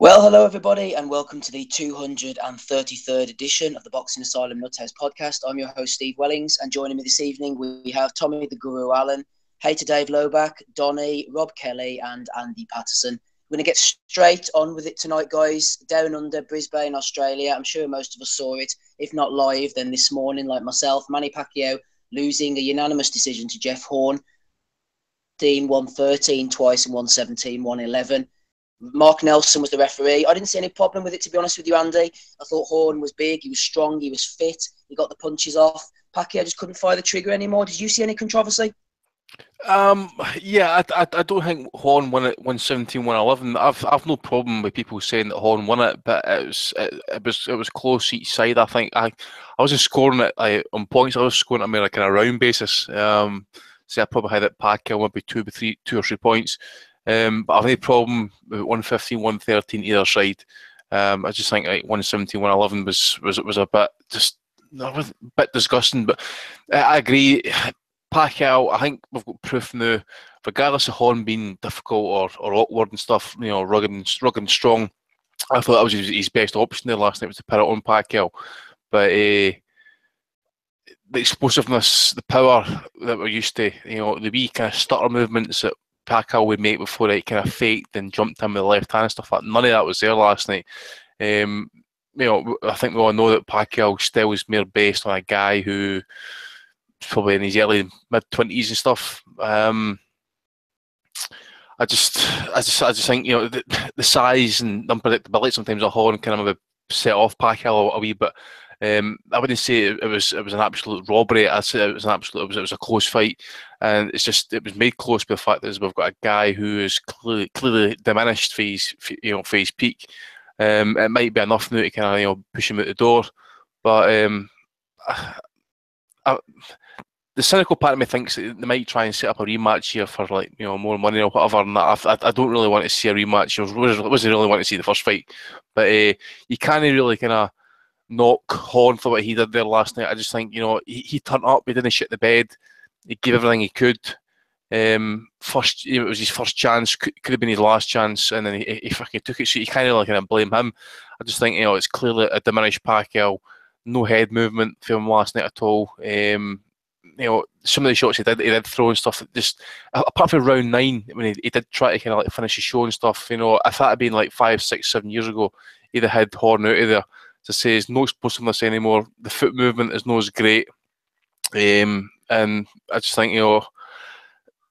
Well, hello everybody, and welcome to the 233rd edition of the Boxing Asylum Nuthouse podcast. I'm your host, Steve Wellings, and joining me this evening we have Tommy the Guru Allen, Hater Dave Loback, Donny, Rob Kelly, and Andy Patterson. We're going to get straight on with it tonight, guys. Down under Brisbane, Australia. I'm sure most of us saw it, if not live, then this morning, like myself. Manny Pacquiao losing a unanimous decision to Jeff Horn. 113 twice and 117, 111. Mark Nelson was the referee. I didn't see any problem with it, to be honest with you, Andy. I thought Horn was big, he was strong, he was fit, he got the punches off. Pacquiao just couldn't fire the trigger anymore. Did you see any controversy? Yeah, I don't think Horn won it 117, 111. I've no problem with people saying that Horn won it, but it was close each side. I think I wasn't scoring it on points. I was scoring it on like a round basis. So I probably had it Pacquiao maybe two or three points. But I've no problem with 115, 113 either side. I just think like 117, 111 was a bit a bit disgusting. But I agree. Pacquiao, I think we've got proof now, regardless of Horn being difficult or awkward and stuff, rugged and strong. I thought that was his best option there last night, was to put it on Pacquiao. But the explosiveness, the power that we're used to, the wee kind of stutter movements that Pacquiao would make before it kind of faked and jumped in with the left hand and stuff like that. None of that was there last night. I think we all know that Pacquiao still is more based on a guy who probably in his early mid-20s and stuff. I just think the size and unpredictability sometimes of Horn kind of set off Pacquiao a wee bit. I wouldn't say it was an absolute robbery. I'd say it was a close fight, and it was made close by the fact that we've got a guy who is clearly diminished for his peak. It might be enough now to kind of push him out the door, but the cynical part of me thinks that they might try and set up a rematch here for more money or whatever. And I don't really want to see a rematch. I wasn't really want to see the first fight, but you can't really kind of knock Horn for what he did there last night. I just think he turned up, he didn't shit the bed, he gave everything he could. It was his first chance, could have been his last chance, and then he fucking took it. So you can't really kind of blame him. I just think it's clearly a diminished Pacquiao. No head movement for him last night at all. Some of the shots he did throw and stuff. Just apart from round 9, when he did try to kind of like finish his show and stuff. If that had been like 5, 6, 7 years ago, he'd have had Horn out of there. To say there's no explosiveness anymore. The foot movement is not as great, and I just think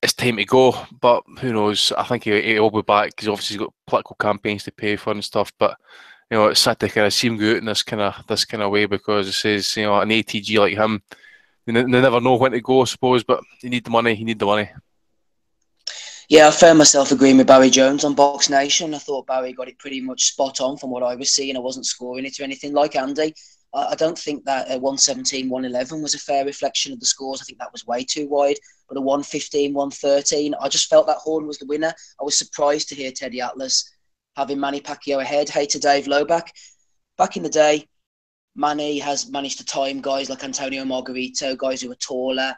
it's time to go. But who knows? I think he'll be back because obviously he's got political campaigns to pay for and stuff. But it's sad to kind of see him go out in this kind of way, because it says an ATG like him, they never know when to go, I suppose. But you need the money. Yeah, I found myself agreeing with Barry Jones on Box Nation. I thought Barry got it pretty much spot on from what I was seeing. I wasn't scoring it or anything like Andy. I don't think that 117, 111 was a fair reflection of the scores. I think that was way too wide. But a 115, 113, I just felt that Horn was the winner. I was surprised to hear Teddy Atlas having Manny Pacquiao ahead. Hater Dave Loback. Back in the day, Manny has managed to time guys like Antonio Margarito, guys who are taller,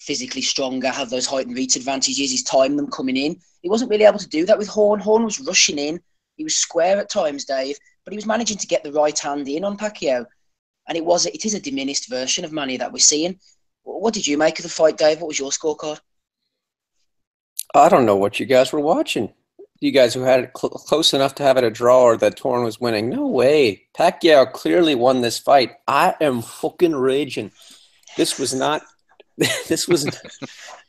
physically stronger, have those height and reach advantages. He's timed them coming in. He wasn't really able to do that with Horn. Horn was rushing in. He was square at times, Dave, but he was managing to get the right hand in on Pacquiao. And it is a diminished version of Manny that we're seeing. What did you make of the fight, Dave? What was your scorecard? I don't know what you guys were watching. You guys who had it close enough to have it a draw or that Horn was winning. No way. Pacquiao clearly won this fight. I am fucking raging. This was not... This wasn't.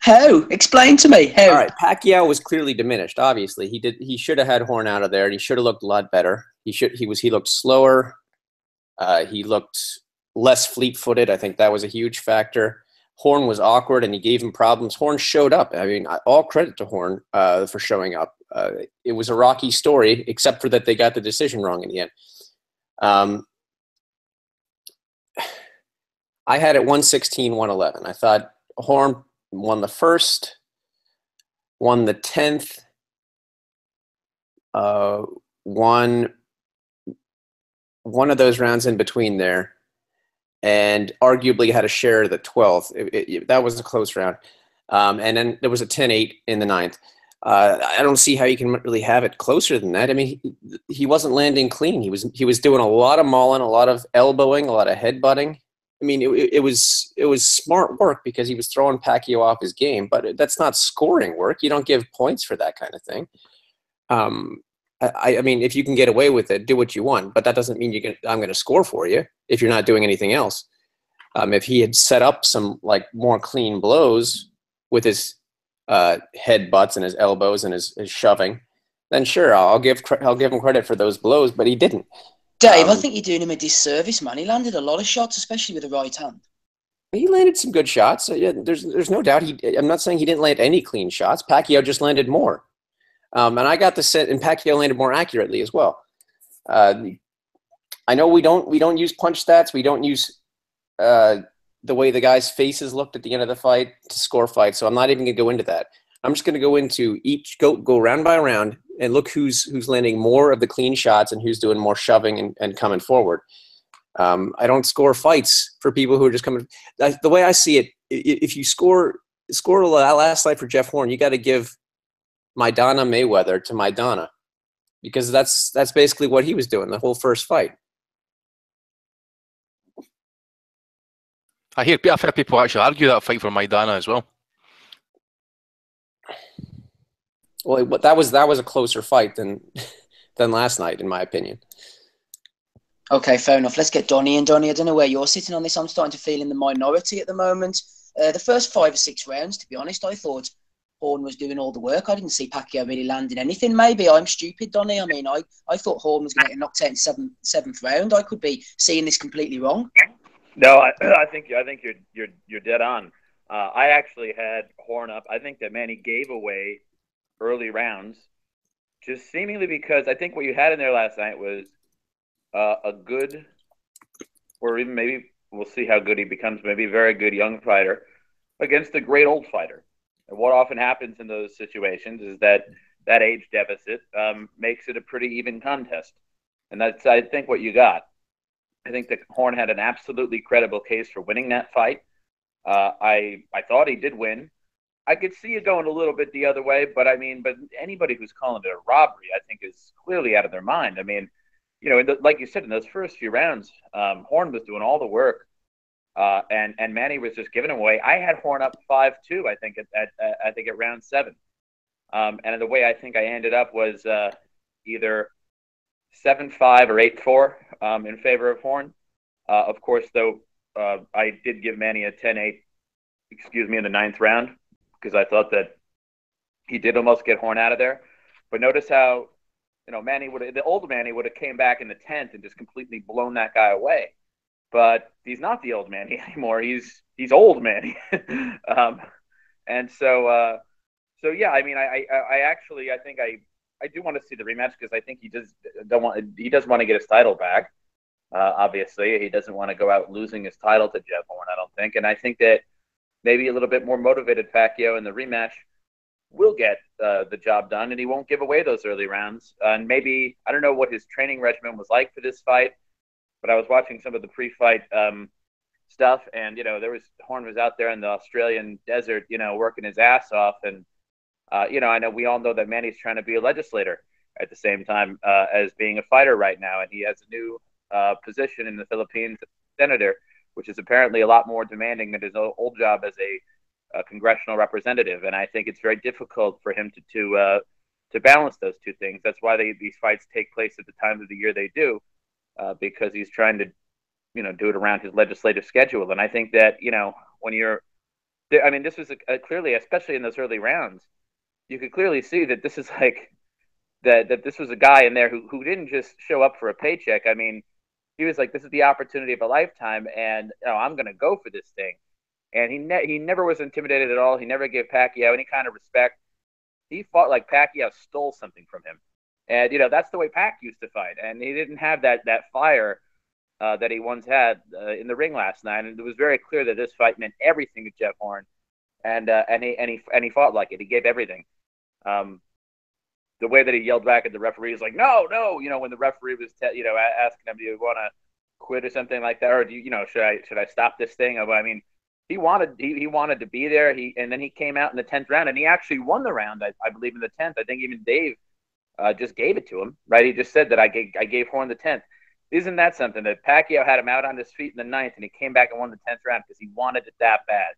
How? Explain to me. How? All right, Pacquiao was clearly diminished. Obviously, he should have had Horn out of there, and he should have looked a lot better. He looked slower. He looked less fleet-footed. I think that was a huge factor. Horn was awkward, and he gave him problems. Horn showed up. I mean, all credit to Horn for showing up. It was a rocky story, except for that they got the decision wrong in the end. I had it 116, 111. I thought Horn won the first, won the 10th, won one of those rounds in between there, and arguably had a share of the 12th. That was a close round. And then there was a 10-8 in the 9th. I don't see how you can really have it closer than that. I mean, he wasn't landing clean. He was doing a lot of mauling, a lot of elbowing, a lot of headbutting. I mean, it was smart work because he was throwing Pacquiao off his game, but that's not scoring work. You don't give points for that kind of thing. I mean, if you can get away with it, do what you want, but that doesn't mean I'm going to score for you if you're not doing anything else. If he had set up some like more clean blows with his headbutts and his elbows and his shoving, then sure, I'll give him credit for those blows, but he didn't. Dave, I think you're doing him a disservice, man. He landed a lot of shots, especially with the right hand. He landed some good shots. Yeah, there's no doubt. I'm not saying he didn't land any clean shots. Pacquiao just landed more. And I got the set, and Pacquiao landed more accurately as well. I know we don't use punch stats. We don't use the way the guys' faces looked at the end of the fight to score fights. So I'm not even going to go into that. I'm just going to go into go round by round and look who's landing more of the clean shots and who's doing more shoving and coming forward. I don't score fights for people who are just coming. The way I see it, if you score the last fight for Jeff Horn, you got to give Maidana Mayweather to Maidana, because that's basically what he was doing the whole first fight. I've heard people actually argue that fight for Maidana as well. Well, that was a closer fight than last night, in my opinion. Okay, fair enough. Let's get Donnie in. Donnie, I don't know where you're sitting on this. I'm starting to feel in the minority at the moment. The first 5 or 6 rounds, to be honest, I thought Horn was doing all the work. I didn't see Pacquiao really landing anything. Maybe I'm stupid, Donnie. I mean, I thought Horn was going to get knocked out in seventh round. I could be seeing this completely wrong. No, I think you're dead on. I actually had Horn up. I think that Manny gave away early rounds, just seemingly because I think what you had in there last night was a good, or even maybe we'll see how good he becomes, maybe a very good young fighter against a great old fighter. And what often happens in those situations is that age deficit makes it a pretty even contest. And that's, I think, what you got. I think that Horn had an absolutely credible case for winning that fight. I thought he did win. I could see it going a little bit the other way, but anybody who's calling it a robbery, I think, is clearly out of their mind. I mean, like you said, in those first few rounds, Horn was doing all the work, and Manny was just giving him away. I had Horn up 5-2, I think, at round 7. And the way I think I ended up was either 7-5 or 8-4 in favor of Horn. Of course, though, I did give Manny a 10-8, in the 9th round, because I thought that he did almost get Horn out of there. But notice how, the old Manny would have came back in the 10th and just completely blown that guy away. But he's not the old Manny anymore. He's old Manny. And so yeah, I mean, I think I do want to see the rematch, because I think he does want to get his title back. Obviously, he doesn't want to go out losing his title to Jeff Horn, I don't think. And I think that maybe a little bit more motivated Pacquiao in the rematch will get the job done, and he won't give away those early rounds. And maybe, I don't know what his training regimen was like for this fight, but I was watching some of the pre-fight stuff, and Horn was out there in the Australian desert, working his ass off, and I know we all know that Manny's trying to be a legislator at the same time as being a fighter right now, and he has a new position in the Philippines, senator, which is apparently a lot more demanding than his old job as a congressional representative. And I think it's very difficult for him to balance those two things. That's why these fights take place at the time of the year they do, because he's trying to, do it around his legislative schedule. And I think that, when you're, this was clearly, especially in those early rounds, you could clearly see that this is like, that this was a guy in there who didn't just show up for a paycheck. I mean, he was like, this is the opportunity of a lifetime, and I'm going to go for this thing. And he never was intimidated at all. He never gave Pacquiao any kind of respect. He fought like Pacquiao stole something from him. And, that's the way Pac used to fight. And he didn't have that fire that he once had in the ring last night. And it was very clear that this fight meant everything to Jeff Horn. And he fought like it. He gave everything. The way that he yelled back at the referee is like, no, when the referee was, asking him, do you want to quit or something like that? Or should I stop this thing? I mean, he wanted to be there. And then he came out in the 10th round, and he actually won the round. I believe in the 10th. I think even Dave just gave it to him. Right? He just said that I gave Horn the 10th. Isn't that something that Pacquiao had him out on his feet in the 9th, and he came back and won the 10th round because he wanted it that bad.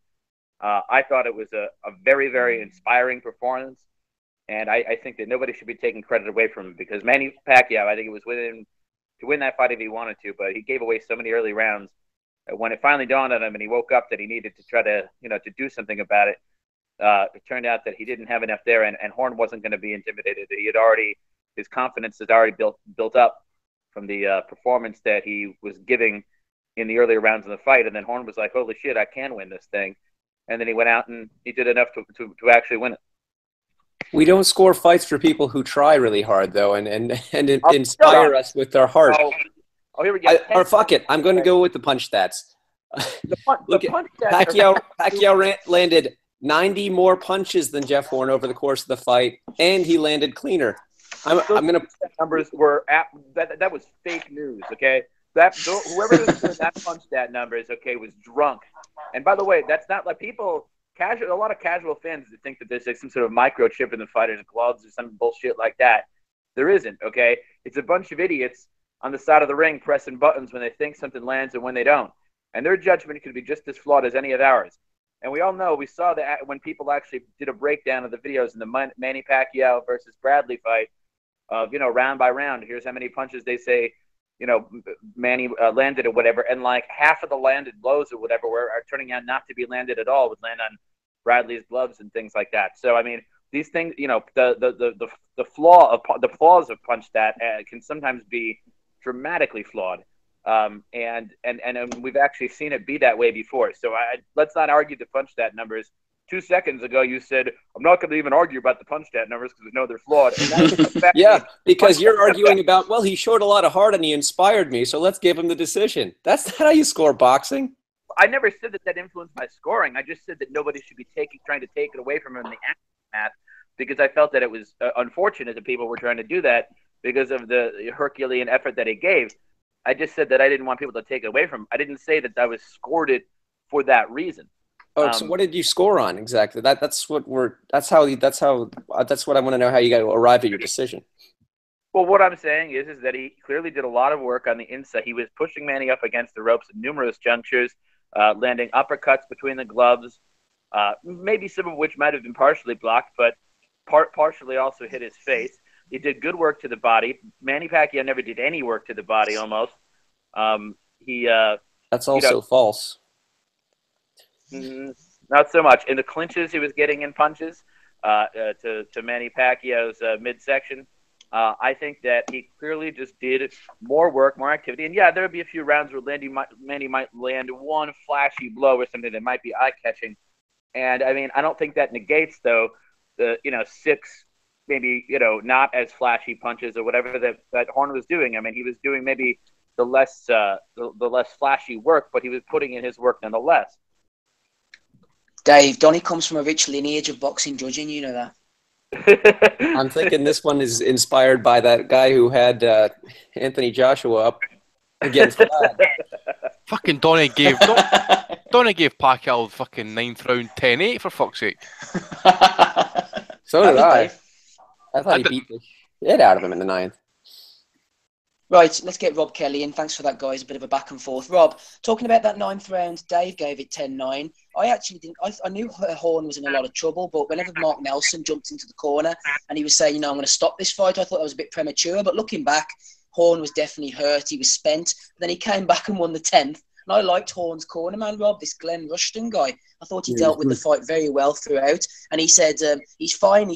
I thought it was a very, very inspiring performance, and I think that nobody should be taking credit away from him because Manny Pacquiao, I think it was within to win that fight if he wanted to, but he gave away so many early rounds. When it finally dawned on him and he woke up that he needed to try to, to do something about it, it turned out that he didn't have enough there, and Horn wasn't going to be intimidated. His confidence had already built up from the performance that he was giving in the earlier rounds of the fight, and then Horn was like, holy shit, I can win this thing. And then he went out and he did enough to actually win it. We don't score fights for people who try really hard, though, and inspire us with their heart. Oh, here we go. Or fuck it, I'm going to go with the punch stats. Look, punch stats Pacquiao landed 90 more punches than Jeff Horn over the course of the fight, and he landed cleaner. I'm going to numbers were that was fake news. Okay, whoever was doing that punch stat numbers, okay, was drunk. And by the way, that's not like people. A lot of casual fans that think that there's like some sort of microchip in the fighter's gloves or some bullshit like that. There isn't. Okay, it's a bunch of idiots on the side of the ring pressing buttons when they think something lands and when they don't. And their judgment could be just as flawed as any of ours. And we all know, we saw that when people actually did a breakdown of the videos in the Manny Pacquiao versus Bradley fight of, round by round, here's how many punches they say, Manny landed or whatever. And like half of the landed blows or whatever are turning out not to be landed at all, would land on Bradley's gloves and things like that. So, I mean, these things, the flaws of punch stat can sometimes be dramatically flawed, and we've actually seen it be that way before. So let's not argue the punch stat numbers. 2 seconds ago, you said I'm not going to even argue about the punch stat numbers because we know they're flawed. And yeah, because you're arguing about he showed a lot of heart and he inspired me, so let's give him the decision. That's not how you score boxing. I never said that influenced my scoring. I just said that nobody should be trying to take it away from him in the aftermath, because I felt that it was unfortunate that people were trying to do that because of the Herculean effort that he gave. I just said that I didn't want people to take it away from him. I didn't say that I was scored it for that reason. Oh, so what did you score on exactly? That's what I want to know, how you got to arrive at your decision. Well, what I'm saying is that he clearly did a lot of work on the inside. He was pushing Manny up against the ropes at numerous junctures, landing uppercuts between the gloves, maybe some of which might have been partially blocked, but partially also hit his face. He did good work to the body. Manny Pacquiao never did any work to the body, almost. That's also false. Not so much. In the clinches, he was getting in punches to Manny Pacquiao's midsection. I think that he clearly just did more work, more activity. And, yeah, there would be a few rounds where Manny might land one flashy blow or something that might be eye-catching. And, I mean, I don't think that negates, though, the, 6 maybe, not as flashy punches or whatever that Horn was doing. I mean, he was doing maybe the less flashy work, but he was putting in his work nonetheless. Dave, Donnie comes from a rich lineage of boxing judging, you know that. I'm thinking this one is inspired by that guy who had Anthony Joshua up against Vlad. Fucking Donnie gave Pacquiao the fucking 9th round 10-8 for fuck's sake. So did I. I thought he beat the shit out of him in the 9th. Right, let's get Rob Kelly in. Thanks for that, guys. A bit of a back and forth. Rob, talking about that 9th round, Dave gave it 10-9. I actually didn't. I knew Horn was in a lot of trouble, but whenever Mark Nelson jumped into the corner and he was saying, I'm going to stop this fight, I thought that was a bit premature. But looking back, Horn was definitely hurt. He was spent. But then he came back and won the 10th. And I liked Horn's corner man, Rob, this Glenn Rushton guy. I thought he dealt with the fight very well throughout. And he said, he's fine.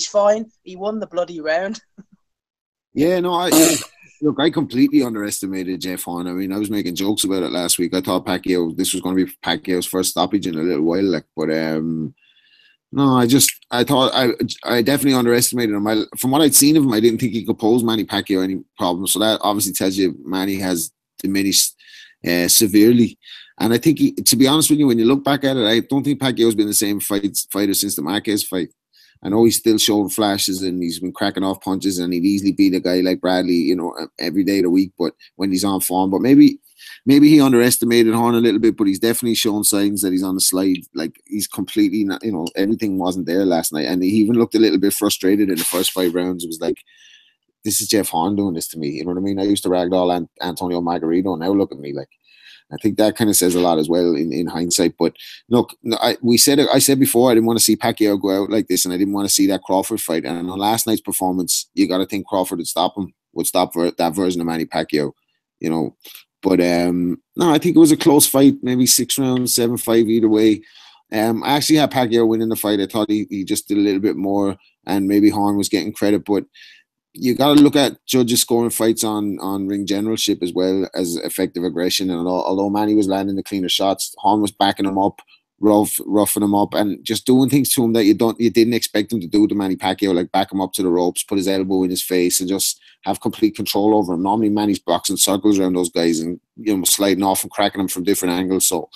He won the bloody round. Yeah, no, Look, I completely underestimated Jeff Horn. I mean, I was making jokes about it last week. I thought this was going to be Pacquiao's first stoppage in a little while. But no, I thought I definitely underestimated him. From what I'd seen of him, I didn't think he could pose Manny Pacquiao any problem. So that obviously tells you Manny has diminished severely. And I think, to be honest with you, when you look back at it, I don't think Pacquiao's been the same fighter since the Marquez fight. I know he's still showing flashes and he's been cracking off punches and he'd easily beat a guy like Bradley, every day of the week, but when he's on form. But maybe maybe he underestimated Horn a little bit, but he's definitely shown signs that he's on the slide. Like, he's completely not, everything wasn't there last night, and he even looked a little bit frustrated in the first 5 rounds. It was like, this is Jeff Horn doing this to me. You know what I mean? I used to ragdoll Antonio Margarito. Now look at me. Like, I think that kind of says a lot as well in hindsight. But look, I said before, I didn't want to see Pacquiao go out like this, and I didn't want to see that Crawford fight. And on last night's performance, you got to think Crawford would stop that version of Manny Pacquiao, But no, I think it was a close fight, maybe 6 rounds, 7-5 either way. I actually had Pacquiao winning the fight. I thought he just did a little bit more, and maybe Horn was getting credit, but you got to look at judges scoring fights on ring generalship as well as effective aggression. And although Manny was landing the cleaner shots, Horn was backing him up, roughing him up, and just doing things to him that you didn't expect him to do to Manny Pacquiao, like back him up to the ropes, put his elbow in his face, and just have complete control over him. Normally, Manny's boxing circles around those guys and sliding off and cracking them from different angles. So,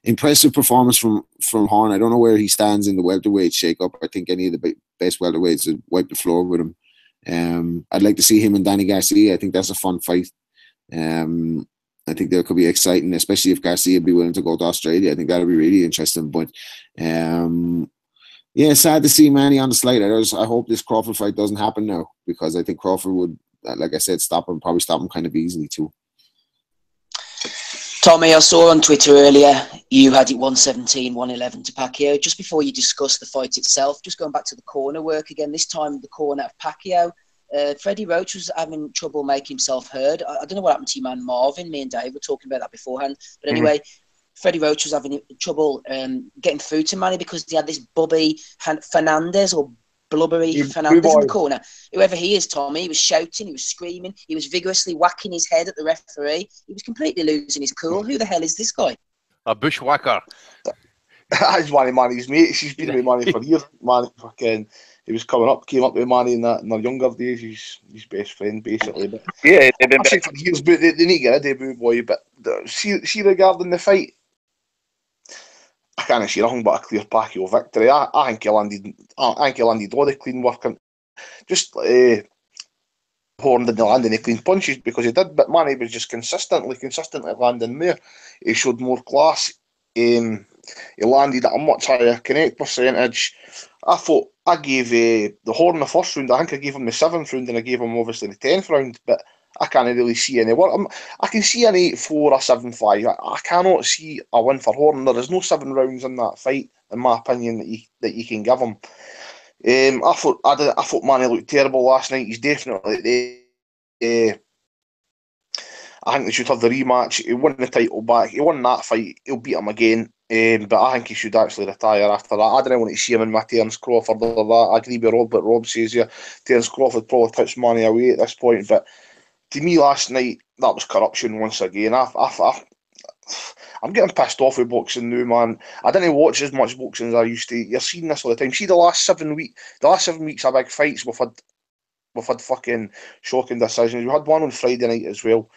impressive performance from Horn. I don't know where he stands in the welterweight shake-up. I think any of the best welterweights would wipe the floor with him. I'd like to see him and Danny Garcia. I think that's a fun fight. I think that could be exciting, especially if Garcia would be willing to go to Australia. I think that would be really interesting. But yeah, sad to see Manny on the slide. I hope this Crawford fight doesn't happen now, because I think Crawford would, like I said, probably stop him kind of easily too. Tommy, I saw on Twitter earlier you had it 117-111 to Pacquiao. Just before you discuss the fight itself, just going back to the corner work again, this time the corner of Pacquiao. Freddie Roach was having trouble making himself heard. I don't know what happened to your man Marvin. Me and Dave were talking about that beforehand. But anyway, Freddie Roach was having trouble getting through to Manny because he had this Bobby Fernandez or Blubbery Fernandez in the corner. Whoever he is, Tommy, he was shouting, he was screaming, he was vigorously whacking his head at the referee. He was completely losing his cool. Who the hell is this guy? A bushwhacker. That's one of Manny's mates. He's been with Manny for years. Manny fucking, he came up with Manny in their younger days. He's his best friend, basically. But yeah, they've been I've said for years, but they need to get rid of Boo Boy. But see regarding the fight, I can't see nothing but a clear Pacquiao victory. I think he landed all the clean work, and just Horn didn't land any clean punches because he did. But Manny was just consistently landing there. He showed more class. He landed at a much higher connect percentage. I thought I gave the Horn the first round. I think I gave him the 7th round, and I gave him obviously the 10th round. But I can't really see any work. I can see an 8-4 or 7-5. I cannot see a win for Horn. There is no 7 rounds in that fight, in my opinion, that you can give him. I thought Manny looked terrible last night. He's definitely I think they should have the rematch. He won the title back. He won that fight. He'll beat him again. But I think he should actually retire after that. I don't want to see him in my Terence Crawford or that. I agree with Rob, but Rob says here Terence Crawford probably puts Manny away at this point. But to me, last night, that was corruption once again. I'm getting pissed off with boxing now, man. I didn't watch as much boxing as I used to. You're seeing this all the time. See, the last 7 weeks of big fights, we've had fucking shocking decisions. We had one on Friday night as well.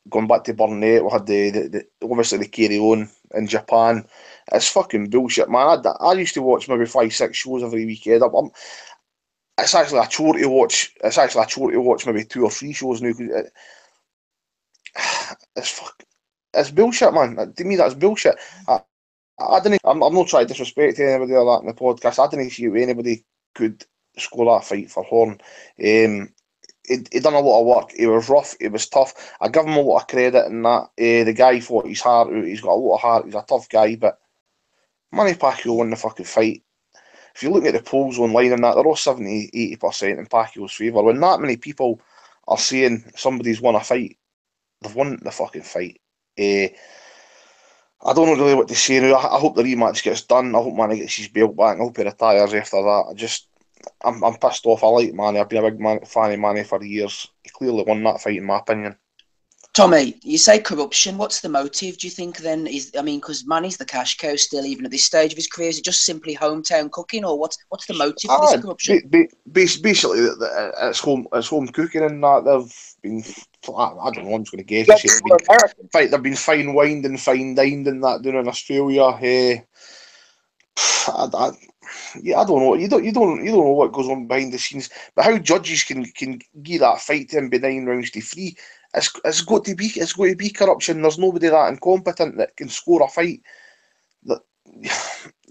Going back to Burnett, we had the obviously the carry on in Japan. It's fucking bullshit, man. I used to watch maybe 5-6 shows every weekend. It's actually a chore to watch. Maybe 2 or 3 shows now. It's bullshit, man. To me, that's bullshit. I'm not trying to disrespect anybody or that in the podcast. I didn't see how anybody could score that fight for Horn. He done a lot of work. He was rough. He was tough. I give him a lot of credit in that. The guy fought his heart out. He's got a lot of heart. He's a tough guy. But Manny Pacquiao won the fucking fight. If you look at the polls online and that, they're all 70-80% in Pacquiao's favour. When that many people are saying somebody's won a fight, they've won the fucking fight. I don't know really what to say now. I hope the rematch gets done. I hope Manny gets his belt back. I hope he retires after that. I'm pissed off. I like Manny. I've been a big fan of Manny for years. He clearly won that fight, in my opinion. Tommy, you say corruption. What's the motive, do you think, then? Because Manny's the cash cow still, even at this stage of his career. Is it just simply hometown cooking, or what's the motive for this corruption? Basically, it's home cooking, and that they've been, I don't know, I'm just going to guess. They've been fine wined and fine dined and that down in Australia. Yeah, I don't know. You don't know what goes on behind the scenes. But how judges can give that fight to him by 9 rounds to 3, it's got to be corruption. There's nobody that incompetent that can score a fight that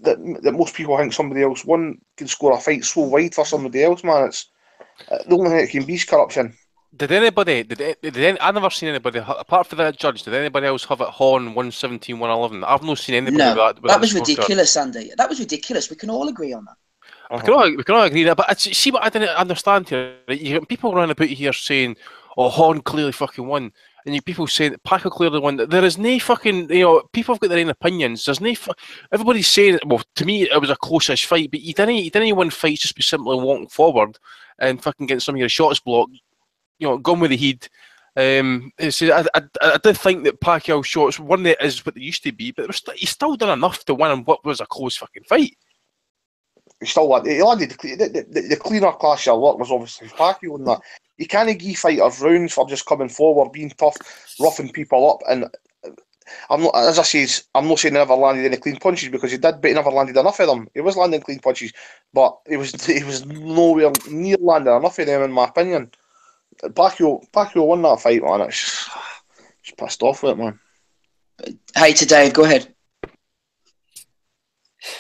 that most people think somebody else won can score a fight so wide for somebody else, man. It's the only thing it can be is corruption. Did I never seen anybody apart from that judge? Did anybody else have it Horn 117, 111? I've not seen anybody No, with that was ridiculous, Andy. That was ridiculous. We can all agree on that. We can all agree that, but see what I didn't understand here. Right? You get people around about here saying, "Oh, Horn clearly fucking won," and you people saying that Pacquiao clearly won. There is no fucking, people have got their own opinions. There's no, everybody's saying, well, to me it was a close-ish fight, but you didn't win fights just by simply walking forward and fucking getting some of your shots blocked. Gone with the heat. I did think that Pacquiao shots weren't as what they used to be, but he still done enough to win what was a close fucking fight. He landed the cleaner class of work was obviously Pacquiao and that. You can't give fighters rounds for just coming forward, being tough, roughing people up. And I'm not, as I say, I'm not saying he never landed any clean punches because he did, but he never landed enough of them. He was landing clean punches, but he was nowhere near landing enough of them, in my opinion. Pacquiao won that fight, man. It's just pissed off with it, man. Hey, to Dave, go ahead.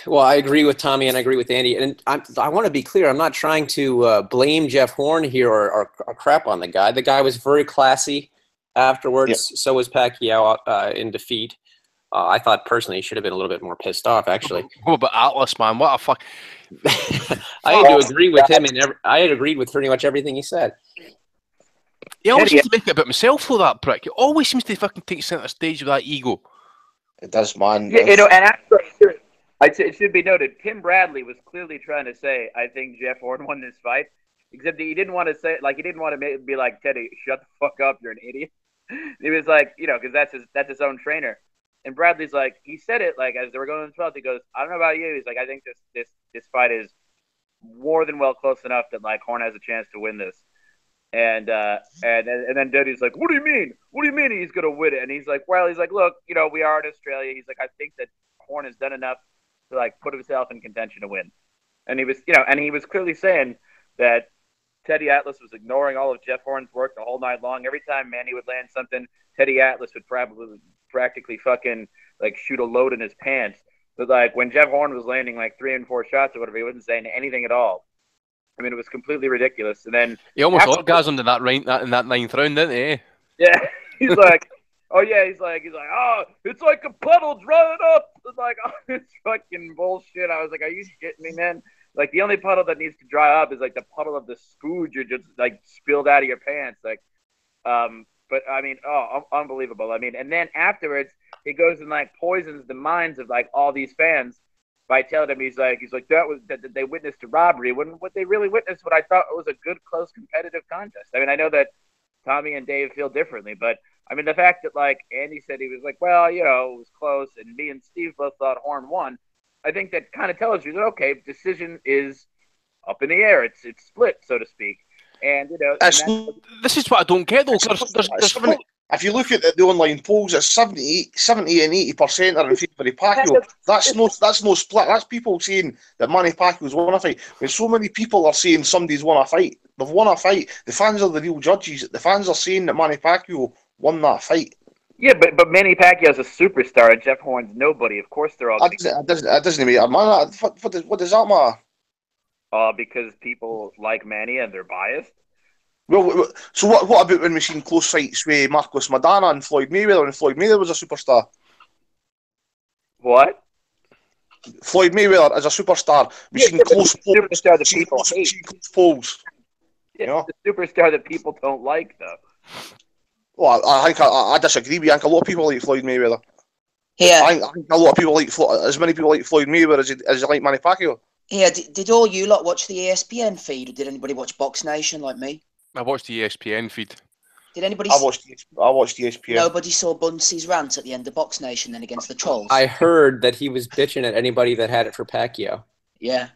Well, I agree with Tommy and I agree with Andy. And I want to be clear. I'm not trying to blame Jeff Horn here or crap on the guy. The guy was very classy afterwards. Yep. So was Pacquiao in defeat. I thought personally he should have been a little bit more pissed off, actually. Oh, but Atlas, man, what a fuck. I had to agree with him, and I had agreed with pretty much everything he said. He always seems to make it about himself, though, that prick. He always seems to fucking take centre stage with that ego. It does, man. Yeah, and actually, it should be noted, Tim Bradley was clearly trying to say, I think Jeff Horn won this fight, except he didn't want to say, he didn't want to be like, Teddy, shut the fuck up, you're an idiot. He was like, because that's his own trainer. And Bradley's like, he said it, as they were going to the 12th, he goes, I don't know about you. He's like, I think this fight is more than well close enough that, Horn has a chance to win this. And then Dodie's like, what do you mean? What do you mean he's going to win it? And he's like, look, we are in Australia. He's like, I think that Horn has done enough to, put himself in contention to win. And he was, and he was clearly saying that Teddy Atlas was ignoring all of Jeff Horn's work the whole night long. Every time Manny would land something, Teddy Atlas would practically fucking, shoot a load in his pants. But, when Jeff Horn was landing, 3 and 4 shots or whatever, he wasn't saying anything at all. I mean, it was completely ridiculous. And then he almost orgasmed in that 9th round, didn't he? Yeah, he's like, oh yeah, he's like, oh, it's like a puddle's running up. It's like, oh, it's fucking bullshit. I was like, are you shitting me, man? The only puddle that needs to dry up is the puddle of the spooge you just spilled out of your pants. But I mean, unbelievable. I mean, and then afterwards, he goes and poisons the minds of all these fans by telling them he's like that they witnessed a robbery when what they really witnessed, what I thought was a good, close, competitive contest. I mean, I know that Tommy and Dave feel differently, but I mean, the fact that Andy said he was well, it was close, and me and Steve both thought Horn won, I think that kind of tells you that, okay, decision is up in the air. It's split, so to speak. And this is what I don't get though. If you look at the online polls, it's 70 and 80% are in favour of Pacquiao. That's no split. That's people saying that Manny Pacquiao's won a fight. When so many people are saying somebody's won a fight, they've won a fight. The fans are the real judges. The fans are saying that Manny Pacquiao won that fight. Yeah, but Manny Pacquiao's a superstar and Jeff Horn's nobody. Of course, they're all. It doesn't matter, man. What does that matter? Because people like Manny and they're biased. Well, so what about when we've seen close fights with Marcos Maidana and Floyd Mayweather, and Floyd Mayweather was a superstar? What? Floyd Mayweather is a superstar. We've seen close polls. Superstar that people hate. Close polls. Yeah, the superstar that people don't like, though. Well, I think I disagree with you. I think a lot of people like Floyd Mayweather. Yeah. I think a lot of people like as many people like Floyd Mayweather as they like Manny Pacquiao. Yeah, did all you lot watch the ESPN feed, or did anybody watch Box Nation like me? I watched the ESPN feed. Did anybody? I watched ESPN. Nobody saw Buncey's rant at the end of Box Nation then against the Trolls. I heard that he was bitching at anybody that had it for Pacquiao. Yeah,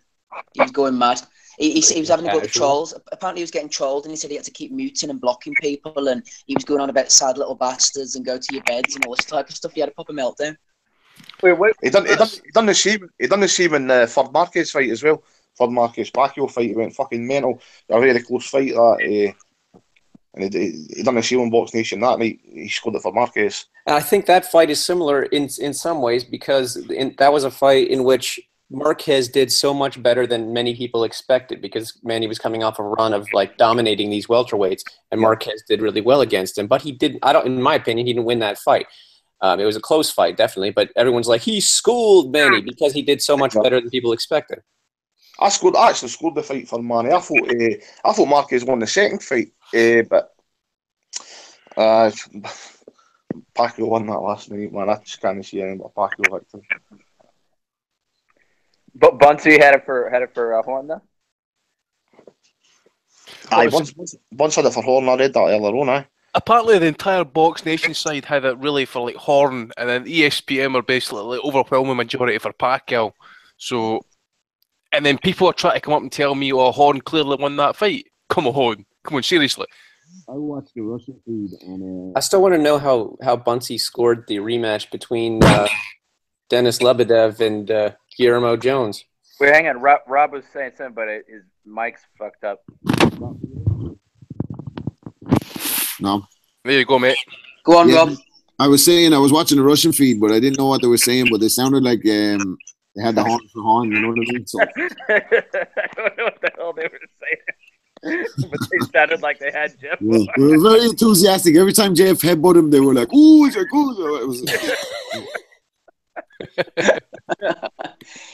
he was going mad. He was having a go at the Trolls. Apparently, he was getting trolled, and he said he had to keep muting and blocking people, and he was going on about sad little bastards and go to your beds and all this type of stuff. He had a proper meltdown. Wait, what? He done the same. He done the same in the Ford Marquez fight as well. Ford Marquez Pacquiao fight. He went fucking mental. A very close fight that. And he done the same in Box Nation that night. He scored it for Marquez. And I think that fight is similar in some ways because that was a fight in which Marquez did so much better than many people expected because Manny was coming off a run of like dominating these welterweights, and Marquez did really well against him. But he did. In my opinion, he didn't win that fight. It was a close fight, definitely. But everyone's like, he schooled Manny because he did so much better than people expected. I actually scored the fight for Manny. I thought Marquez won the second fight, but Pacquiao won that last night, man. I just can't see anything but Pacquiao victory. But Bunsey had it for Horn though. Aye, once had it for Horn. I read that earlier on. Aye. Apparently, the entire Box Nation side had it really for like Horn, and then ESPN were basically like overwhelming majority for Pacquiao. So, and then people are trying to come up and tell me, "Oh, Horn clearly won that fight." Come on, seriously. I watched the Russian feed and I still want to know how Bunsey scored the rematch between Dennis Lebedev and Guillermo Jones. Wait, hang on. Rob was saying something, but his mic's fucked up. no. There you go, mate. Go on, Rob. I was saying I was watching the Russian feed, but I didn't know what they were saying. But they sounded like they had the horn for horn. You know what I mean? So, I don't know what the hell they were saying, but they sounded like they had Jeff. yeah, they were very enthusiastic. Every time JF headbutted him, they were like, "Ooh, it's like, ooh." It was.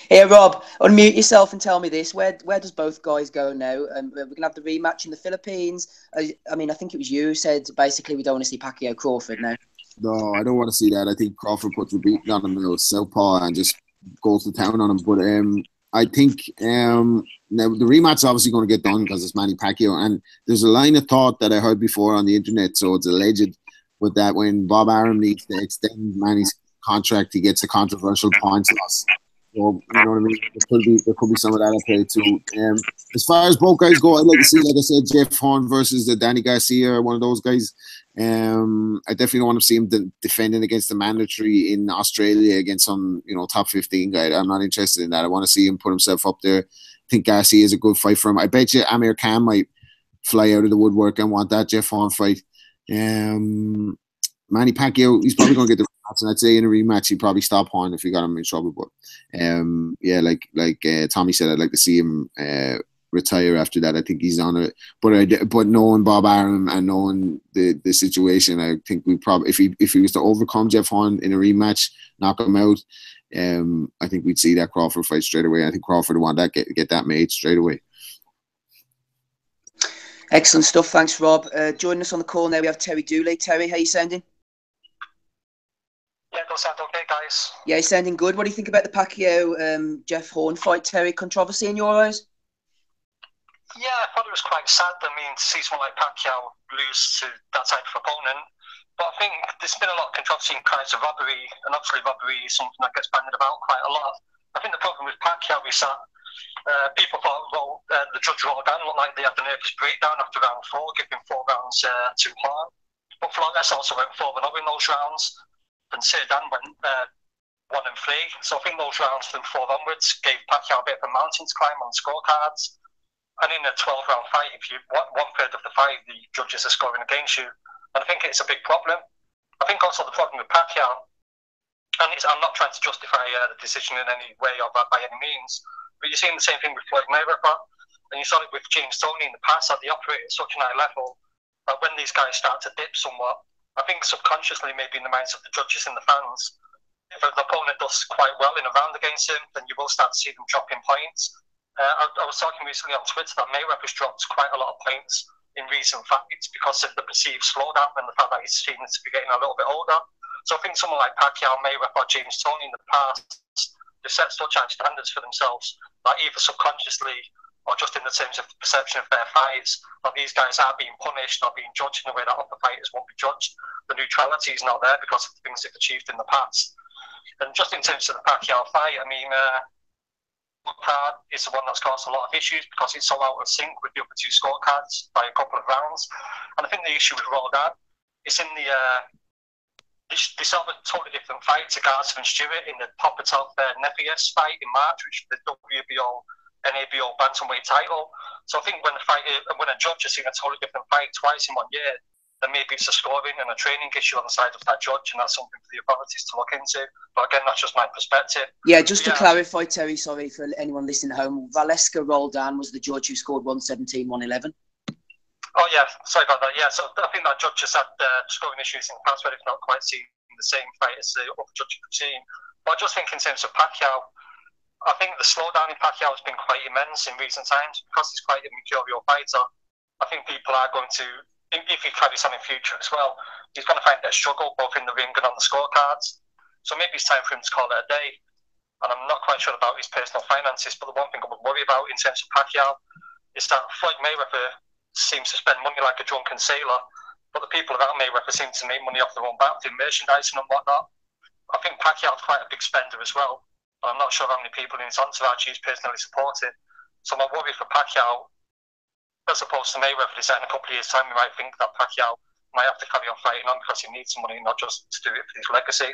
Hey, Rob, unmute yourself and tell me this. Where does both guys go now? We're going to have the rematch in the Philippines. I mean, I think it was you who said basically we don't want to see Pacquiao Crawford now. No, I don't want to see that. I think Crawford puts the beating on him now, southpaw, and just goes to town on him. But I think now the rematch is obviously going to get done because it's Manny Pacquiao. And there's a line of thought that I heard before on the internet, so it's alleged, with that when Bob Arum needs to extend Manny's contract, he gets a controversial points loss. So, you know what I mean? There could be some of that at play too. As far as both guys go, I'd like to see, like I said, Jeff Horn versus the Danny Garcia, one of those guys. I definitely want to see him defending against the mandatory in Australia against some, top 15 guy. I'm not interested in that. I want to see him put himself up there. I think Garcia is a good fight for him. I bet you Amir Khan might fly out of the woodwork and want that Jeff Horn fight. Manny Pacquiao, he's probably going to get the rematch, and I'd say in a rematch he'd probably stop Horn if he got him in trouble. But like Tommy said, I'd like to see him retire after that. I think he's on it. But knowing Bob Arum and knowing the situation, I think we probably if he was to overcome Jeff Horn in a rematch, knock him out, I think we'd see that Crawford fight straight away. I think Crawford would want that get that made straight away. Excellent stuff. Thanks, Rob. Joining us on the call now, we have Terry Dooley. Terry, how are you sounding? Yeah, those sound okay, guys. Yeah, you're sounding good. What do you think about the Pacquiao Jeff Horn fight, Terry? Controversy in your eyes? Yeah, I thought it was quite sad. I mean, to see someone like Pacquiao lose to that type of opponent. But I think there's been a lot of controversy in crimes of robbery, and obviously robbery is something that gets bandied about quite a lot. I think the problem with Pacquiao is that people thought, the judge rolled down, looked like they had the nervous breakdown after round 4, giving 4 rounds to Horn. But Flores also went 4-0 in those rounds. And Sedan went 1 and 3. So I think those rounds from 4 onwards gave Pacquiao a bit of a mountain to climb on scorecards. And in a 12-round fight, if you 1/3 of the fight, the judges are scoring against you. And I think it's a big problem. I think also the problem with Pacquiao, and I'm not trying to justify the decision in any way or by any means, but you're seeing the same thing with Floyd Mayweather, and you saw it with James Toney in the past, that they operate at such a high level that when these guys start to dip somewhat, I think subconsciously, maybe in the minds of the judges and the fans, if an opponent does quite well in a round against him, then you will start to see them dropping points. I was talking recently on Twitter that Mayweather's dropped quite a lot of points in recent fights because of the perceived slowdown and the fact that he's seeming to be getting a little bit older. So I think someone like Pacquiao, Mayweather, or James Toney in the past, they've set such high standards for themselves that either subconsciously or just in the terms of the perception of their fights, that these guys are being punished or being judged in a way that other fighters won't be judged. The neutrality is not there because of the things they've achieved in the past. And just in terms of the Pacquiao fight, I mean, Undercard is the one that's caused a lot of issues because it's so out of sync with the other 2 scorecards by a couple of rounds. And I think the issue with Roldan is in the They sort of a totally different fight to Garza and Stewart in the Popatov Nepius fight in March, which was the WBO NABO bantamweight title. So I think when a judge has seen a totally different fight twice in 1 year, then maybe it's a scoring and a training issue on the side of that judge, and that's something for the authorities to look into. But again, that's just my perspective. Yeah, just to clarify, Terry, sorry for anyone listening at home, Valeska Roldan was the judge who scored 117, 111. Oh, yeah, sorry about that. Yeah, so I think that judge has had scoring issues in the past where they've not quite seen the same fight as the other judges have seen. But I just think in terms of Pacquiao, I think the slowdown in Pacquiao has been quite immense in recent times because he's quite a mercurial fighter. I think people are going to, if he carries on in future as well, he's going to find it a struggle both in the ring and on the scorecards. So maybe it's time for him to call it a day. And I'm not quite sure about his personal finances, but the one thing I would worry about in terms of Pacquiao is that Floyd Mayweather seems to spend money like a drunken sailor, but the people around Mayweather seem to make money off their own back doing merchandising and whatnot. I think Pacquiao's quite a big spender as well. I'm not sure how many people in his entourage he's personally supported. So my worry for Pacquiao, as opposed to Mayweather, is that in a couple of years' time we might think that Pacquiao might have to carry on fighting on because he needs some money, not just to do it for his legacy.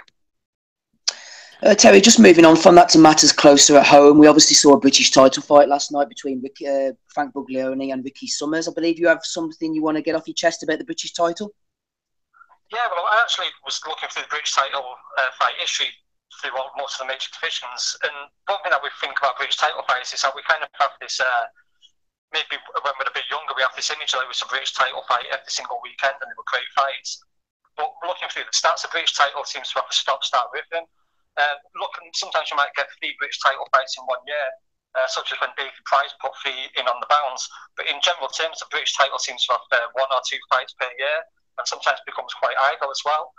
Terry, just moving on from that to matters closer at home, we obviously saw a British title fight last night between Frank Buglioni and Ricky Summers. I believe you have something you want to get off your chest about the British title? Yeah, well, I actually was looking through the British title fight history through most of the major divisions, and one thing that we think about British title fights is that we kind of have this, maybe when we're a bit younger, we have this image that it was a British title fight every single weekend and they were great fights. But looking through the stats, the British title seems to have a stop-start rhythm. Sometimes you might get 3 British title fights in 1 year, such as when David Price put 3 in on the bounce. But in general terms, the British title seems to have 1 or 2 fights per year, and sometimes becomes quite idle as well.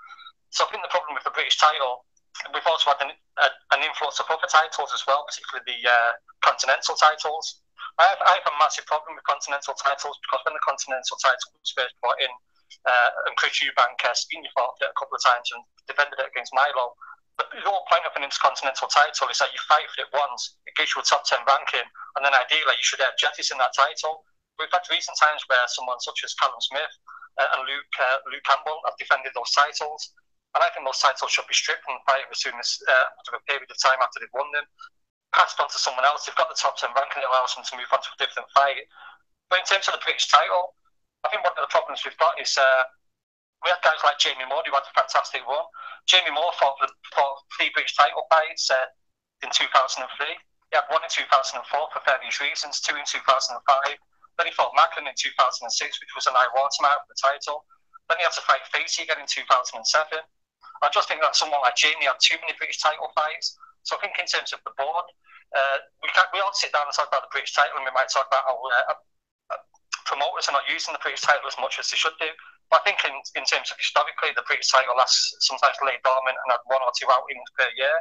So I think the problem with the British title, we've also had an influx of other titles as well, particularly the continental titles. I have a massive problem with continental titles because when the continental title was first brought in, and Chris Eubank senior fought it a couple of times and defended it against Milo. The whole point of an intercontinental title is that you fight for it once, it gives you a top 10 ranking, and then ideally you should have jettison that title. We've had recent times where someone such as Callum Smith and Luke Campbell have defended those titles, and I think those titles should be stripped from the fighter as soon as after a period of time after they've won them, passed on to someone else. They've got the top 10 ranking, it allows them to move on to a different fight. But in terms of the British title, I think one of the problems we've got is we had guys like Jamie Moore who had a fantastic run. Jamie Moore fought 3 British title fights in 2003. He had 1 in 2004 for various reasons, 2 in 2005. Then he fought Macklin in 2006, which was an high watermark for the title. Then he had to fight Facey again in 2007. I just think that someone like Jamie had too many British title fights. So I think in terms of the board, we all sit down and talk about the British title, and we might talk about how promoters are not using the British title as much as they should do. But I think in terms of historically, the British title has sometimes laid dormant and had 1 or 2 outings per year.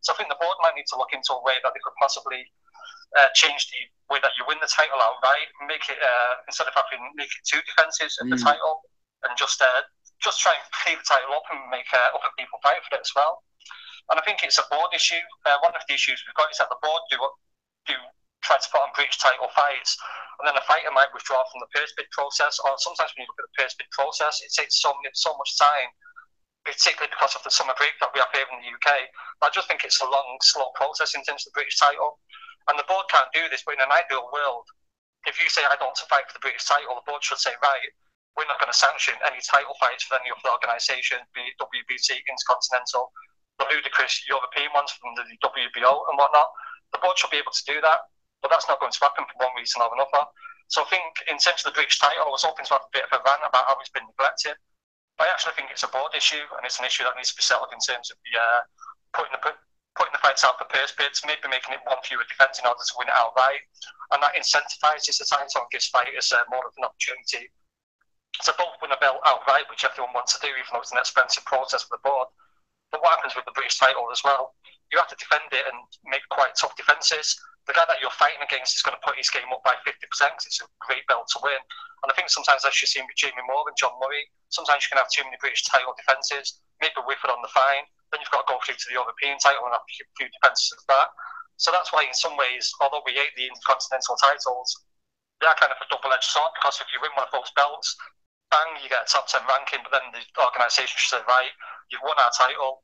So I think the board might need to look into a way that they could possibly change the way that you win the title outright, make it instead of having make it 2 defences of the title, and just try and clean the title up and make other people fight for it as well. And I think it's a board issue. One of the issues we've got is that the board do try to put on British title fights, and then a fighter might withdraw from the purse bid process, or sometimes when you look at the purse bid process, it takes so much time, particularly because of the summer break that we have here in the UK. I just think it's a long, slow process in terms of the British title, and the board can't do this. But in an ideal world, if you say I don't want to fight for the British title, the board should say, right, we're not going to sanction any title fights for any other organisation, be it WBC, Intercontinental, the ludicrous European ones from the WBO and whatnot. The board should be able to do that, but that's not going to happen for one reason or another. So I think in terms of the British title, I was hoping to have a bit of a rant about how it's been neglected. But I actually think it's a board issue, and it's an issue that needs to be settled in terms of the putting the fights out for purse bids, maybe making it 1 fewer defence in order to win it outright, and that incentivises the title and gives fighters more of an opportunity to both win a belt outright, which everyone wants to do, even though it's an expensive process for the board. But what happens with the British title as well? You have to defend it and make quite tough defences. The guy that you're fighting against is going to put his game up by 50% because it's a great belt to win. And I think sometimes, as you've seen with Jamie Moore and John Murray, sometimes you can have too many British title defences, maybe whiff it on the fine, then you've got to go through to the European title and have a few defences of that. So that's why in some ways, although we hate the intercontinental titles, they are kind of a double-edged sword, because if you win one of those belts, bang, you get a top 10 ranking, but then the organisation should say, right, you've won our title,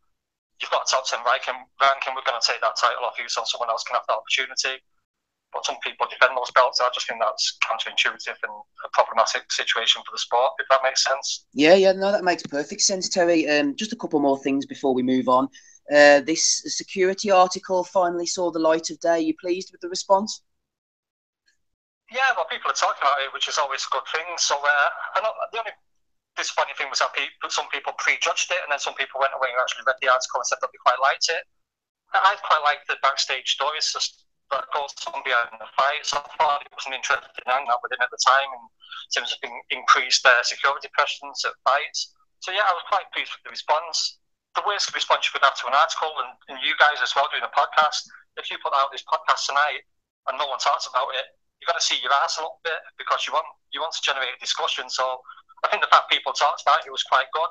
you've got a top 10 ranking, we're going to take that title off you so someone else can have that opportunity. But some people defend those belts. I just think that's counterintuitive and a problematic situation for the sport, if that makes sense. Yeah, no, that makes perfect sense, Terry. Just a couple more things before we move on. This security article finally saw the light of day. Are you pleased with the response? Yeah, well, people are talking about it, which is always a good thing. So I know the only disappointing thing was that some people prejudged it, and then some people went away and actually read the article and said that they quite liked it. I quite like the backstage stories that goes on behind the fight. So I thought it was an interesting angle with him at the time in terms of increased security presence at fights. So yeah, I was quite pleased with the response. The worst response you could have to an article, and you guys as well doing a podcast, if you put out this podcast tonight and no one talks about it, you've got to see your ass a little bit because you want to generate a discussion. So I think the fact people talked about it was quite good.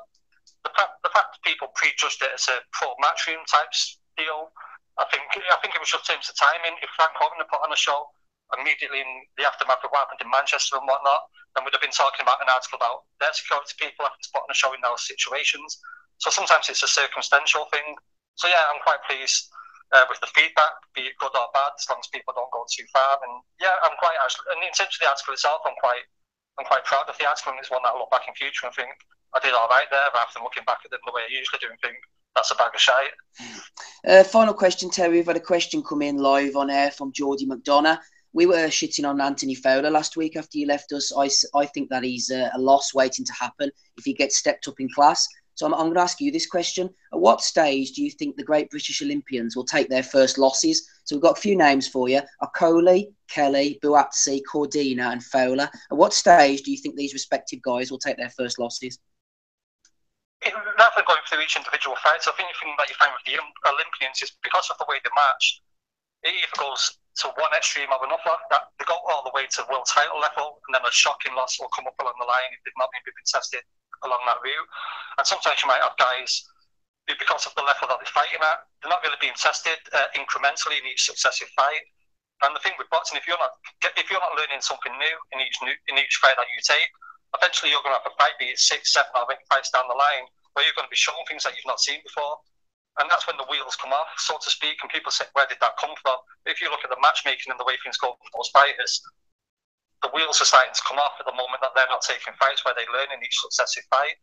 The fact people prejudged it as a pro matchroom type deal, I think it was just in terms of timing. If Frank Hogan had put on a show immediately in the aftermath of what happened in Manchester and whatnot, then we'd have been talking about an article about their security people having to put on a show in those situations. So sometimes it's a circumstantial thing. So yeah, I'm quite pleased with the feedback, be it good or bad, as long as people don't go too far. And yeah, I'm quite actually. And in terms of the article itself, I'm quite proud of the article, and it's one that I look back in future and think I did all right there, rather than looking back at them the way I usually do and think that's a bag of shite. Final question, Terry. We've had a question come in live on air from Geordie McDonough. We were shitting on Anthony Fowler last week after you left us. I think that he's a loss waiting to happen if he gets stepped up in class. So I'm going to ask you this question. At what stage do you think the great British Olympians will take their first losses? So we've got a few names for you. Okoli, Kelly, Buatsi, Cordina and Fowler. At what stage do you think these respective guys will take their first losses? Rather than going through each individual fight, so I think the thing that you find with the Olympians is because of the way they match, it either goes to one extreme or another. That they go all the way to world title level, and then a shocking loss will come up along the line if they've not been tested along that route. And sometimes you might have guys who, because of the level that they're fighting at, they're not really being tested incrementally in each successive fight. And the thing with boxing, if you're not learning something new in each fight that you take, eventually you're going to have a fight, be it 6, 7, or 8 fights down the line, where you're going to be shown things that you've not seen before. And that's when the wheels come off, so to speak, and people say, where did that come from? If you look at the matchmaking and the way things go for those fighters, the wheels are starting to come off at the moment that they're not taking fights where they learn in each successive fight.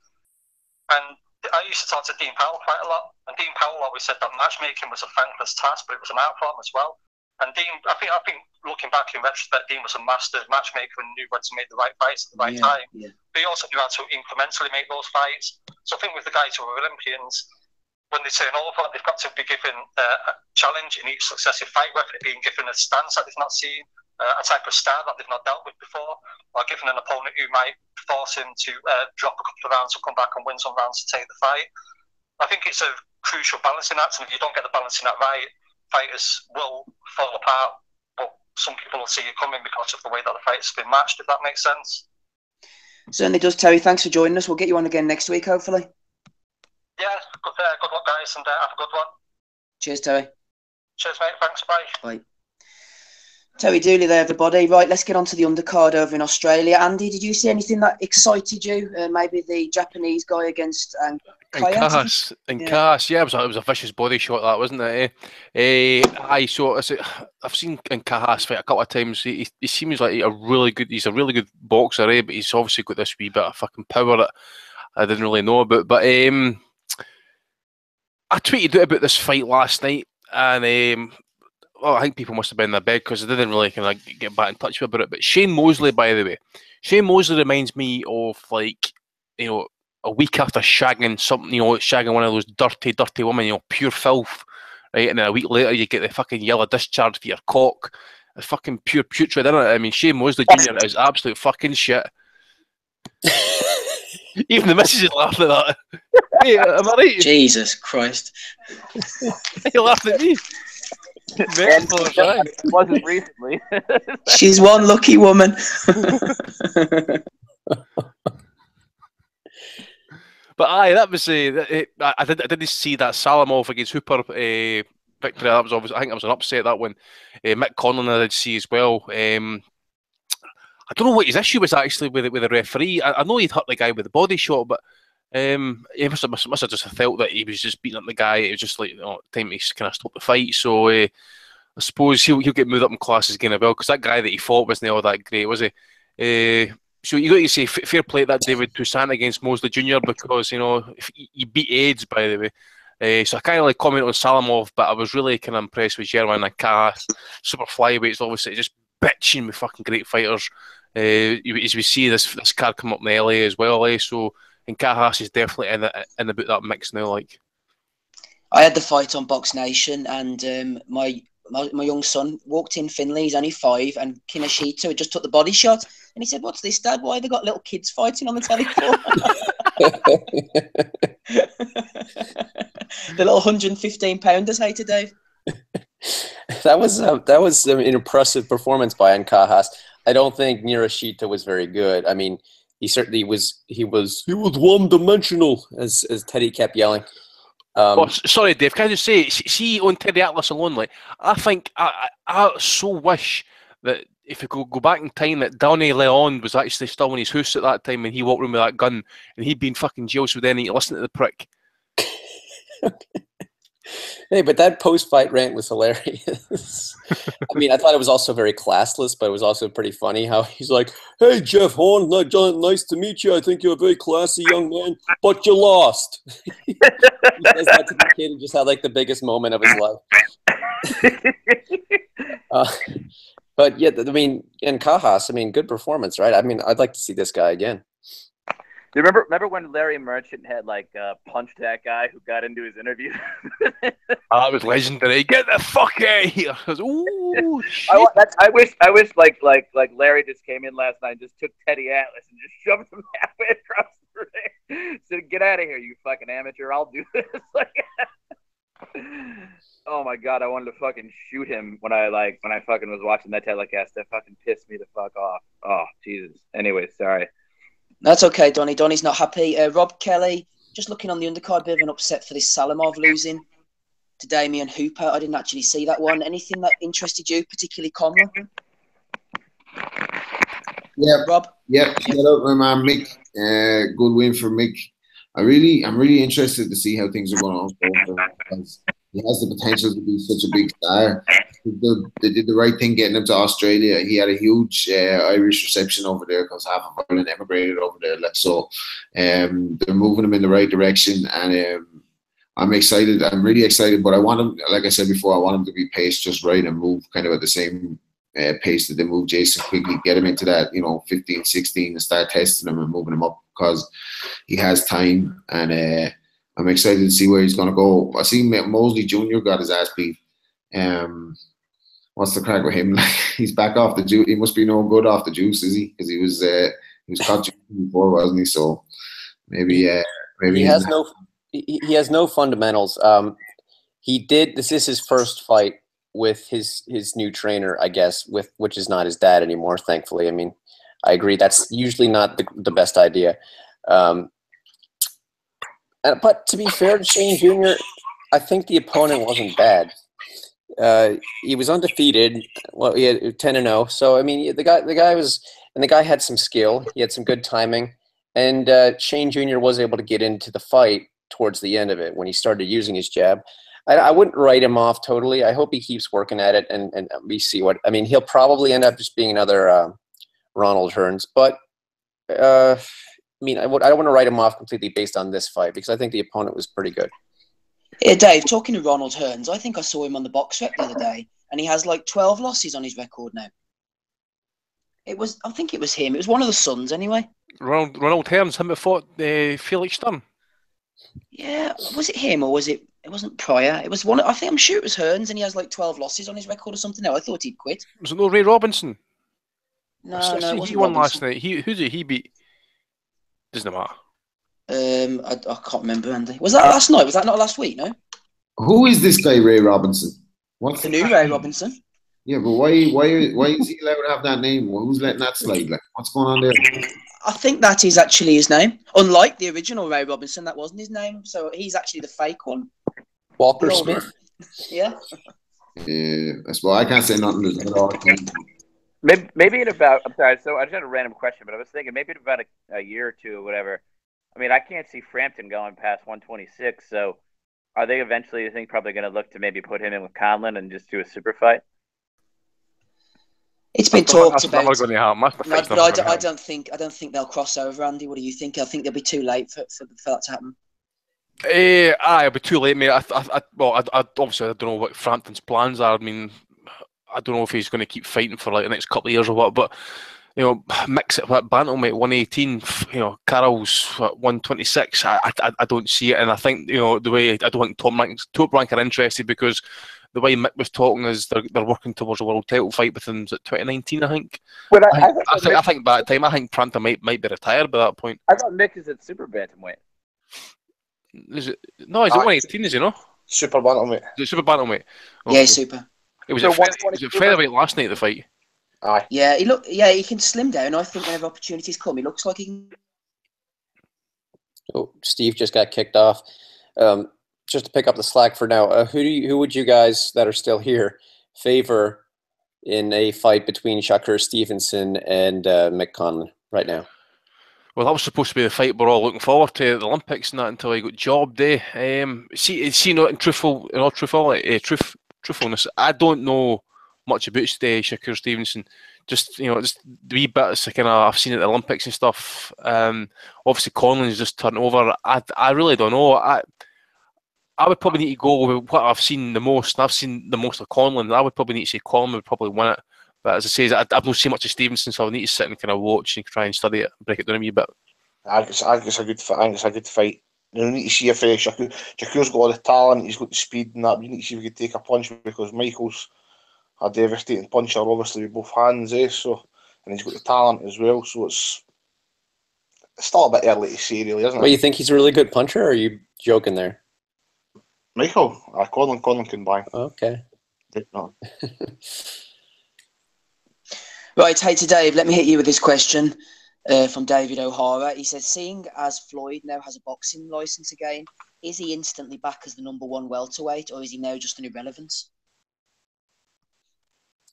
And I used to talk to Dean Powell quite a lot, and Dean Powell always said that matchmaking was a thankless task, but it was an art form as well. And Dean, I think looking back in retrospect, Dean was a master matchmaker and knew when to make the right fights at the right time. Yeah. But he also knew how to incrementally make those fights. So I think with the guys who are Olympians, when they turn over, they've got to be given a challenge in each successive fight, whether it being given a stance that they've not seen, a type of style that they've not dealt with before, or given an opponent who might force him to drop a couple of rounds or come back and win some rounds to take the fight. I think it's a crucial balancing act, and if you don't get the balancing act right, fighters will fall apart, but some people will see it coming because of the way that the fight's been matched, if that makes sense. Certainly does, Terry. Thanks for joining us. We'll get you on again next week, hopefully. Yeah, good luck, guys, and have a good one. Cheers, Terry. Cheers, mate. Thanks. Bye. Bye. Terry Dooley there, everybody. Right, let's get on to the undercard over in Australia. Andy, did you see anything that excited you? Maybe the Japanese guy against Kahas. Yeah, it was a vicious body shot, that, wasn't it? I've seen Kahas fight a couple of times. He seems like he's a really good boxer, but he's obviously got this wee bit of fucking power that I didn't really know about. But I tweeted out about this fight last night, and I think people must have been in their bed because I didn't really kind of get back in touch with about it. But Shane Mosley, by the way, Shane Mosley reminds me of, like, a week after shagging something, shagging one of those dirty women, pure filth, right? And then a week later you get the fucking yellow discharge for your cock. It's fucking pure putrid, isn't it? I mean, Shane Mosley Jr. is absolute fucking shit. Even the missus is laughing at that. Hey, am I right? Jesus Christ. You laughing at me? It wasn't recently. She's one lucky woman. But that was I didn't see that Salamov against Hooper victory. That was obviously, I think it was an upset, that one. Mick Conlon I did see as well. I don't know what his issue was actually with the referee. I know he'd hurt the guy with the body shot, but He must have just felt that he was just beating up the guy. It was just like, time to kind of stop the fight. So I suppose he'll get moved up in classes again as well, because that guy that he fought wasn't all that great, was he? So you got to say fair play that David Toussaint against Mosley Jr., because he beat AIDS, by the way. So I kind of like comment on Salamov, but I was really kind of impressed with German and Kahas. Super flyweights, obviously, just bitching with fucking great fighters. As we see this card come up in the LA as well, so and Kahas is definitely in about that mix now. Like, I had the fight on Box Nation, and my young son walked in. Finley, he's only 5, and Kinoshita had just took the body shot, and he said, "What's this, Dad? Why have they got little kids fighting on the telephone?" The little 115-pounders, hated Dave. That was an impressive performance by Kahas. I don't think Nirashita was very good. I mean, he certainly was. He was one-dimensional, as Teddy kept yelling. Sorry, Dave. Can I just say, see on Teddy Atlas alone, like, I think I so wish that if we could go back in time, that Donny Leon was actually still in his house at that time, and he walked around with that gun, and he'd been fucking jail, so then he'd listen to the prick. Hey, but that post-fight rant was hilarious. I mean, I thought it was also very classless, but it was also pretty funny how he's like, "Hey, Jeff Horn, nice to meet you. I think you're a very classy young man, but you lost." He says that to the kid who just had like the biggest moment of his life. But yeah, I mean, and Kahas, I mean, good performance, right? I mean, I'd like to see this guy again. Do you remember when Larry Merchant had punched that guy who got into his interview? That was legendary. Get the fuck out of here! I was, ooh, shit. I wish like Larry just came in last night and just took Teddy Atlas and just shoved him halfway across the ring. Said, "Get out of here, you fucking amateur! I'll do this." Oh my god, I wanted to fucking shoot him when I fucking was watching that telecast. That fucking pissed me the fuck off. Oh Jesus. Anyway, sorry. That's okay, Donny. Donny's not happy. Rob Kelly, just looking on the undercard, bit of an upset for this Salamov losing to Damian Hooper. I didn't actually see that one. Anything that interested you, particularly Conor? Yeah, Rob. Yeah, shout out my man Mick. Good win for Mick. I'm really interested to see how things are going on for him, because he has the potential to be such a big star. They did the right thing getting him to Australia. He had a huge Irish reception over there because half of Ireland emigrated over there. So they're moving him in the right direction, and I'm excited. I'm really excited, but I want him, like I said before, I want him to be paced just right and move kind of at the same pace that they move Jason quickly, get him into that 15, 16 and start testing him and moving him up, because he has time, and I'm excited to see where he's going to go. I see Mosley Jr. got his ass beat. What's the crack with him? He's back off the juice. He must be no good off the juice, is he? Because he was caught before, wasn't he? So maybe he has no fundamentals. He did. This is his first fight with his new trainer, I guess, which is not his dad anymore, thankfully. I mean, I agree that's usually not the best idea. But to be fair to Shane Jr., I think the opponent wasn't bad. He was undefeated. Well, he had 10-0. So I mean, the guy had some skill. He had some good timing, and Shane Jr. was able to get into the fight towards the end of it when he started using his jab. I wouldn't write him off totally. I hope he keeps working at it, and we see what. I mean, he'll probably end up just being another Ronald Hearns, but I mean, I don't want to write him off completely based on this fight, because I think the opponent was pretty good. Yeah, Dave, talking to Ronald Hearns, I think I saw him on the box rec the other day, and he has 12 losses on his record now. I think it was him. It was one of the sons, anyway. Ronald Hearns, him that fought Felix Sturm. Yeah, was it him, or was it? It wasn't Pryor. It was one. I'm sure it was Hearns, and he has 12 losses on his record or something. Now I thought he'd quit. Was it no Ray Robinson? No, it wasn't. He won last night. Who did he beat? Doesn't matter. I can't remember, Andy. Was that last night? Was that not last week? No. Who is this guy, Ray Robinson? What's the new Ray Robinson? Yeah, but why is he allowed to have that name? Well, who's letting that slide? What's going on there? I think that is actually his name. Unlike the original Ray Robinson, that wasn't his name. So he's actually the fake one. Walker Smith. Yeah. Yeah, well, I can't say nothing. Maybe in about, I'm sorry, so I just had a random question, but I was thinking maybe in about a year or two or whatever, I mean, I can't see Frampton going past 126. So, are they eventually, you think, probably going to look to maybe put him in with Conlon and just do a super fight? It's been talked about. That's never going to happen. No, but I don't think they'll cross over, Andy. What do you think? I think they'll be too late for that to happen. It'll be too late, mate. Obviously I don't know what Frampton's plans are. I mean, I don't know if he's going to keep fighting for like the next couple of years or what. But you know, mix it with bantamweight 118. You know, Carroll's 126. I don't see it, and I think the way I don't think Top Rank are interested because the way Mick was talking is they're working towards a world title fight within 2019. I think. Well, I think by that time, I think Frampton might be retired by that point. I thought Mick is at super bantamweight. Is it? No, he's at 118, is he not? Super bantamweight. Is it super bantamweight? Okay. Yeah, super. It was at featherweight last night, the fight. Aye. Yeah, he can slim down. I think whenever opportunities come, he looks like he can. Oh, Steve just got kicked off. Just to pick up the slack for now, who would you guys that are still here favor in a fight between Shakur Stevenson and Mick Conlon right now? Well, that was supposed to be the fight we're all looking forward to at the Olympics and that until he got jobbed. Truthfulness. I don't know much about Shakur Stevenson. Just the wee bits I've seen at the Olympics and stuff. Obviously, Conlon's just turned over. I really don't know. I would probably need to go with what I've seen the most. I've seen the most of Conlon. I would probably need to say Conlon would probably win it. But as I say, I've not seen much of Stevenson, so I need to sit and kind of watch and try and study it, break it down a wee bit. I think it's a good fight. You need to see if Shakur's got all the talent, he's got the speed and that. We need to see if he can take a punch because Michael's a devastating puncher, obviously with both hands, So, and he's got the talent as well. So it's still a bit early to say, really, isn't it? Well, you think he's a really good puncher, or are you joking there? Michael, Conlon can bang. Okay. No. Right, hey to Dave, let me hit you with this question from David O'Hara. He says, seeing as Floyd now has a boxing licence again, is he instantly back as the #1 welterweight, or is he now just an irrelevance?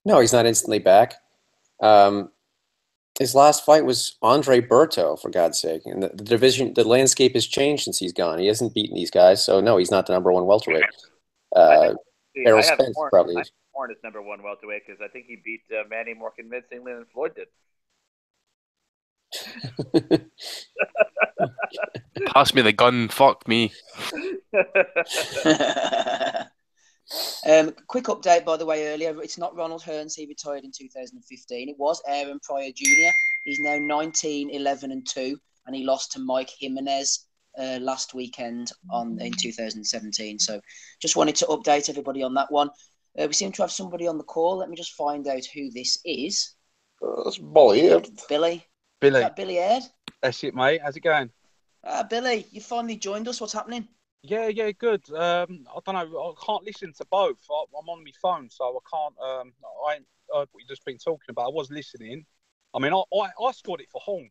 No, he's not instantly back. His last fight was Andre Berto, for God's sake. And the division, the landscape has changed since he's gone. He hasn't beaten these guys, so no, he's not the #1 welterweight. Errol Spence probably is. Horn is #1 welterweight because I think he beat Manny more convincingly than Floyd did. Pass me the gun, fuck me. Quick update, by the way, earlier. It's not Ronald Hearns. He retired in 2015. It was Aaron Pryor Jr. He's now 19, 11 and 2, and he lost to Mike Jimenez last weekend in 2017. So just wanted to update everybody on that one. We seem to have somebody on the call. Let me just find out who this is. That's Billy Aird. Billy. Billy. Is that Billy Aird? That's it, mate. How's it going? Billy, you finally joined us. What's happening? Yeah, good. I don't know. I can't listen to both. I'm on my phone, so I can't. I ain't heard what you've just been talking about. I was listening. I mean, I scored it for Hong.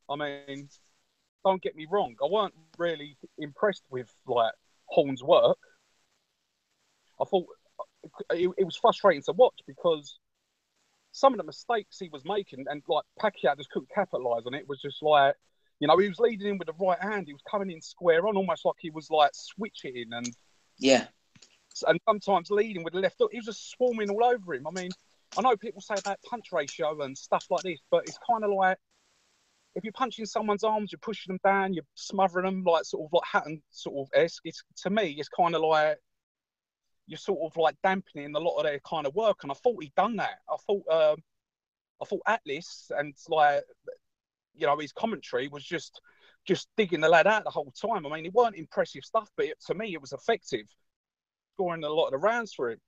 I mean, don't get me wrong. I weren't really impressed with Hong's work. I thought it was frustrating to watch because some of the mistakes he was making and Pacquiao just couldn't capitalise on it. Was just he was leading in with the right hand. He was coming in square on, almost like he was switching and sometimes leading with the left hook. He was just swarming all over him. I mean, I know people say about punch ratio and stuff like this, but it's kind of like if you're punching someone's arms, you're pushing them down, you're smothering them like Hatton esque. To me, it's kind of like you're dampening a lot of their kind of work, and I thought he'd done that. I thought Atlas and his commentary was just digging the lad out the whole time. I mean, it weren't impressive stuff, but to me, it was effective, scoring a lot of the rounds for him.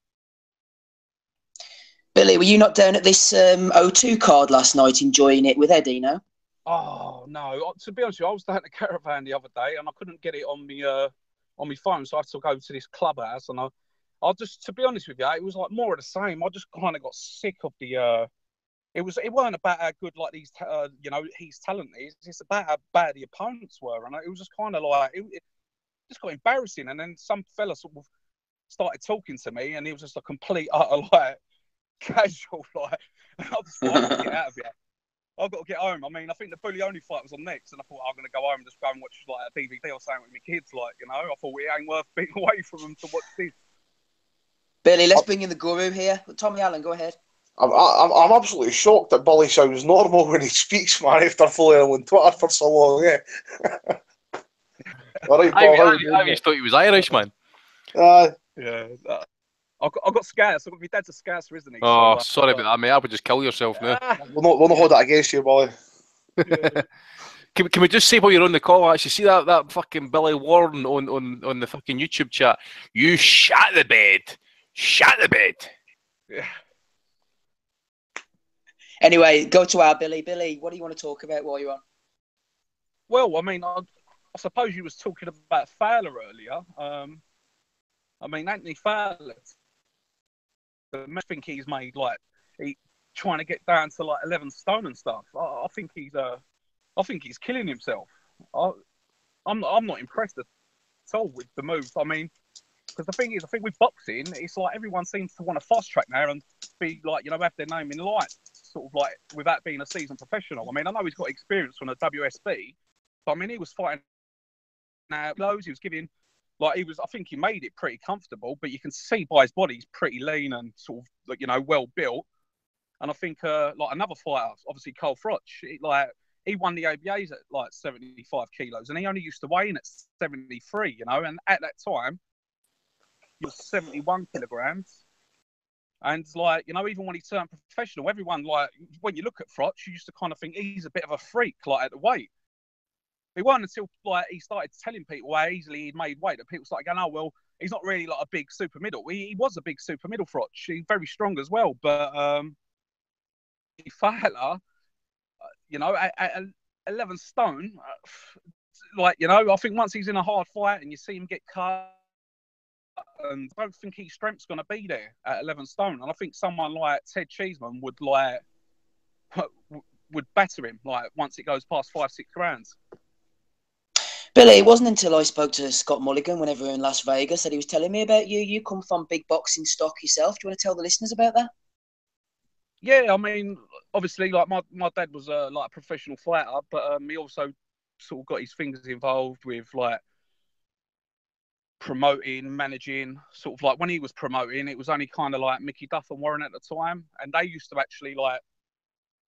Billy, were you not down at this O2 card last night enjoying it with Eddie, no? Oh, no. To be honest with you, I was down at the caravan the other day and I couldn't get it on my phone, so I had to go to this clubhouse. And I just, to be honest with you, it was more of the same. I just kind of got sick of the... It weren't about how good these, his talent is. It's about how bad the opponents were. And it was just kind of it just got embarrassing. And then some fella started talking to me and he was just a complete, utter, casual, and I was get out of here. I've got to get home. I mean, I think the Bully Only fight was on next, and I thought I'm going to go home and just go and watch like a DVD or something with my kids. Like, you know, I thought it ain't worth being away from them to watch this. Billy, let's bring in the guru here. Tommy Allen, go ahead. I'm absolutely shocked that Billy sounds normal when he speaks, man, after following him on Twitter for so long, yeah. All right, Paul, I just thought he was Irish, man. Yeah. I got Scouse. My dad's a Scouser, isn't he? Oh, sorry about that, mate. I would just kill yourself now. We'll not hold that against you, Billy. Yeah. Can we just say while you're on the call, actually, see that fucking Billy Warren on the fucking YouTube chat? You shat the bed. Shat the bed. Yeah. Anyway, go to our Billy. Billy, what do you want to talk about while you're on? Well, I mean, I suppose you was talking about Fowler earlier. I mean, Anthony Fowler, I think he's made trying to get down to like 11 stone and stuff. I think he's killing himself. I'm not impressed at all with the move. I mean, because the thing is, I think with boxing, it's like everyone seems to want to fast track now and be like, you know, have their name in lights, sort of like without being a seasoned professional. I mean, I know he's got experience from the WSB, but I mean, he was fighting now lows. He was giving, like, I think he made it pretty comfortable, but you can see by his body, he's pretty lean and sort of, you know, well built. And I think, like, another fighter, obviously Cole Froch, he won the ABAs at like 75 kilos, and he only used to weigh in at 73, you know, and at that time, he was 71 kilograms. And, like, you know, even when he turned professional, everyone, like, when you look at Froch, you used to kind of think he's a bit of a freak, like, at the weight. It wasn't until, like, he started telling people how easily he'd made weight that people started going, oh, well, he's not really, like, a big super middle. He was a big super middle, Froch. He's very strong as well. But Fowler, you know, at 11 stone, like, you know, I think once he's in a hard fight and you see him get cut, and I don't think his strength's going to be there at 11 stone. And I think someone like Ted Cheeseman would batter him, like, once it goes past 5-6 rounds. Billy, it wasn't until I spoke to Scott Mulligan whenever we were in Las Vegas that he was telling me about you. You come from big boxing stock yourself. Do you want to tell the listeners about that? Yeah, I mean, obviously, like, my dad was like a professional fighter, but he also sort of got his fingers involved with, like, promoting, managing. Sort of like when he was promoting, it was only kind of like Mickey Duff and Warren at the time, and they used to actually, like,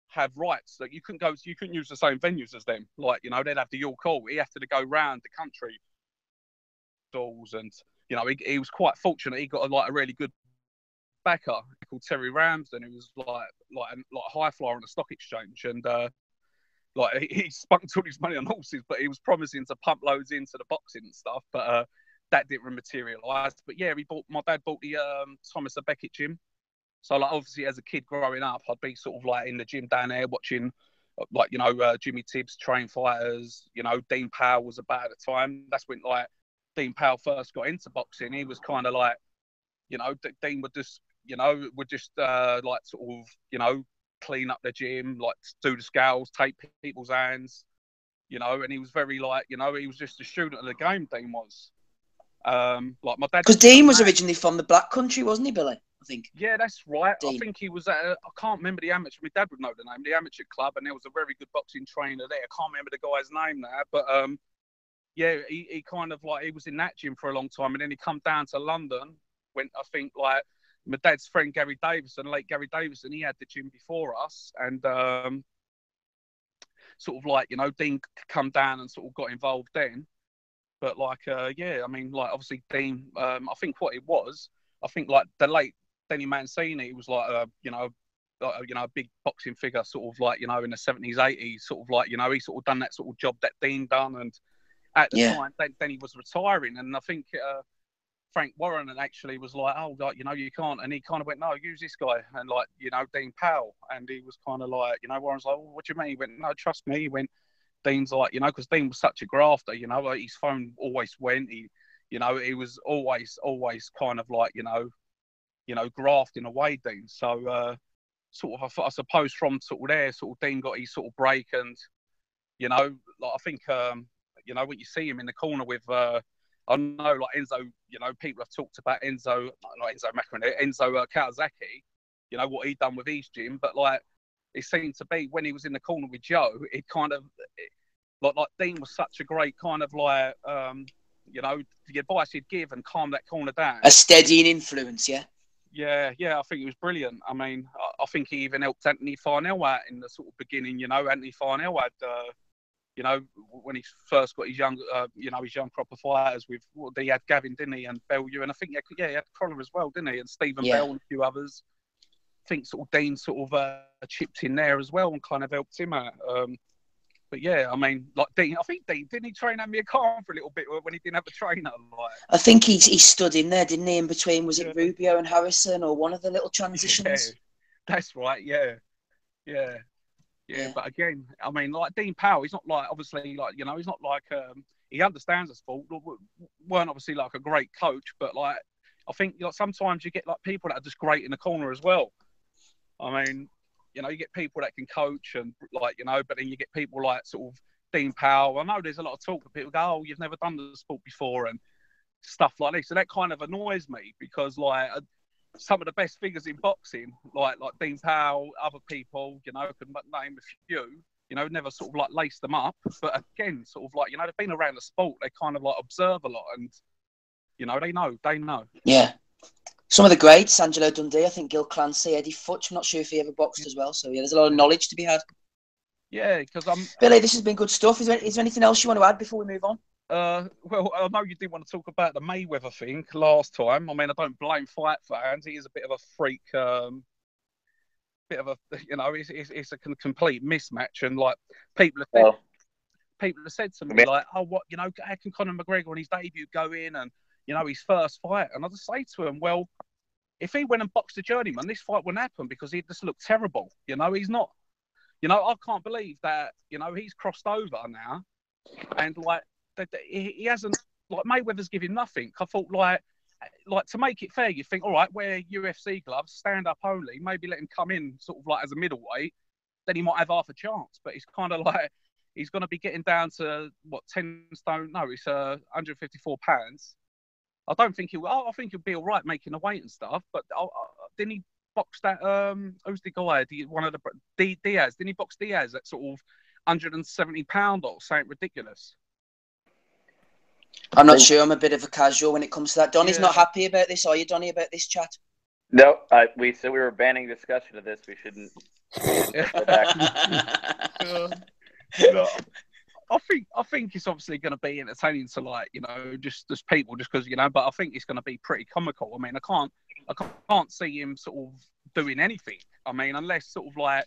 have rights that you couldn't use the same venues as them. Like, you know, they'd have the York Hall. He had to go round the country stalls, and, you know, he was quite fortunate. He got a really good backer called Terry Ramsden, who was like a high flyer on the stock exchange, and like, he spunked all his money on horses, but he was promising to pump loads into the boxing and stuff, but that didn't materialise. But yeah, my dad bought the Thomas A. Beckett gym. So, like, obviously, as a kid growing up, I'd be sort of like in the gym down there watching, like, you know, Jimmy Tibbs train fighters. You know, Dean Powell was about at the time. That's when, like, Dean Powell first got into boxing. He was kind of like, you know, Dean would just like, sort of, you know, clean up the gym, like, do the scales, take people's hands, you know, and he was very, like, you know, he was just a student of the game, Dean was. Like, my dad... Because Dean was originally from the Black Country, wasn't he, Billy? I think. Yeah, that's right. Dean. I think he was at, I can't remember the amateur, my dad would know the name, the amateur club, and there was a very good boxing trainer there. I can't remember the guy's name now, but yeah, he kind of, like, he was in that gym for a long time, and then he come down to London, went, I think, like, my dad's friend Gary Davison, late Gary Davison, he had the gym before us, and sort of, like, you know, Dean come down and sort of got involved then. But, like, yeah, I mean, like, obviously Dean, I think what it was, I think, like, the late Denny Mancini was, like, you know, a big boxing figure, sort of, like, you know, in the 70s, 80s, sort of, like, you know, he sort of done that sort of job that Dean done, and at the time, then he was retiring, and I think Frank Warren actually was like, oh, like, you know, you can't, and he kind of went, no, use this guy, and, like, you know, Dean Powell, and he was kind of like, you know, Warren's like, well, what do you mean? He went, no, trust me. He went, Dean's like, you know, because Dean was such a grafter, you know, like, his phone always went, you know, he was always kind of like, you know, grafting away, Dean. So, sort of, I suppose from sort of there, sort of Dean got his sort of break, and, you know, like, I think, you know, when you see him in the corner with, I know, like, Enzo, you know, people have talked about Enzo, not Enzo Macron, Enzo Kawasaki, you know, what he done with his gym, but, like, it seemed to be when he was in the corner with Joe, it kind of like Dean was such a great kind of like you know, the advice he'd give and calm that corner down. A steadying influence, yeah. Yeah, I think it was brilliant. I mean, I think he even helped Anthony Farnell out in the sort of beginning. You know, Anthony Farnell had, you know, when he first got his young, you know, his young crop of fighters with, well, he had Gavin, didn't he, and Bellew, and I think he had Connor as well, didn't he, and Stephen Bell and a few others. I think sort of Dean sort of chipped in there as well and kind of helped him out. But yeah, I mean, like Dean, I think Dean, didn't he train Amir Khan for a little bit when he didn't have a trainer? Like, I think he stood in there, didn't he, in between, was it Rubio and Harrison or one of the little transitions? Yeah, that's right, yeah. But again, I mean, like Dean Powell, he's not like, obviously, like, you know, he's not like, he understands the sport, weren't obviously like a great coach, but like, I think like sometimes you get like people that are just great in the corner as well. I mean, you know, you get people that can coach and like, you know, but then you get people like sort of Dean Powell. I know there's a lot of talk of people go, oh, you've never done the sport before and stuff like this. So that kind of annoys me because like some of the best figures in boxing, like Dean Powell, other people, you know, can name a few, you know, never sort of like lace them up. But again, sort of like, you know, they've been around the sport. They kind of like observe a lot and, you know, they know. Yeah. Some of the greats, Angelo Dundee, I think Gil Clancy, Eddie Futch, I'm not sure if he ever boxed as well. So, yeah, there's a lot of knowledge to be had. Yeah, because Billy, this has been good stuff. Is there anything else you want to add before we move on? Well, I know you did want to talk about the Mayweather thing last time. I mean, I don't blame fight fans. He is a bit of a freak, bit of a, you know, it's a complete mismatch. And, like, people have said to me, like, oh, what, you know, how can Conor McGregor on his debut go in and, you know, his first fight? And I just say to him, well, if he went and boxed a journeyman, this fight wouldn't happen because he'd just look terrible. You know, he's not, you know, I can't believe that, you know, he's crossed over now. And, like, he hasn't, like, Mayweather's giving nothing. I thought, like to make it fair, you think, all right, wear UFC gloves, stand up only, maybe let him come in sort of like as a middleweight, then he might have half a chance. But it's kind of like, he's going to be getting down to, what, 10 stone? No, it's 154 pounds. I don't think I think he'll be all right making the weight and stuff. But didn't he box that? Who's the guy? One of the Diaz. Didn't he box Diaz at sort of 170 pound or something ridiculous? I'm not sure. I'm a bit of a casual when it comes to that. Donny's not happy about this, are you, Donny, about this chat? No, we said we were banning discussion of this. We shouldn't go back. No. I think it's obviously going to be entertaining to, like, you know, just people, just because, you know, but I think it's going to be pretty comical. I mean, I can't see him sort of doing anything. I mean, unless sort of like,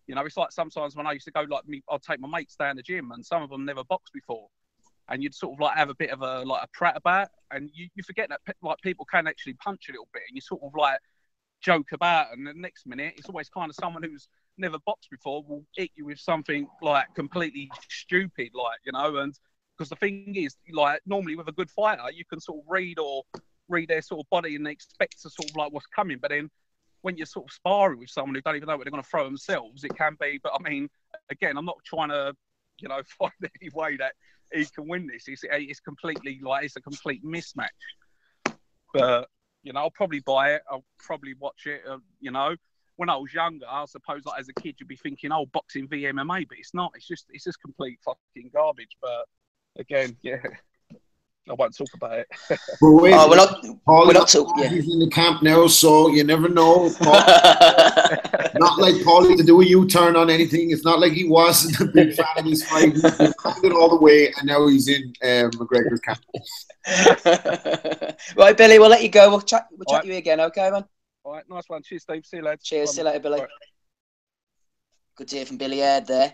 you know, it's like sometimes when I used to go, like, I'd take my mates down the gym and some of them never boxed before. And you'd sort of like have a bit of a prat about, and you forget that like people can actually punch a little bit, and you sort of like joke about, and the next minute it's always kind of someone who's never boxed before will hit you with something like completely stupid, like, you know. And because the thing is, like, normally with a good fighter, you can sort of read their sort of body and they expect to sort of like what's coming. But then when you're sort of sparring with someone who don't even know what they're going to throw themselves, it can be. But I mean, again, I'm not trying to, you know, find any way that he can win this. It's completely like, it's a complete mismatch. But, you know, I'll probably buy it. I'll probably watch it. You know, when I was younger, I suppose, like, as a kid, you'd be thinking, oh, boxing v MMA, but it's not. It's just complete fucking garbage. But again, yeah, I won't talk about it. Well, wait, we're not talking. Yeah. He's in the camp now, so you never know. Not like Paulie to do a U-turn on anything. It's not like he wasn't a big fan of this fight. He's it all the way, and now he's in McGregor's camp. Right, Billy, we'll let you go. We'll chat to you again, okay, man? All right, nice one. Cheers, Steve. See you later. Cheers. See you later, Billy. Right. Good to hear from Billy Aird there.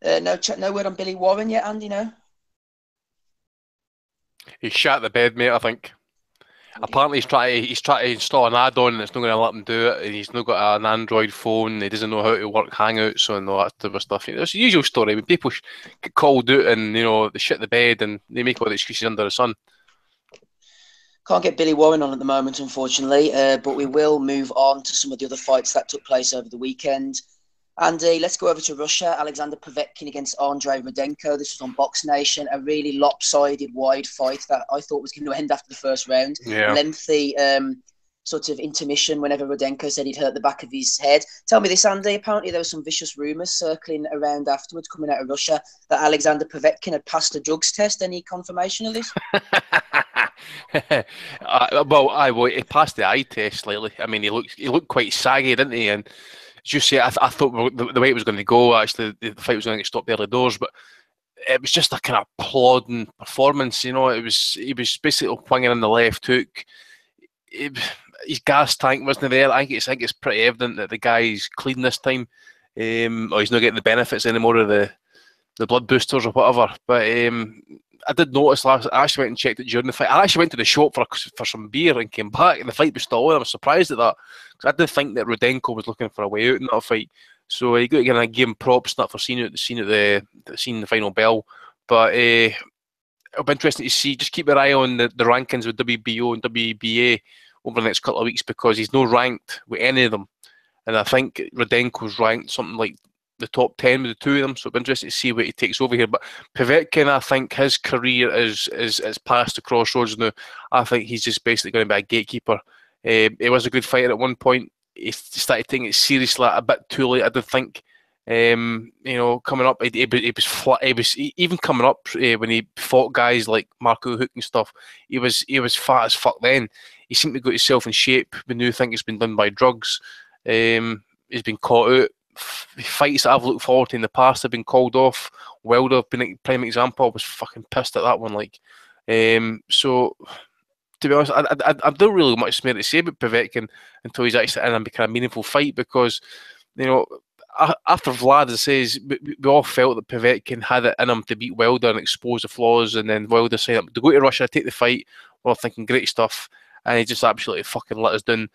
No word on Billy Warren yet, Andy, no? He's shat the bed, mate, I think. Apparently he's trying to install an add-on and it's not going to let him do it, and he's not got an Android phone, he doesn't know how to work Hangouts and all that type of stuff. It's the usual story. When people get called out and, you know, they shit the bed and they make all the excuses under the sun. Can't get Billy Warren on at the moment, unfortunately, but we will move on to some of the other fights that took place over the weekend. Andy, let's go over to Russia. Alexander Povetkin against Andrei Rudenko. This was on Box Nation. A really lopsided, wide fight that I thought was going to end after the first round. Yeah. Lengthy sort of intermission whenever Rudenko said he'd hurt the back of his head. Tell me this, Andy. Apparently there were some vicious rumours circling around afterwards coming out of Russia that Alexander Povetkin had passed a drugs test. Any confirmation of this? Well, he passed the eye test slightly. I mean, he looked quite saggy, didn't he? And as you say, I thought the way it was going to go, actually, the fight was going to get stopped early doors, but it was just a kind of plodding performance. He was basically winging in the left hook. His gas tank wasn't there. I think it's pretty evident that the guy's clean this time, or he's not getting the benefits anymore of the blood boosters or whatever. But I did notice I actually went and checked it during the fight. I actually went to the shop for some beer and came back, and the fight was still on. I was surprised at that, because I did think that Rudenko was looking for a way out in that fight. So you got to give him props not for seeing the final bell. But it'll be interesting to see. Just keep your eye on the rankings with WBO and WBA over the next couple of weeks, because he's not ranked with any of them. And I think Rudenko's ranked something like the top 10 with the two of them. So it'll be interesting to see what he takes over here. But Povetkin, I think his career is past the crossroads now. I think he's just basically going to be a gatekeeper. He was a good fighter at one point. He started taking it seriously a bit too late, I did think. Coming up, he was even coming up when he fought guys like Marco Hook and stuff. He was fat as fuck then. He seemed to got himself in shape. We now think it's been done by drugs. He's been caught out. Fights that I've looked forward to in the past have been called off. Wilder being a prime example. I was fucking pissed at that one. So to be honest, I don't really much more to say about Povetkin until he's actually in a kind of meaningful fight, because after Vlad says, we all felt that Povetkin had it in him to beat Wilder and expose the flaws, and then Wilder said to go to Russia, take the fight. We're all thinking great stuff, and he just absolutely fucking let us down.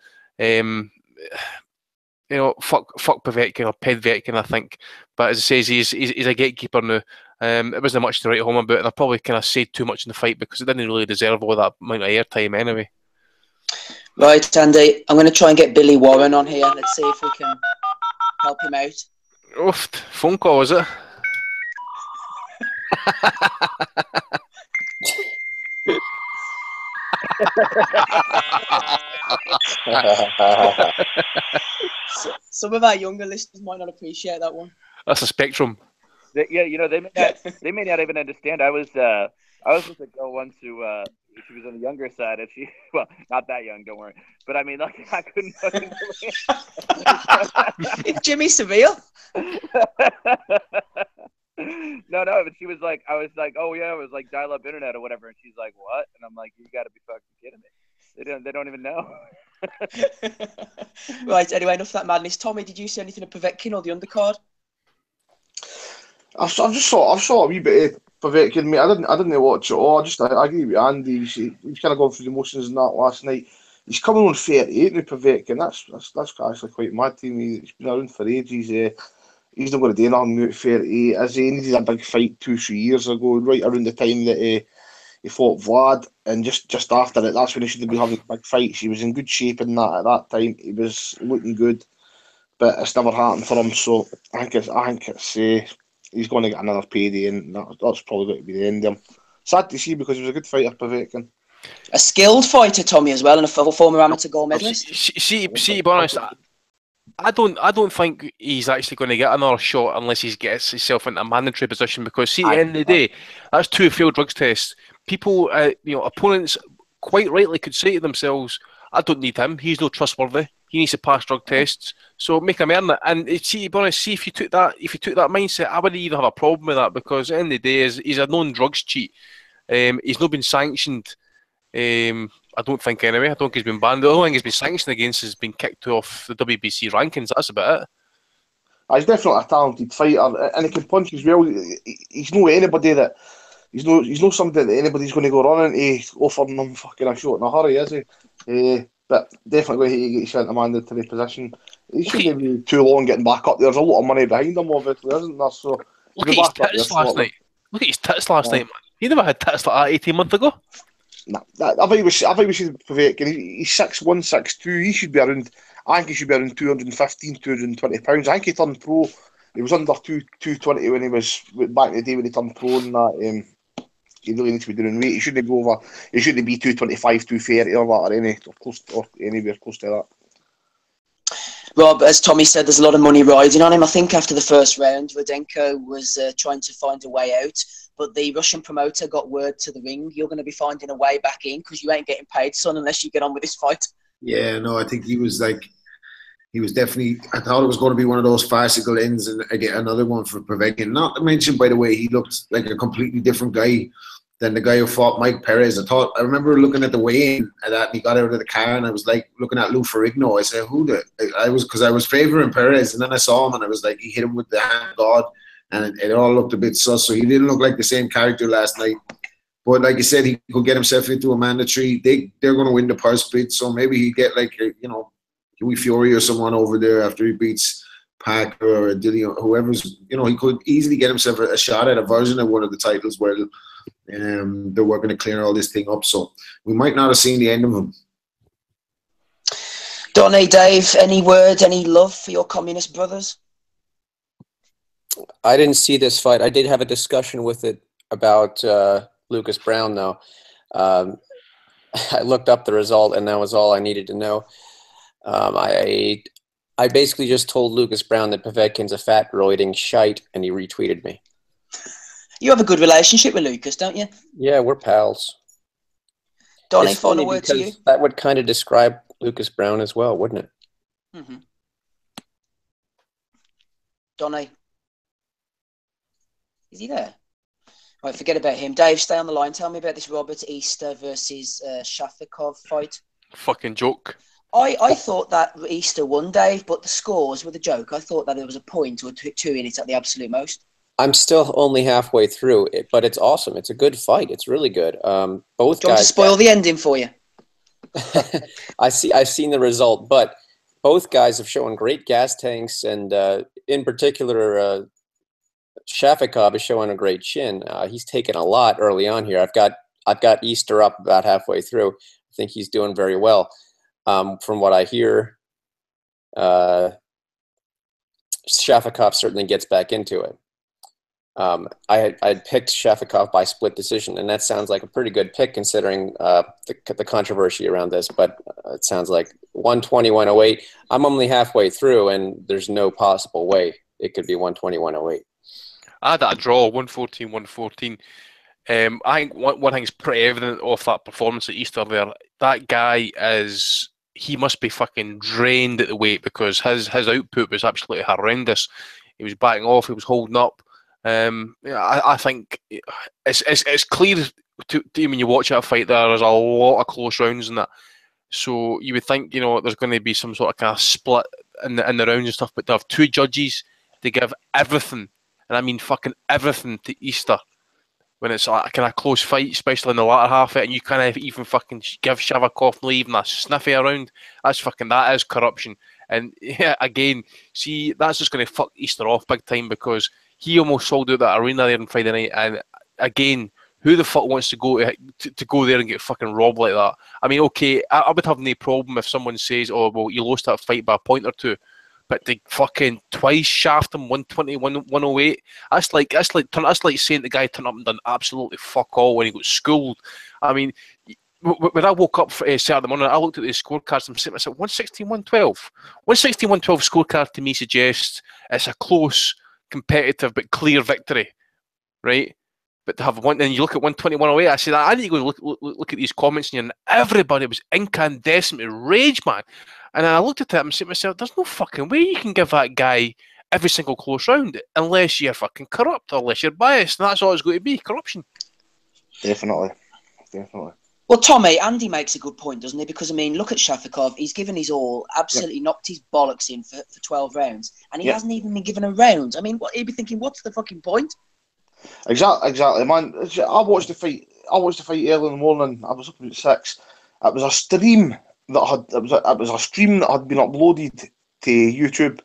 Fuck Povetkin, or Pedvetkin, I think. But as I say, he's a gatekeeper now. It wasn't much to write home about, and I probably kind of said too much in the fight because it didn't really deserve all that amount of airtime anyway. Right, Andy, I'm going to try and get Billy Warren on here. Let's see if we can help him out. Oof, phone call, is it? Some of our younger listeners might not appreciate that one. That's a spectrum. They may not even understand. I was with a girl once who she was on the younger side, and she, well, not that young, don't worry. But I mean, like, I couldn't fucking believe It's Jimmy Seville. No, but she was like, I was like, oh yeah, it was like dial-up internet or whatever, and she's like, what? And I'm like, you got to be fucking kidding me. They don't even know. Right. Anyway, enough of that madness. Tommy, did you see anything of Povetkin or the undercard? I saw a wee bit of Povetkin, mate. I didn't watch it all. I agree with Andy. He's kind of going through the motions and that last night. He's coming on 38 now, Povetkin. That's actually quite mad to me. He's been around for ages. He's not going to do nothing now at 38. He needed a big fight 2-3 years ago, right around the time that he fought Vlad, and just after it, that's when he should have been having big fights. He was in good shape in that at that time. He was looking good, but it's never happened for him. So I think it's he's going to get another payday, and that's probably going to be the end of him. Sad to see, because he was a good fighter, Povetkin. A skilled fighter, Tommy, as well, and a former amateur gold medalist. See, to be honest, I don't think he's actually going to get another shot unless he gets himself into a mandatory position, because see, at the end of the day, that's 2 failed drugs tests. People, opponents quite rightly could say to themselves, I don't need him, he's not trustworthy, he needs to pass drug tests, so make him earn it. And see, to be honest, if you took that mindset, I wouldn't even have a problem with that, because at the end of the day, he's a known drugs cheat. He's not been sanctioned. I don't think anyway. I don't think he's been banned. The only thing he's been sanctioned against has been kicked off the WBC rankings. That's about it. He's definitely a talented fighter, and he can punch as well. He's no anybody that he's no somebody that anybody's going to go running to offering him fucking a shot in a hurry, is he? But definitely going to get himself into a mandatory position. He shouldn't be too long getting back up. There's a lot of money behind him, obviously, isn't there? So look at his tits last night. Look at his tits last night, man. He never had tits like that 18 months ago. Nah, I think we should Povetkin. He's 6'1", 6'2". He should be around. I think he should be around 215, 220 pounds. I think he turned pro. He was under 220 when he was back in the day when he turned pro and that. You really need to be doing weight. You shouldn't be over. You shouldn't be 225, 230 or that, or anywhere close to that. Rob, as Tommy said, there's a lot of money riding on him. I think after the first round, Rudenko was trying to find a way out, but the Russian promoter got word to the ring, you're going to be finding a way back in because you ain't getting paid, son, unless you get on with this fight. Yeah, no, I think he was definitely, I thought it was going to be one of those farcical ends and again, another one for Povetkin. Not to mention, by the way, he looked like a completely different guy than the guy who fought Mike Perez. I remember looking at the weigh-in and that, and he got out of the car, and I was like looking at Lou Ferrigno. I said, because I was favouring Perez, and then I saw him, and I was like, he hit him with the hand of God, and it all looked a bit sus. So he didn't look like the same character last night. But like you said, he could get himself into a mandatory. They're going to win the purse bid, so maybe he get like Huey Fury or someone over there after he beats Pac or Dillian, whoever's. He could easily get himself a shot at a version of one of the titles where. They're working to clear all this thing up, so we might not have seen the end of them. Donny, Dave, any word, any love for your communist brothers? I didn't see this fight. I did have a discussion with it about Lucas Brown, though. I looked up the result, and that was all I needed to know. I basically just told Lucas Brown that Povetkin's a fat roiding shite, and he retweeted me. You have a good relationship with Lucas, don't you? Yeah, we're pals. Donny, final word to you? That would kind of describe Lucas Brown as well, wouldn't it? Mm-hmm. Donny. Is he there? Right, forget about him. Dave, stay on the line. Tell me about this Robert Easter versus Shafikov fight. Fucking joke. I thought that Easter won, Dave, but the scores were the joke. I thought that there was a point or two in it at the absolute most. I'm still only halfway through it, but it's awesome. It's a good fight. It's really good. Both Do you want to spoil the ending for you? I've seen the result, but both guys have shown great gas tanks, and in particular, Shafikov is showing a great chin. He's taken a lot early on here. I've got Easter up about halfway through. I think he's doing very well. From what I hear, Shafikov certainly gets back into it. I had picked Shafikov by split decision, and that sounds like a pretty good pick considering the controversy around this, but it sounds like 120, 108. I'm only halfway through, and there's no possible way it could be 120, 108. I had that draw, 114, 114. I think one thing's pretty evident off that performance at Easter there. That guy he must be fucking drained at the weight because his output was absolutely horrendous. He was backing off, he was holding up. I think it's clear to when you watch that fight there's a lot of close rounds in that. So you would think there's going to be some sort of kind of split in the rounds and stuff, but to have two judges to give everything, and I mean fucking everything, to Easter when it's a kind of close fight, especially in the latter half of it, and you kind of even fucking give Shafikov not even a sniffy around. That is corruption. And yeah, again, see, that's just going to fuck Easter off big time because he almost sold out that arena there on Friday night. And again, who the fuck wants to go there and get fucking robbed like that? I mean, okay, I would have no problem if someone says, "Oh, well, you lost that fight by a point or two," but they fucking twice shaft him 120, 108. That's like saying the guy turned up and done absolutely fuck all when he got schooled. I mean, when I woke up Saturday morning, I looked at the scorecards and I said, 116, 112. 116, 112 scorecard to me suggests it's a close, competitive but clear victory, right? But to have one, and you look at 120, 108, I said, I need to go look at these comments, and everybody was incandescent with rage, man. And I looked at it and said to myself, there's no fucking way you can give that guy every single close round unless you're fucking corrupt, or unless you're biased, and that's all it's going to be, corruption. Definitely. Well, Tommy, Andy makes a good point, doesn't he? Because, I mean, look at Shafikov. He's given his all, absolutely knocked his bollocks in for 12 rounds, and he hasn't even been given a round. I mean, he'd be thinking, what's the fucking point? Exactly, man. I watched the fight early in the morning. I was up at 6. It was a stream that had been uploaded to YouTube.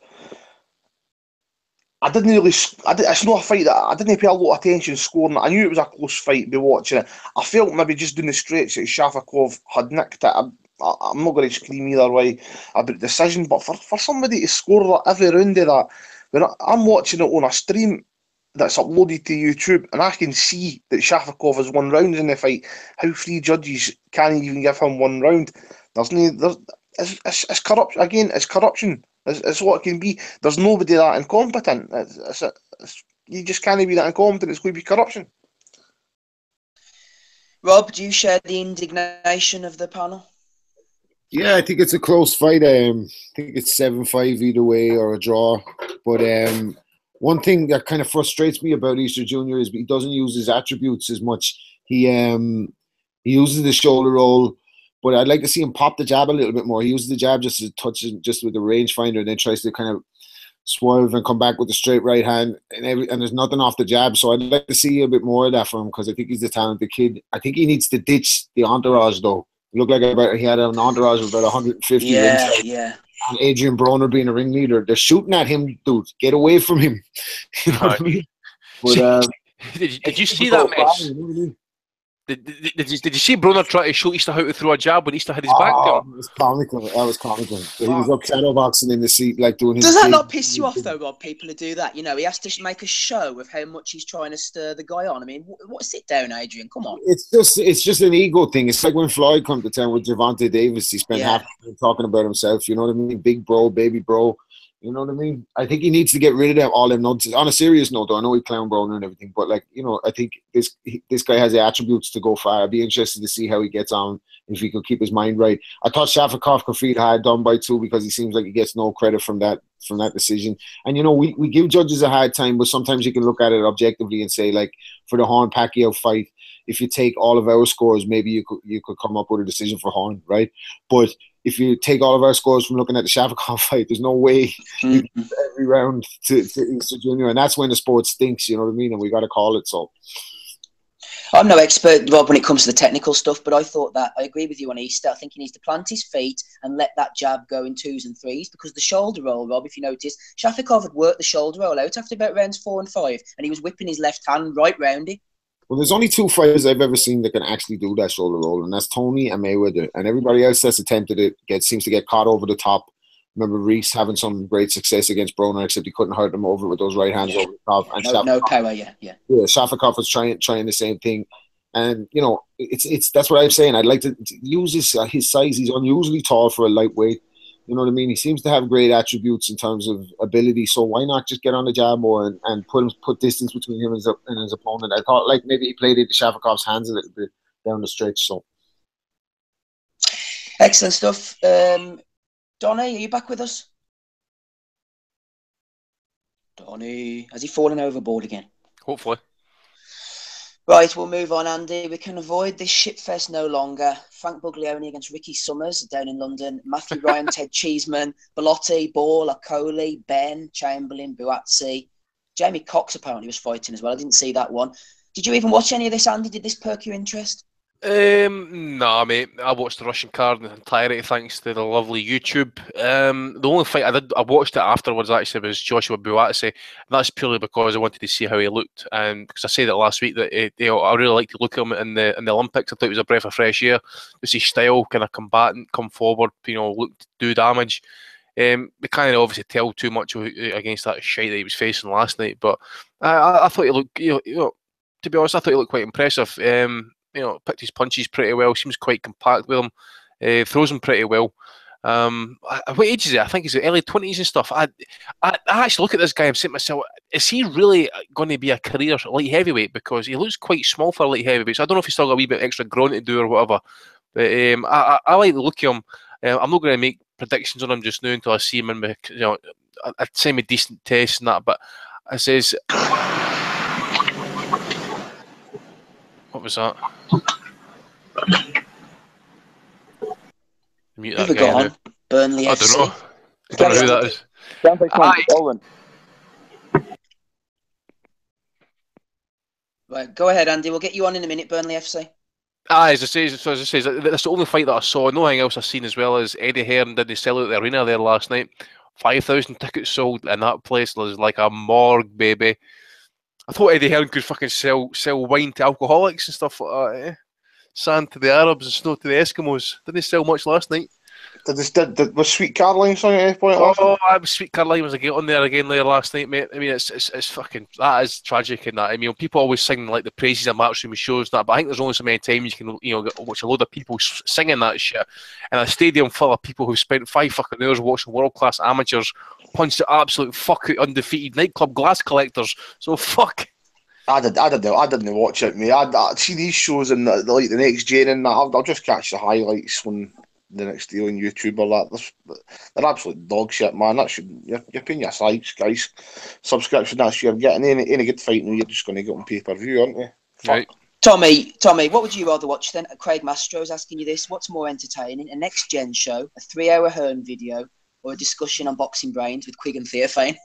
It's not a fight that I didn't pay a lot of attention scoring. I knew it was a close fight by watching it. I felt maybe just doing the stretch that Shafikov had nicked it. I'm not going to scream either way about the decision, but for somebody to score every round of that, when I'm watching it on a stream, that's uploaded to YouTube, and I can see that Shafikov has won rounds in the fight. How 3 judges can't even give him 1 round? It's corruption again. It's corruption. It's what it can be. There's nobody that incompetent. You just can't be that incompetent. It's going to be corruption. Rob, do you share the indignation of the panel? Yeah, I think it's a close fight. I think it's 7-5 either way or a draw. But one thing that kind of frustrates me about Easter Jr. is he doesn't use his attributes as much. He uses the shoulder roll, but I'd like to see him pop the jab a little bit more. He uses the jab just to touch it, just with the rangefinder, and then tries to kind of swerve and come back with the straight right hand, and there's nothing off the jab. So I'd like to see a bit more of that from him because I think he's a talented kid. I think he needs to ditch the entourage though. It looked like he had an entourage of about 150. Yeah. And Adrian Broner being a ringleader, they're shooting at him, dude. Get away from him. You know what I mean? But, did you see that mess? Did you see Broner try to show Easter how to throw a jab when Easter had his back down? It was comical. That was comical. He was up shadow boxing in the seat, like doing his. Does that not piss you off though, Rob? People who do that, you know, he has to make a show of how much he's trying to stir the guy on. I mean, what? Sit down, Adrian. Come on. It's just an ego thing. It's like when Floyd come to town with Gervonta Davis. He spent half the time talking about himself. You know what I mean? Big bro, baby bro. You know what I mean? I think he needs to get rid of them, all them nonsense. On a serious note, though, I know he clown Broner and everything, but like, you know, I think this guy has the attributes to go far. I'd be interested to see how he gets on, if he could keep his mind right. I thought Shafikov could feel hard done by 2 because he seems like he gets no credit from that decision. And you know, we give judges a hard time, but sometimes you can look at it objectively and say, like, for the Horn Pacquiao fight, if you take all of our scores, maybe you could come up with a decision for Horn, right? But if you take all of our scores from looking at the Shafikov fight, there's no way you can give every round to Easter Jr. And that's when the sport stinks, you know what I mean? And we got to call it so. I'm no expert, Rob, when it comes to the technical stuff, but I thought that I agree with you on Easter. I think he needs to plant his feet and let that jab go in 2s and 3s, because the shoulder roll, Rob, if you notice, Shafikov had worked the shoulder roll out after about rounds 4 and 5, and he was whipping his left hand right round it. Well, there's only 2 fighters I've ever seen that can actually do that shoulder roll, and that's Tony and Mayweather. And everybody else that's attempted it seems to get caught over the top. Remember Reese having some great success against Broner, except he couldn't hurt him over with those right hands over the top. And no power, yeah. Shafikov was trying the same thing. And, you know, it's that's what I'm saying. I'd like to use his size. He's unusually tall for a lightweight. You know what I mean? He seems to have great attributes in terms of ability. So why not just get on the jab more and put distance between him and his opponent? I thought like maybe he played into Shafikov's hands a little bit down the stretch. So excellent stuff. Donny, are you back with us? Donny, has he fallen overboard again? Hopefully. Right, we'll move on, Andy. We can avoid this shitfest no longer. Frank Buglioni against Ricky Summers down in London. Matthew Ryan, Ted Cheeseman, Bellotti, Ball, Okoli, Ben, Chamberlain, Buatsi. Jamie Cox apparently was fighting as well. I didn't see that one. Did you even watch any of this, Andy? Did this perk your interest? Nah, mate. I watched the Russian card in its entirety thanks to the lovely YouTube. The only fight I watched it afterwards actually was Joshua Buatsi, and that's purely because I wanted to see how he looked. And because I said it last week that I really like to look at him in the Olympics. I thought it was a breath of fresh air. Just his style, kind of combatant, come forward, look to do damage. We can't obviously tell too much against that shite that he was facing last night, but I thought he looked, to be honest, I thought he looked quite impressive. Picked his punches pretty well. Seems quite compact with him. Throws him pretty well. What age is he? I think he's early 20s and stuff. I actually look at this guy and say to myself, is he really going to be a career light heavyweight? Because he looks quite small for a light heavyweight. So I don't know if he's still got a wee bit extra grown to do or whatever. But I like the look of him. I'm not going to make predictions on him just now until I see him in my, a semi-decent test and that. But it says, what was that? Mute that guy now. Burnley I FC. don't know. I don't know who that is. Sounds like someone's stolen. Right, go ahead, Andy. We'll get you on in a minute, Burnley FC. As I say, that's the only fight that I saw. Nothing else I've seen, as well as Eddie Hearn did sell out the arena there last night. 5,000 tickets sold, and that place was like a morgue, baby. I thought Eddie Hearn could fucking sell wine to alcoholics and stuff like that. Sand to the Arabs and snow to the Eskimos. Didn't he sell much last night? Was Sweet Caroline sung at any point last night? Oh, I was Sweet Caroline was on there again later last night, mate. I mean, it's fucking, that is tragic in that. I mean, people always sing like the praises of matchroom shows and that, but I think there's only so many times you can, watch a load of people singing that shit in a stadium full of people who've spent 5 fucking hours watching world class amateurs punch the absolute fuck out undefeated nightclub glass collectors. So fuck. I didn't watch it, mate. I see these shows in the next gen and that. I'll just catch the highlights when the next day on YouTube or that. They're absolute dog shit, man. That should you're paying your stripes, guys. Subscription that's you're getting any good fight now. You're just going to get on pay-per-view, aren't you? Right. Tommy, what would you rather watch then? Craig Mastro's asking you this. What's more entertaining, a next gen show, a 3-hour Hearn video, or a discussion on boxing brains with Quigg and Theophane?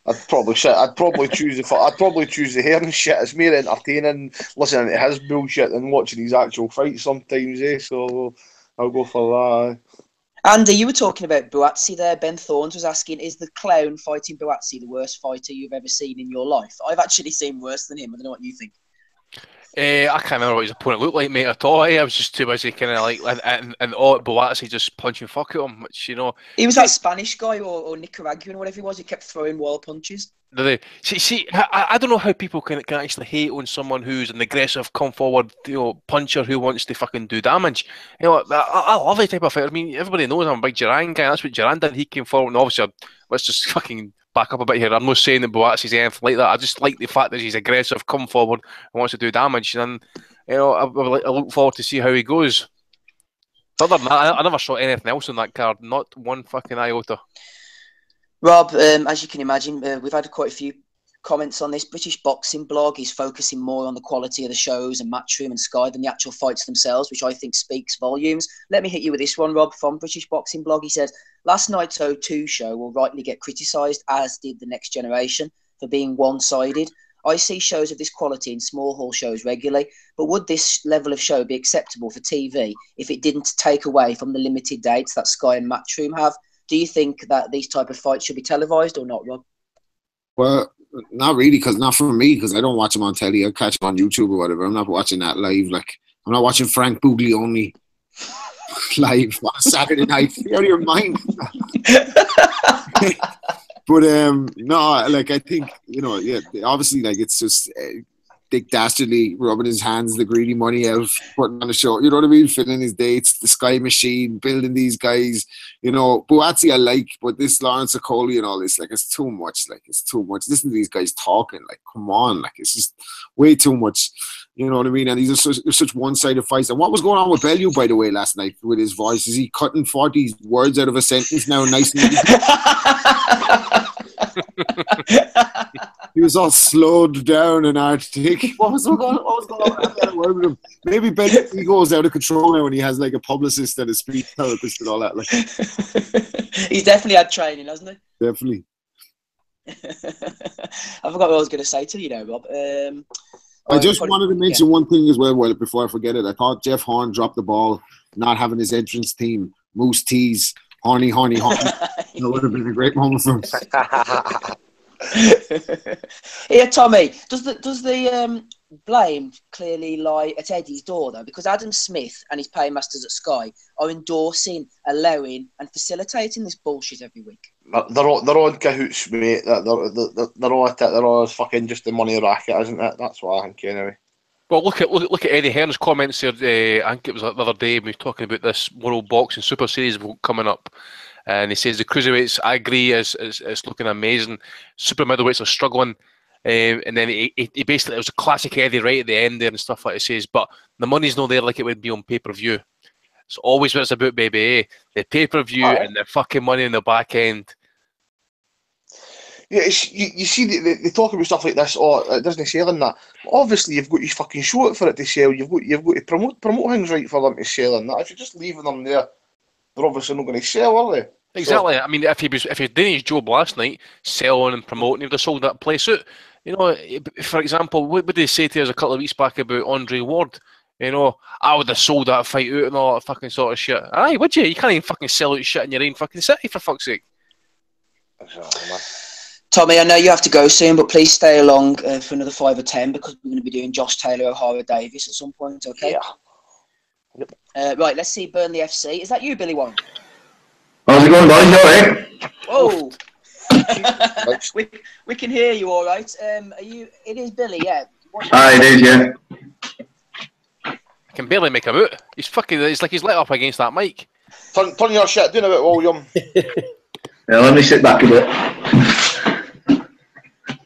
I'd probably choose the Hearn shit. It's more entertaining listening to his bullshit than watching his actual fights sometimes, eh? So I'll go for that. Andy, you were talking about Buatsi there. Ben Thorns was asking, is the clown fighting Buatsi the worst fighter you've ever seen in your life? I've actually seen worse than him. I don't know what you think. I can't remember what his opponent looked like, mate, at all. I was just too busy kind of like, and all Buatsi just punching fuck at him, which, He was that Spanish guy or Nicaraguan or whatever he was. He kept throwing wall punches. See, I don't know how people can actually hate on someone who's an aggressive, come forward, puncher who wants to fucking do damage. I love that type of fighter. I mean, everybody knows I'm a big Duran guy. That's what Duran did. He came forward, and obviously, let's just fucking back up a bit here. I'm not saying that Buatsi's anything like that. I just like the fact that he's aggressive, come forward, and wants to do damage. And I look forward to see how he goes. Other than that, I never saw anything else on that card. Not one fucking iota. Rob, as you can imagine, we've had quite a few comments on this. British Boxing Blog is focusing more on the quality of the shows and Matchroom and Sky than the actual fights themselves, which I think speaks volumes. Let me hit you with this one, Rob, from British Boxing Blog. He said, last night's O2 show will rightly get criticised, as did The Next Generation, for being one-sided. I see shows of this quality in small hall shows regularly, but would this level of show be acceptable for TV if it didn't take away from the limited dates that Sky and Matchroom have? Do you think that these type of fights should be televised or not, Rob? Well, not really, not for me, because I don't watch them on telly. I catch them on YouTube or whatever. I'm not watching that live. Like, I'm not watching Frank Buglioni live on a Saturday night. You're out of your mind. But no, like, I think, obviously, like, it's just Dick Dastardly rubbing his hands, the greedy money out, putting on a show, you know what I mean? Filling his dates, the Sky Machine, building these guys, Buatsi I like, but this Lawrence Okoli and all this, like, it's too much. Like, it's too much. Listen to these guys talking, like, come on, like, it's just way too much. You know what I mean? And these are such one-sided fights. And what was going on with Bellew, by the way, last night with his voice? Is he cutting 40 words out of a sentence now, nice and easy? He was all slowed down and articulate. What was going on? Maybe Ben's ego is out of control now when he has like a publicist and a speech therapist and all that. Like, he's definitely had training, hasn't he? Definitely. I forgot what I was going to say to you now, Rob. I just wanted to mention one thing as well before I forget it. I thought Jeff Horn dropped the ball, not having his entrance theme, Moose Tees, horny. That would have been a great moment for him. Yeah, Tommy, does the blame clearly lie at Eddie's door, though? Because Adam Smith and his paymasters at Sky are endorsing, allowing and facilitating this bullshit every week. They're all in cahoots, mate. They're all at it. They're all fucking just the money racket, isn't it? That's what I think, anyway. Well, look at Eddie Hearn's comments here. I think it was the other day when we were talking about this World Boxing Super Series coming up. And he says the cruiserweights, I agree, is looking amazing. Super middleweights are struggling. And then he basically, it was a classic Eddie right at the end there and stuff like he says, but the money's not there like it would be on pay-per-view. It's always what it's about, baby. The pay-per-view and the fucking money in the back end. Yeah, you see, they talk about stuff like this. Oh, it doesn't sell in that. Obviously, you've got to fucking show it for it to sell. You've got to promote things right for them to sell in that. If you're just leaving them there, they're obviously not going to sell, are they? Exactly. So, I mean, if he was doing his job last night, selling and promoting, he would have sold that place out. For example, what did they say to us a couple of weeks back about Andre Ward? I would have sold that fight out and all that fucking sort of shit. Aye, would you? You can't even fucking sell out shit in your own fucking city, for fuck's sake. Exactly, man. Tommy, I know you have to go soon, but please stay along for another 5 or 10 because we're going to be doing Josh Taylor, O'Hara Davis at some point, okay? Yeah. Right, let's see Burnley FC. Is that you, Billy Warren? How's it going, boys? All right? Whoa. we can hear you all right. Are you? It is Billy, yeah. It is, yeah. I can barely make him out. He's like he's lit up against that mic. Turn your shit down a bit, William. Yeah, let me sit back a bit.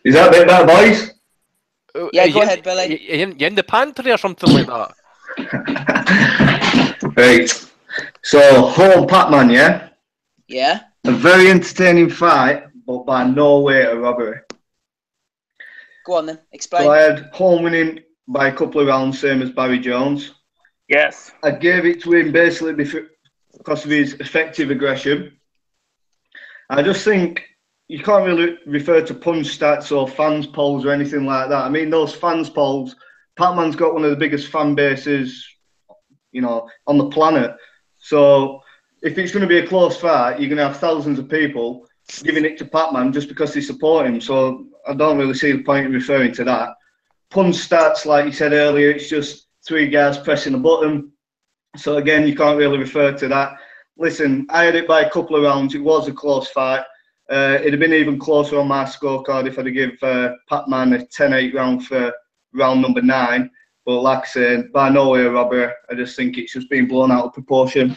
Is that a bit better, boys? Yeah, go ahead, Billy. You in the pantry or something like that? Right. So, home Pac-Man, yeah? Yeah. A very entertaining fight, but by no way a robbery. Go on then, explain. So I had home winning by a couple of rounds, same as Barry Jones. Yes. I gave it to him basically because of his effective aggression. I just think you can't really refer to punch stats or fans polls or anything like that. I mean, those fans polls, Pac-Man's got one of the biggest fan bases, on the planet. So if it's going to be a close fight, you're going to have thousands of people giving it to Pac-Man just because they support him. So I don't really see the point in referring to that. Punch stats, like you said earlier, it's just 3 guys pressing a button. So again, you can't really refer to that. Listen, I had it by a couple of rounds. It was a close fight. It'd have been even closer on my scorecard if I'd have given Pac-Man a 10-8 round for round number 9. But like I said, by no way a robbery. I just think it's just been blown out of proportion.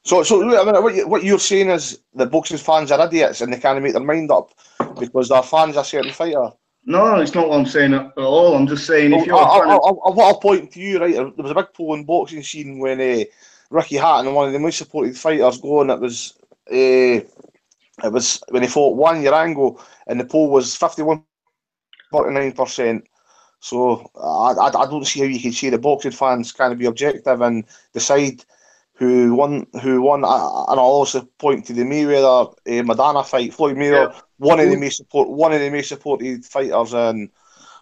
So I mean, what you're saying is that boxing fans are idiots and they can't make their mind up because they're fans of a certain fighter. No, it's not what I'm saying at all. I'm just saying if you're I'll point to you, right? There was a big poll in boxing scene when Ricky Hatton, one of the most supported fighters, going. It was when he fought Juan Yarango, and the poll was 51.49%. So I don't see how you can say the boxing fans can't be objective and decide who won. And I'll also point to the Mayweather Madonna fight. Floyd Mayweather, one of the most supported fighters in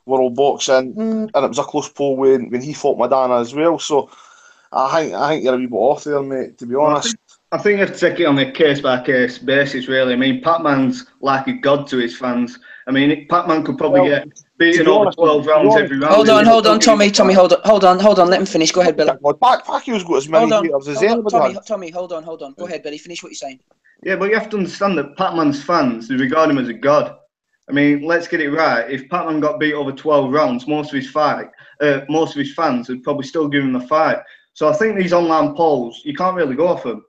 world boxing, and it was a close poll when he fought Madonna as well. So I think you're a wee bit off there, mate. To be honest. I think you have to take it on a case-by-case basis, really. I mean, Pac-Man's like a god to his fans. I mean, Pac-Man could probably get beaten over 12 rounds every round. Hold on, Tommy, hold on. Let him finish. Go ahead, Billy. Pacquiao's got as many haters as anybody. Tommy, hold on. Go ahead, Billy. Finish what you're saying. Yeah, but you have to understand that Pac-Man's fans, they regard him as a god. I mean, let's get it right. If Pac-Man got beat over 12 rounds, most of his fans would probably still give him the fight. So I think these online polls, you can't really go off them.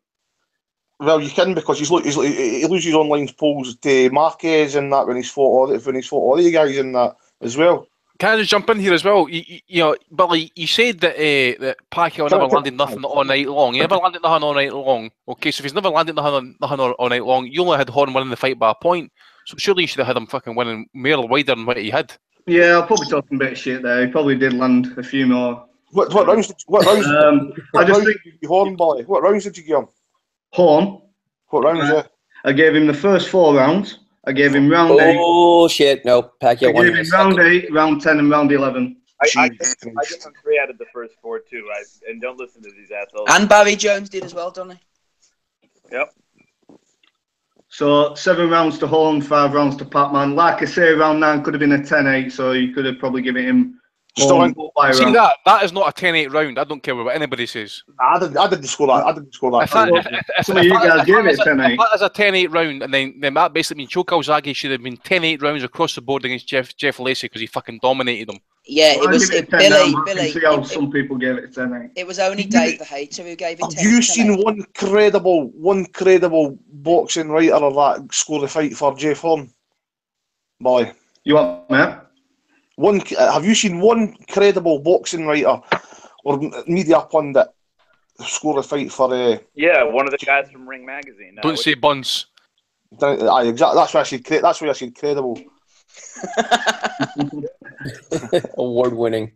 Well, you can because he loses online polls to Marquez and that when he's fought all the guys in that as well. Can I just jump in here as well? Billy, you said that that Pacquiao never landed nothing all night long. He never landed nothing all night long. Okay, so if he's never landed nothing all night long, you only had Horn winning the fight by a point. So surely you should have had him fucking winning more wider than what he had. Yeah, I'm probably talking a bit of shit there. He probably did land a few more. What rounds did you Horn, Billy? What rounds did you give him? Horn. What rounds? I gave him the first 4 rounds. I gave him round 8. Oh shit! No, Pacquiao won. I gave him round 8, round 10, and round 11. I give him 3 out of the first 4 too. And don't listen to these assholes. And Barry Jones did as well, didn't he? Yep. So 7 rounds to Horn, 5 rounds to Pac-Man. Like I say, round 9 could have been a 10-8, so you could have probably given him. See that is not a 10-8 round. I don't care what anybody says. I didn't score that. Some of you guys gave it 10-8. If that is a 10-8 round, and then that basically means Joe Calzaghe should have been 10-8 rounds across the board against Jeff Lacey because he fucking dominated them. Yeah, well, it was Billy. See how some people gave it 10-8. It was only Dave the Hater who gave it 10-8. Have you seen one credible boxing writer of that score the fight for Jeff Horn? Boy, you want mate? Have you seen one credible boxing writer or media pundit score a fight for? Yeah, one of the guys from Ring Magazine. Don't say Buns. Exactly. That's why I said credible. Award-winning.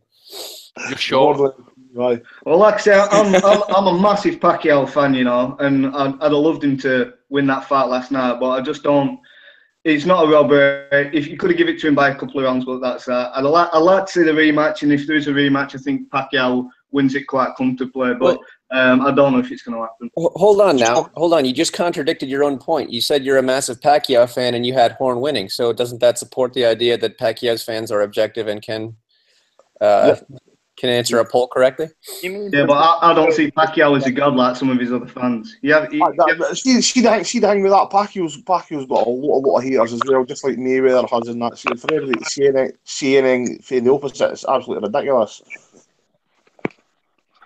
You're sure? Right. Well, like I say, I'm a massive Pacquiao fan, and I'd have loved him to win that fight last night, but I just don't. It's not a robbery. If you could have given it to him by a couple of rounds, but that's that. I'd like to see the rematch, and if there is a rematch, I think Pacquiao wins it quite comfortably. But I don't know if it's going to happen. Hold on now. Hold on. You just contradicted your own point. You said you're a massive Pacquiao fan, and you had Horn winning. So doesn't that support the idea that Pacquiao's fans are objective and can? can answer a poll correctly. You mean Yeah, but I don't see Pacquiao as a god like some of his other fans. Yeah, See the thing with that. Pacquiao's got a lot of haters as well, just like Mayweather has and that. So for everybody saying the opposite, it's absolutely ridiculous.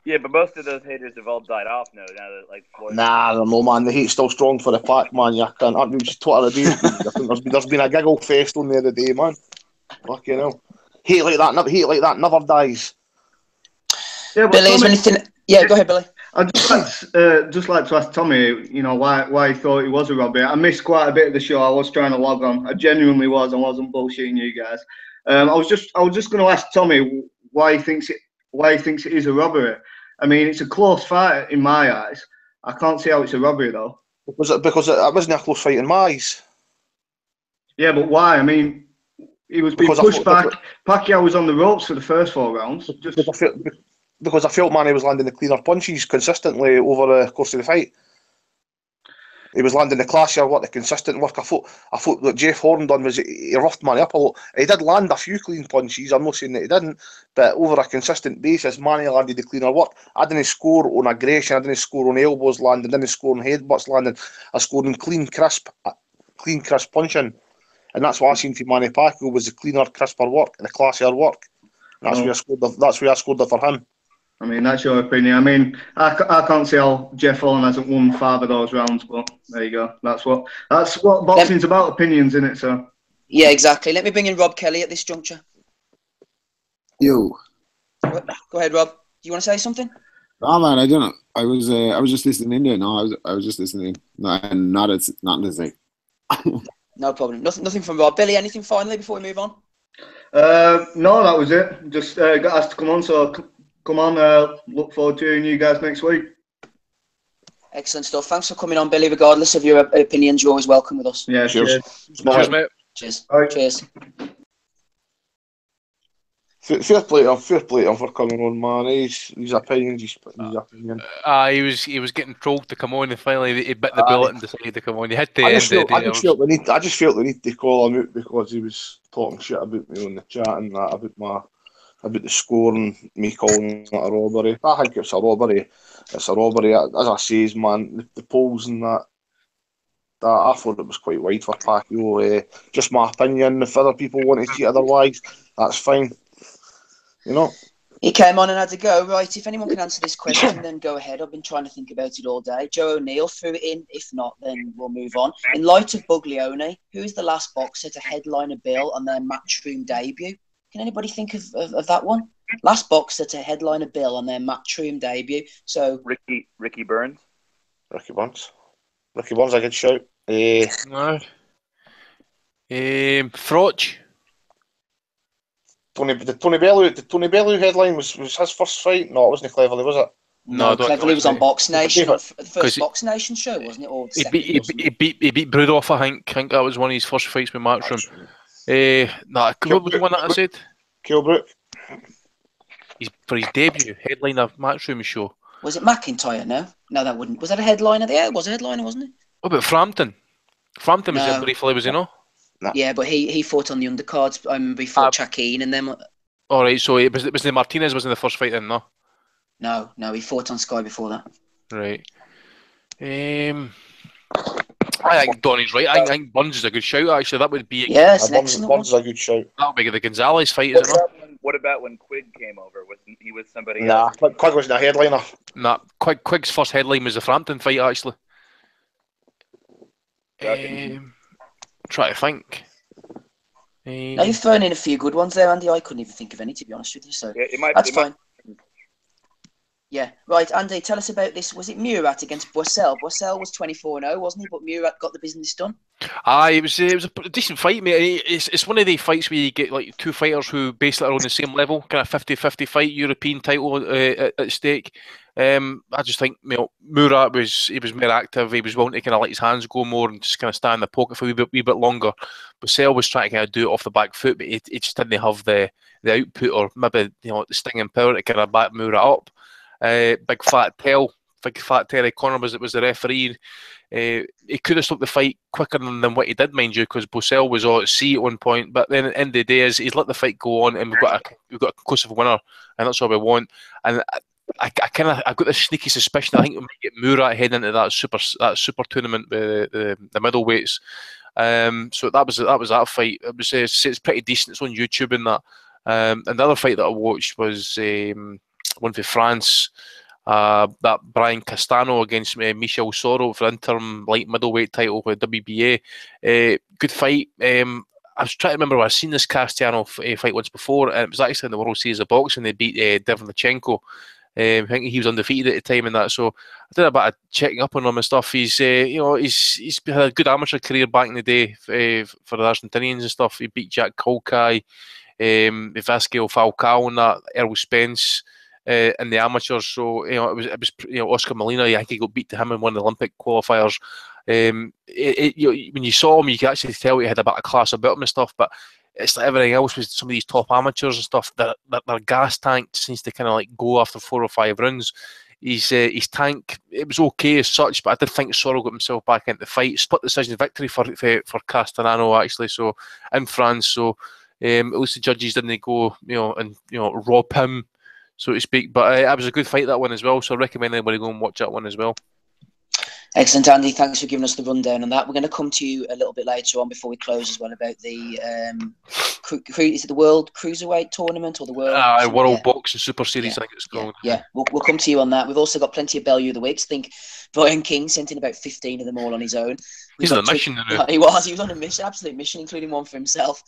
Yeah, but most of those haters have all died off now. Now that like Floyd. Nah, I don't know, man. The hate's still strong for the Pac, man. You can't. I mean, Twitter today. I think there's been a giggle fest on the other day, man. Fucking hell. Hate like that never dies. Yeah, but Billy, is there anything? Yeah, go ahead, Billy. I'd just like to ask Tommy, you know, why he thought he was a robbery. I missed quite a bit of the show. I was trying to log on. I genuinely was. I wasn't bullshitting you guys. I was just going to ask Tommy why he thinks it is a robbery. I mean, it's a close fight in my eyes. I can't see how it's a robbery though. Because it wasn't a close fight in my eyes. Yeah, but why? I mean, he was being pushed back. Pacquiao was on the ropes for the first 4 rounds. Because I felt Manny was landing the cleaner punches consistently over the course of the fight. He was landing the classier work, the consistent work. I thought what Jeff Horn done was he roughed Manny up a lot. He did land a few clean punches, I'm not saying that he didn't, but over a consistent basis, Manny landed the cleaner work. I didn't score on aggression, I didn't score on elbows landing, didn't score on headbutts landing. I scored on clean, crisp punching. And that's what I seen for Manny Pacquiao was the cleaner, crisper work, the classier work. And that's where I scored it for him. I mean, that's your opinion. I mean, I can't see how Jeff Holland hasn't won 5 of those rounds, but there you go. That's what boxing's about, opinions, isn't it? So yeah, exactly. Let me bring in Rob Kelly at this juncture. Yo. Go ahead, Rob. Do you want to say something? Oh man, I don't know. I was just listening in there. No, I was just listening. Nothing to say. No problem. Nothing from Rob. Billy, anything finally before we move on? No, that was it. Just got asked to come on, so come on. Look forward to hearing you guys next week. Excellent stuff. Thanks for coming on, Billy. Regardless of your opinions, you're always welcome with us. Yeah, cheers. Cheers, mate. Cheers. Right. Cheers. Fair play to him for coming on, man. His opinions. He was getting trolled to come on, and finally he bit the bullet and decided to come on. He had to end it. I just felt the need to call him out because he was talking shit about me on the chat and that about the score and me calling it a robbery. I think it's a robbery. It's a robbery. As I say, man, the polls and that I thought it was quite wide for Pacquiao. Just my opinion. If other people want to see it otherwise, that's fine. You know. He came on and had to go. Right, if anyone can answer this question, then go ahead. I've been trying to think about it all day. Joe O'Neill threw it in. If not, then we'll move on. In light of Buglione, who is the last boxer to headline a bill on their Matchroom debut? Can anybody think of that one? Last boxer to headline a bill on their Matchroom debut. So Ricky Burns. Ricky Burns, a good shout. No. Froch. Tony Bellew headline was his first fight. No, it wasn't Cleverly, was it? No, Cleverly was on Box Nation, the first Box Nation show, wasn't it? Or he beat Brudoff, I think that was one of his first fights with Matchroom. What was the one that I said? Kilbrook. For his debut, headline of Matchroom show. Was it McIntyre? No, that wouldn't. Was that a headliner? Yeah, it was a headliner, wasn't it? What about Frampton? Frampton was there briefly, was he not? No. Yeah, but he fought on the undercards. He fought Chakeen and then. All right, so it was the Martinez was in the first fight then, no? No, he fought on Sky before that. Right. I think Donnie's right. I think Burns is a good shout. Actually, that would be. Yeah, it's an excellent one. Burns is a good shout. That would be the Gonzalez fight, is it not? What about when Quigg came over? Was he with somebody else? Nah, Quigg wasn't a headliner. Nah, Quigg's first headline was the Frampton fight, actually. Try to think. Now you've thrown in a few good ones there, Andy. I couldn't even think of any, to be honest with you. So yeah, that's fine. Yeah, right, Andy, tell us about this. Was it Murat against Boissel? Boissel was 24-0, wasn't he? But Murat got the business done. It was a decent fight, mate. It's one of the fights where you get like two fighters who basically are on the same level, kind of 50-50 fight, European title at stake. I just think Murat was more active. He was willing to kind of let his hands go more and just kind of stand in the pocket for a wee bit longer. Boissel was trying to kind of do it off the back foot, but he just didn't have the output or maybe the stinging power to kind of back Murat up. Big fat tail big fat Terry Connor was the referee. He could have stopped the fight quicker than what he did, mind you, because Bosell was all at sea at one point. But then at the end of the day, he's let the fight go on, and we've got a conclusive winner, and that's all we want. And I've got this sneaky suspicion I think we might get Murat heading into that super tournament with the middleweights. So that was that fight. It was it's pretty decent. It's on YouTube and that. And the other fight that I watched was one for France. That Brian Castano against Michel Soro for interim light middleweight title with WBA. Good fight. I was trying to remember where I've seen this Castellano fight once before, and it was actually in the World Series of Boxing. They beat Derevchenko. I think he was undefeated at the time and that. So I did a bit of checking up on him and stuff. He's he's had a good amateur career back in the day for the Argentinians and stuff. He beat Jack Colkai, Vasquez Falcao and that, Errol Spence. In the amateurs, so it was Oscar Molina. I think he got beat to him in one of the Olympic qualifiers. When you saw him, you could actually tell he had a bit of class about him and stuff. But it's like everything else with some of these top amateurs and stuff. Their gas tank seems to kind of like go after 4 or 5 rounds. His tank, it was okay as such, but I did think Soro got himself back into the fight. Split decision victory for Castellano actually. So in France, so at least the judges didn't go and rob him, so to speak. But it was a good fight, that one as well. So I recommend anybody go and watch that one as well. Excellent, Andy. Thanks for giving us the rundown on that. We're going to come to you a little bit later on before we close as well about the is it the World Cruiserweight Tournament or the World Boxing Super Series? I think it's called. Yeah. We'll come to you on that. We've also got plenty of Bellew of the Weeks. I think Brian King sent in about 15 of them all on his own. He's on a mission. He was on a mission, absolute mission, including one for himself.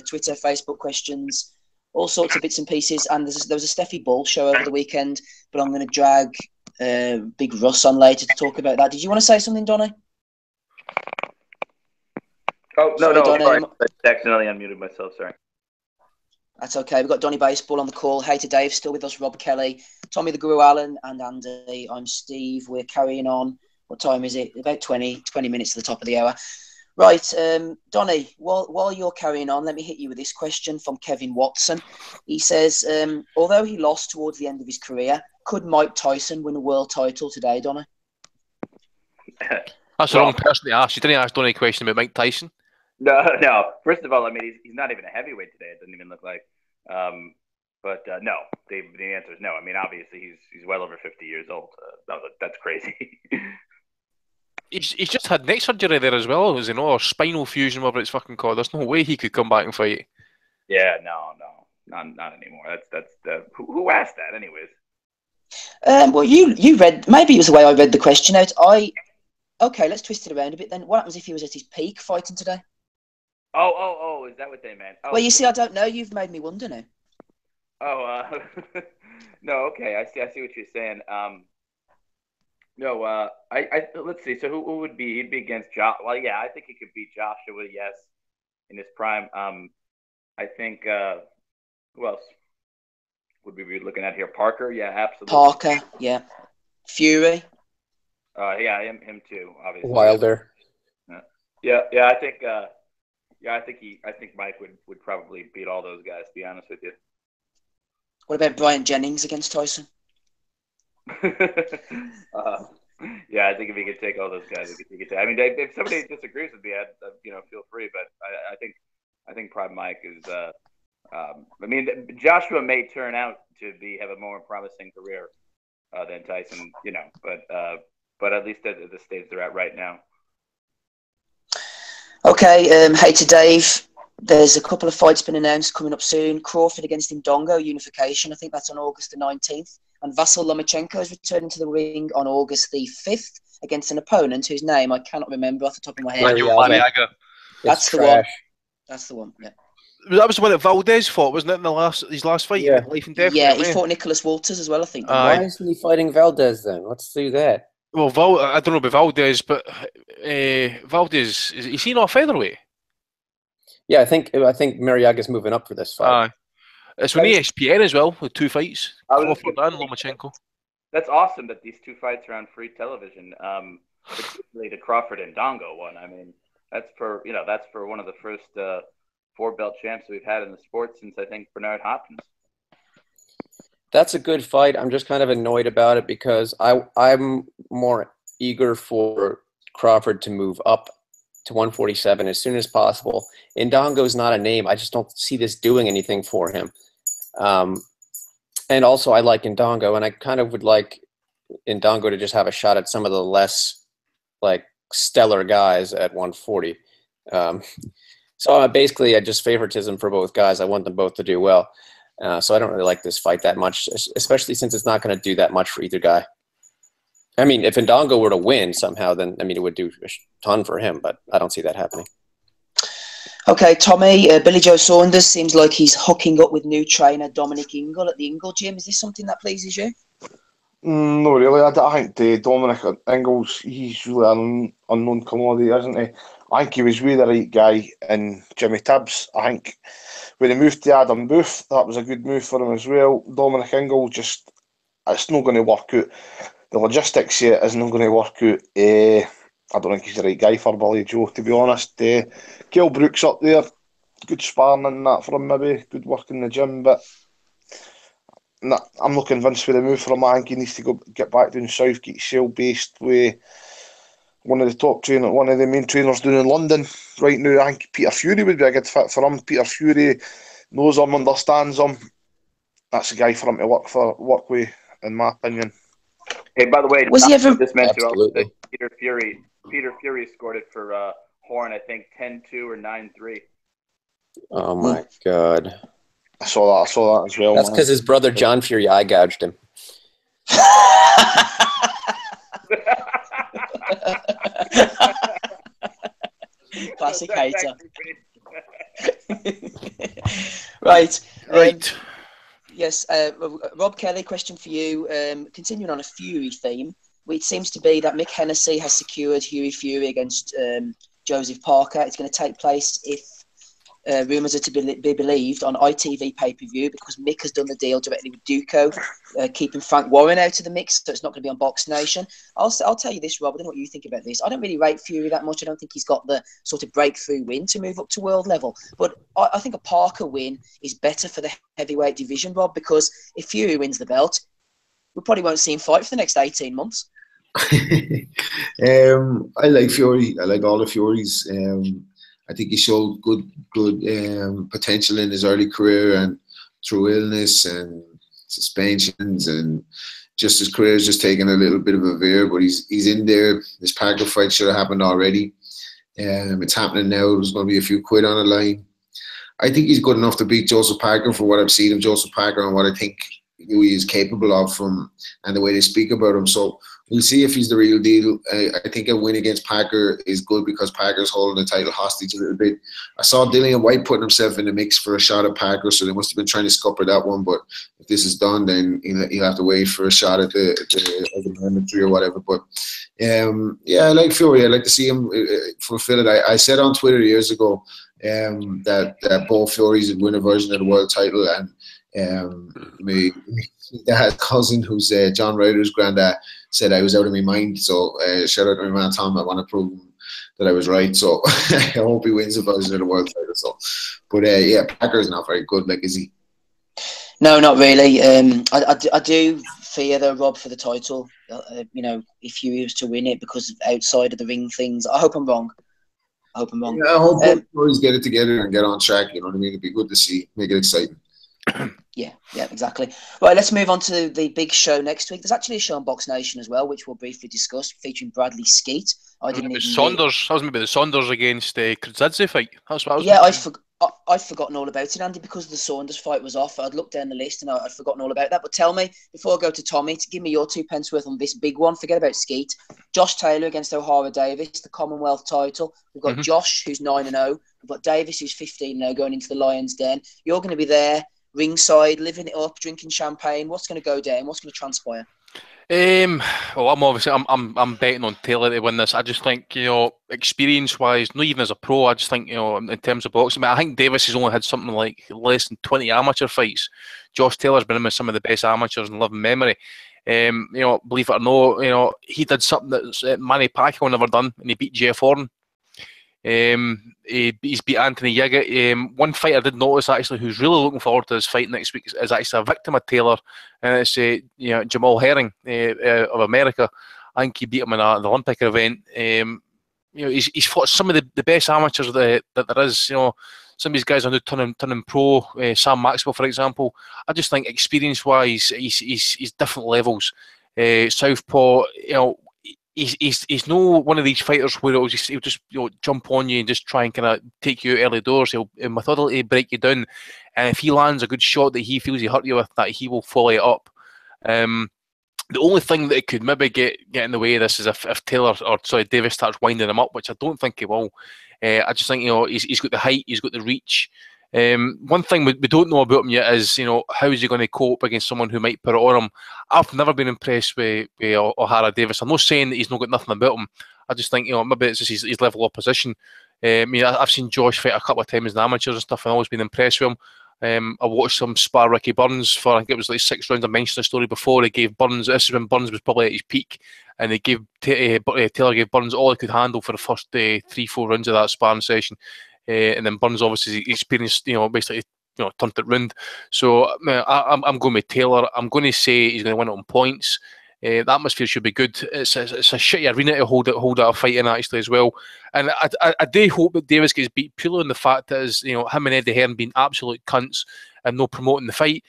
Twitter, Facebook questions, all sorts of bits and pieces. And there was a Steffi Bull show over the weekend, but I'm going to drag Big Russ on later to talk about that. Did you want to say something, Donny? Oh, no, sorry. I accidentally unmuted myself, sorry. That's okay. We've got Donny Baseball on the call. Hey to Dave, still with us, Rob Kelly, Tommy the Guru Allen, and Andy. I'm Steve. We're carrying on. What time is it? About 20 minutes to the top of the hour. Right, Donny, while you're carrying on, let me hit you with this question from Kevin Watson. He says, although he lost towards the end of his career, could Mike Tyson win a world title today, Donny? That's the wrong person to ask. You didn't ask Donny a question about Mike Tyson. No. First of all, I mean, he's not even a heavyweight today. It doesn't even look like. But no, the answer is no. I mean, obviously, he's well over 50 years old. That's crazy. He's just had neck surgery there as well, was or spinal fusion, whatever it's fucking called. There's no way he could come back and fight. Yeah, no, not anymore. That's who asked that, anyways. Well, you read, maybe it was the way I read the question out. Okay, let's twist it around a bit then. What happens if he was at his peak fighting today? Oh, is that what they meant? Well, you see, I don't know. You've made me wonder now. No, okay, I see what you're saying. No, I let's see. So who would be? He'd be against Josh. Well, yeah, I think he could beat Joshua. Yes, in his prime. I think. Who else would we be looking at here? Parker. Yeah, absolutely. Parker. Yeah. Fury. Yeah, him too. Obviously. Wilder. Yeah. I think. I think Mike would probably beat all those guys. To be honest with you. What about Brian Jennings against Tyson? Yeah, I think if he could take all those guys, he could take. I mean, if somebody disagrees with me, feel free. But I think probably Mike is. I mean, Joshua may turn out to have a more promising career than Tyson, but at least at the stage they're at right now. Okay, hey to Dave. There's a couple of fights been announced coming up soon. Crawford against Ndongo, unification. I think that's on August the 19th. And Vasyl Lomachenko is returning to the ring on August the 5th against an opponent whose name I cannot remember off the top of my head. Mariaga. That's the one. That's the one, yeah. That was the one that Valdez fought, wasn't it, in his last fight? Yeah. Life and death. Yeah, he fought Nicholas Walters as well, I think. Why isn't he fighting Valdez then? Let's do that. Well, I don't know about Valdez, but Valdez, is he not featherweight? Yeah, I think Mariaga's moving up for this fight. It's on ESPN as well, with 2 fights. Crawford and Lomachenko. That's awesome that these 2 fights are on free television, particularly the Crawford and Ndongo one. I mean, that's for one of the first 4-belt champs we've had in the sport since, I think, Bernard Hopkins. That's a good fight. I'm just kind of annoyed about it because I'm more eager for Crawford to move up to 147 as soon as possible. Indongo's not a name. I just don't see this doing anything for him. And also, I like Indongo, and I kind of would like Indongo to just have a shot at some of the less like stellar guys at 140. So basically, I just favoritism for both guys. I want them both to do well. So I don't really like this fight that much, especially since it's not going to do that much for either guy. I mean, if Indongo were to win somehow, then I mean it would do a ton for him, but I don't see that happening. Okay, Tommy, Billy Joe Saunders seems like he's hooking up with new trainer Dominic Ingle at the Ingle gym. Is this something that pleases you? No, really. I think Dominic Ingles, he's really an unknown commodity, isn't he? I think he was with the right guy in Jimmy Tibbs. I think when he moved to Adam Booth, that was a good move for him as well. Dominic Ingle, just, it's not going to work out. The logistics here isn't going to work out. I don't think he's the right guy for Billy Joe, to be honest. Kell Brook's up there, good sparring and that for him maybe, good work in the gym, but nah, I'm not convinced with the move for him. I think he needs to get back down south, get Shell based with one of the main trainers down in London right now. I think Peter Fury would be a good fit for him. Peter Fury knows him, understands him. That's a guy for him to work with, in my opinion. Hey, by the way, was he ever? Just mentioned Absolutely. Peter Fury scored it for Horn, I think 10-2 or 9-3. Oh my God! I saw that as well. That's because his brother John Fury eye gouged him. Classic hater. Right. Yes, Rob Kelly, question for you. Continuing on a Fury theme, it seems to be that Mick Hennessy has secured Hughie Fury against Joseph Parker. It's going to take place, if rumours are to be believed, on ITV pay-per-view, because Mick has done the deal directly with Duco, keeping Frank Warren out of the mix, so it's not going to be on Box Nation. I'll tell you this, Rob, I don't know what you think about this. I don't really rate Fury that much. I don't think he's got the sort of breakthrough win to move up to world level. But I think a Parker win is better for the heavyweight division, Rob, because if Fury wins the belt, we probably won't see him fight for the next 18 months. I like Fury. I like all the Furies. I think he showed good potential in his early career, and through illness and suspensions, and just his career is just taking a little bit of a veer. But he's in there. This Parker fight should have happened already. It's happening now. There's going to be a few quid on the line. I think he's good enough to beat Joseph Parker for what I've seen of Joseph Parker and what I think he is capable of and the way they speak about him. So we'll see if he's the real deal. I think a win against Parker is good because Parker's holding the title hostage a little bit. I saw Dillian White putting himself in the mix for a shot at Parker, so they must have been trying to scupper that one. But if this is done, then he'll have to wait for a shot at the mandatory or whatever. But yeah, I like Fury. I like to see him fulfill it. I said on Twitter years ago that Paul Fury's would win a version of the world title, and my dad's cousin, who's John Ryder's granddad, said I was out of my mind. So shout out to my man Tom. I want to prove that I was right. So I hope he wins a version of the world title. So, but yeah, Parker's not very good. Like, is he? No, not really. I do fear though, Rob, for the title. If he was to win it, because of outside of the ring things. I hope I'm wrong. Yeah, I hope both boys get it together and get on track. You know what I mean? It'd be good to see. Make it exciting. Yeah, exactly. Right, let's move on to the big show next week. There's actually a show on Box Nation as well, which we'll briefly discuss, featuring Bradley Skeet. That was maybe the Saunders against Krzyzewski fight. That's what I was. Yeah, I'd forgotten all about it, Andy, because the Saunders fight was off. I'd looked down the list and I'd forgotten all about that. But tell me, before I go to Tommy, to give me your 2 pence worth on this big one. Forget about Skeet. Josh Taylor against O'Hara Davis, the Commonwealth title. We've got Josh, who's 9-0. We've got Davis, who's 15-0, going into the Lions' Den. You're going to be there, ringside, living it up, drinking champagne. What's going to go down? What's going to transpire? Well, I'm betting on Taylor to win this. I just think, experience-wise, not even as a pro, I just think, in terms of boxing, I think Davis has only had something like less than 20 amateur fights. Josh Taylor's been in with some of the best amateurs in living memory. Believe it or not, he did something that Manny Pacquiao never done, and he beat Jeff Horn. He's beat Anthony Yiggett. One fight I did notice actually, who's really looking forward to his fight next week, is actually a victim of Taylor, and it's Jamal Herring of America. I think he beat him in the Olympic event. He's fought some of the best amateurs that there is. Some of these guys are now turning pro. Sam Maxwell, for example. I just think experience-wise, he's different levels. Southpaw, he's no one of these fighters where he'll just jump on you and just try and kind of take you out early doors. He'll methodically break you down, and if he lands a good shot that he feels he hurt you with, that he will follow it up. The only thing that could maybe get in the way of this is if Davis starts winding him up, which I don't think he will. I just think he's got the height, he's got the reach. One thing we don't know about him yet is how is he going to cope against someone who might put it on him. I've never been impressed with O'Hara Davis. I'm not saying that he's not got nothing about him. I just think maybe it's just his level of position. I've seen Josh fight a couple of times in amateurs and stuff, and I've always been impressed with him. I watched him spar Ricky Burns for, I think it was like 6 rounds. I mentioned the story before. He gave Burns, this is when Burns was probably at his peak, and Taylor gave Burns all he could handle for the first 3-4 rounds of that sparring session. And then Burns obviously experienced, basically, turned it round. So I'm going with Taylor. I'm going to say he's going to win it on points. The atmosphere should be good. It's a shitty arena to hold out a fight in actually as well. And I do hope that Davis gets beat purely on the fact that him and Eddie Hearn being absolute cunts and no promoting the fight.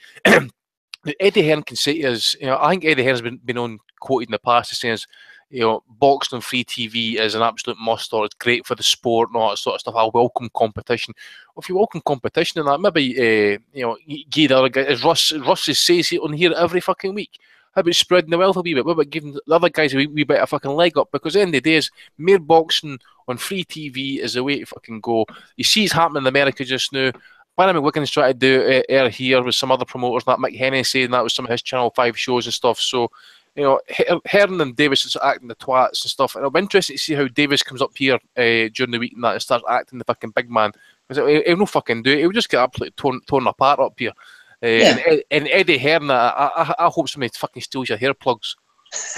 Eddie Hearn can say to us, I think Eddie Hearn's been on quoted in the past as saying, boxing on free TV is an absolute must, or it's great for the sport and all that sort of stuff. I welcome competition. Well, if you welcome competition and that, maybe give the other guys, as Russ says on here every fucking week. How about spreading the wealth a wee bit? What about giving the other guys a wee bit of fucking leg up? Because at the end of the day, mere boxing on free TV is the way to fucking go. You see it's happening in America just now. Barry McWicken's trying to do it here with some other promoters, like Mick Hennessy, and that was some of his Channel 5 shows and stuff. So, Hearn and Davis is acting the twats and stuff. And it'll be interesting to see how Davis comes up here during the week and that and starts acting the fucking big man. Because he'll no fucking do it. He'll just get absolutely torn apart up here. And Eddie Hearn, I hope somebody fucking steals your hair plugs.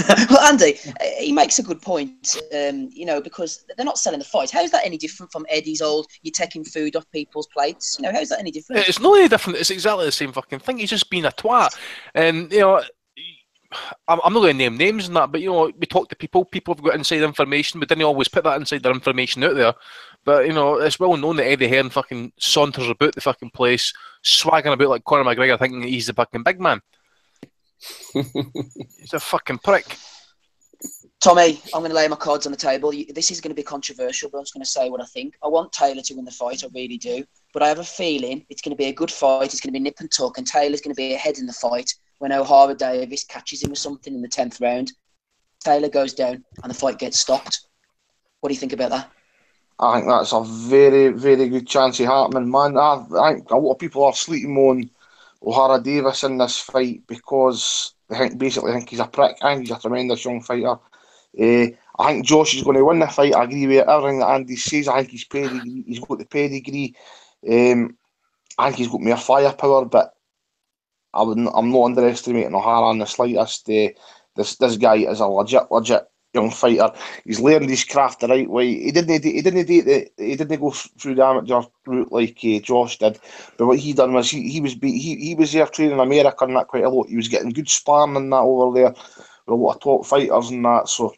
Well, Andy, he makes a good point, because they're not selling the fights. How's that any different from Eddie's old, you're taking food off people's plates? How's that any different? It's not any different. It's exactly the same fucking thing. He's just being a twat. And, I'm not going to name names and that, but, we talk to people. People have got inside information. We didn't always put that insider information out there. But, it's well known that Eddie Hearn fucking saunters about the fucking place, swagging about like Conor McGregor, thinking he's the fucking big man. He's a fucking prick. Tommy, I'm going to lay my cards on the table. This is going to be controversial, but I'm just going to say what I think. I want Taylor to win the fight, I really do. But I have a feeling it's going to be a good fight. It's going to be nip and tuck, and Taylor's going to be ahead in the fight when O'Hara Davis catches him with something in the 10th round. Taylor goes down, and the fight gets stopped. What do you think about that? I think that's a very, very good chance of happening, man. I think a lot of people are sleeping on O'Hara Davis in this fight because they think he's a prick. I think he's a tremendous young fighter. I think Josh is going to win the fight. I agree with everything that Andy says. I think he's got the pedigree. I think he's got more firepower, but I'm not underestimating O'Hara in the slightest. This guy is a legit young fighter. He's learned his craft the right way. He didn't go through the amateur route like Josh did. But what he done was he was there training in America and that quite a lot. He was getting good sparring and that over there with a lot of top fighters and that. So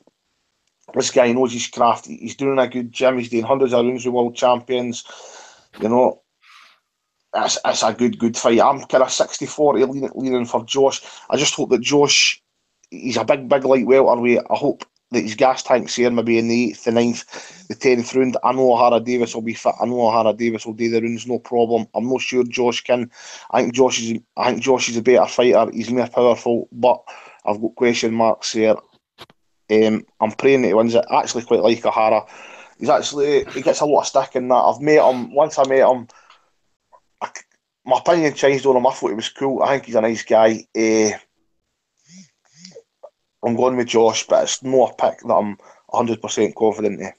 this guy knows his craft. He's doing a good gym. He's doing hundreds of rounds with world champions. That's a good fight. I'm kind of 60-40 leaning for Josh. I just hope that Josh, he's a big light welterweight. I hope that his gas tank's here maybe in the 8th, the 9th, the 10th round. I know O'Hara Davis will be fit. I know O'Hara Davis will do the rounds, no problem. I'm not sure Josh can. I think Josh is a better fighter. He's more powerful, but I've got question marks here. I'm praying that he wins it. I actually quite like O'Hara. He gets a lot of stick in that. I've met him. Once I met him, my opinion changed on him. I thought he was cool. I think he's a nice guy. I'm going with Josh, but it's not a pick that I'm 100% confident in.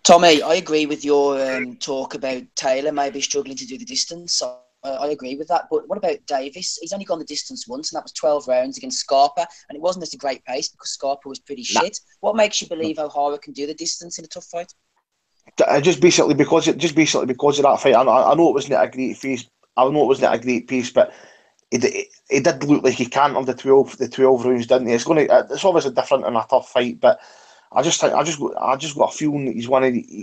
Tommy, I agree with your talk about Taylor maybe struggling to do the distance. I agree with that. But what about Davis? He's only gone the distance once, and that was 12 rounds against Scarpa, and it wasn't at a great pace because Scarpa was pretty shit. What makes you believe O'Hara can do the distance in a tough fight? Just basically because of that fight. I know it wasn't a great face. I know it wasn't a great pace, but it did look like he cantered the 12 rounds, didn't he? It's obviously different in a tough fight, but I just got a feeling that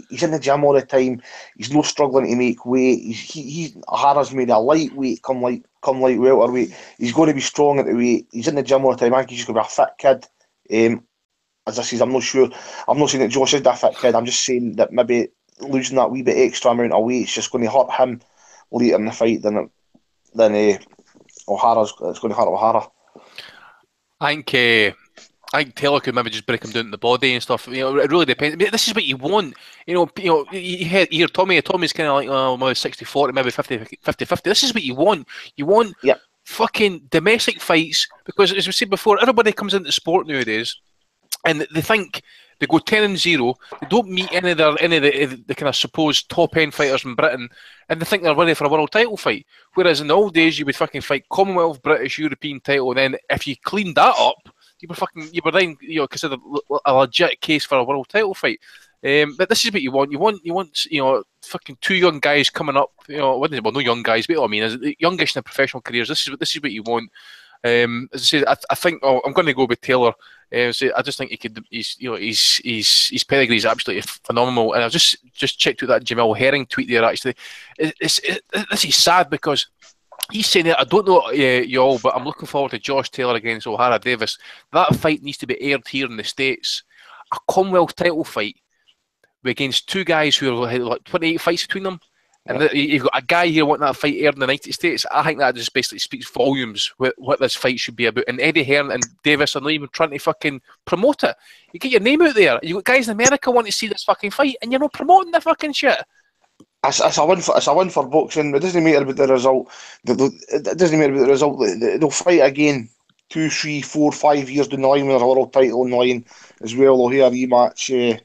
he's in the gym all the time. He's not struggling to make weight. O'Hara's made a lightweight come light welterweight. He's going to be strong at the weight. He's in the gym all the time. I think he's going to be a fit kid. As I said, I'm not sure. I'm not saying that Josh is that fit kid. I'm just saying that maybe losing that wee bit extra amount of weight is just going to hurt him later in the fight than O'Hara's. It's going to hurt O'Hara. I think Taylor could maybe just break him down to the body and stuff. You know, it really depends. I mean, this is what you want. You hear Tommy. Tommy's kind of like, maybe 60-40, maybe 50-50. This is what you want. You want fucking domestic fights, because, as we said before, everybody comes into sport nowadays and they think they go 10-0. They don't meet any of the kind of supposed top end fighters in Britain, and they think they're ready for a world title fight. Whereas in the old days, you would fucking fight Commonwealth, British, European title, and then if you cleaned that up, you were then considered a legit case for a world title fight. But this is what you want. You want fucking two young guys coming up. Well, no young guys, but I mean, as youngish in their professional careers. This is what you want. As I say, I think I'm going to go with Taylor. I just think he could. His pedigree is absolutely phenomenal. And I just checked out that Jamel Herring tweet there. Actually, this is sad because he's saying it. I don't know y'all, but I'm looking forward to Josh Taylor against O'Hara Davis. That fight needs to be aired here in the States. A Commonwealth title fight against two guys who have like 28 fights between them. And you've got a guy here wanting that fight aired in the United States. I think that just basically speaks volumes what this fight should be about. And Eddie Hearn and Davis are not even trying to fucking promote it. You get your name out there. You got guys in America want to see this fucking fight, and you're not promoting the fucking shit. It's a win for boxing. It doesn't matter about the result. It doesn't matter about the result. They'll fight again 2, 3, 4, 5 years down the line with a world title on the line as well. They'll hear a rematch.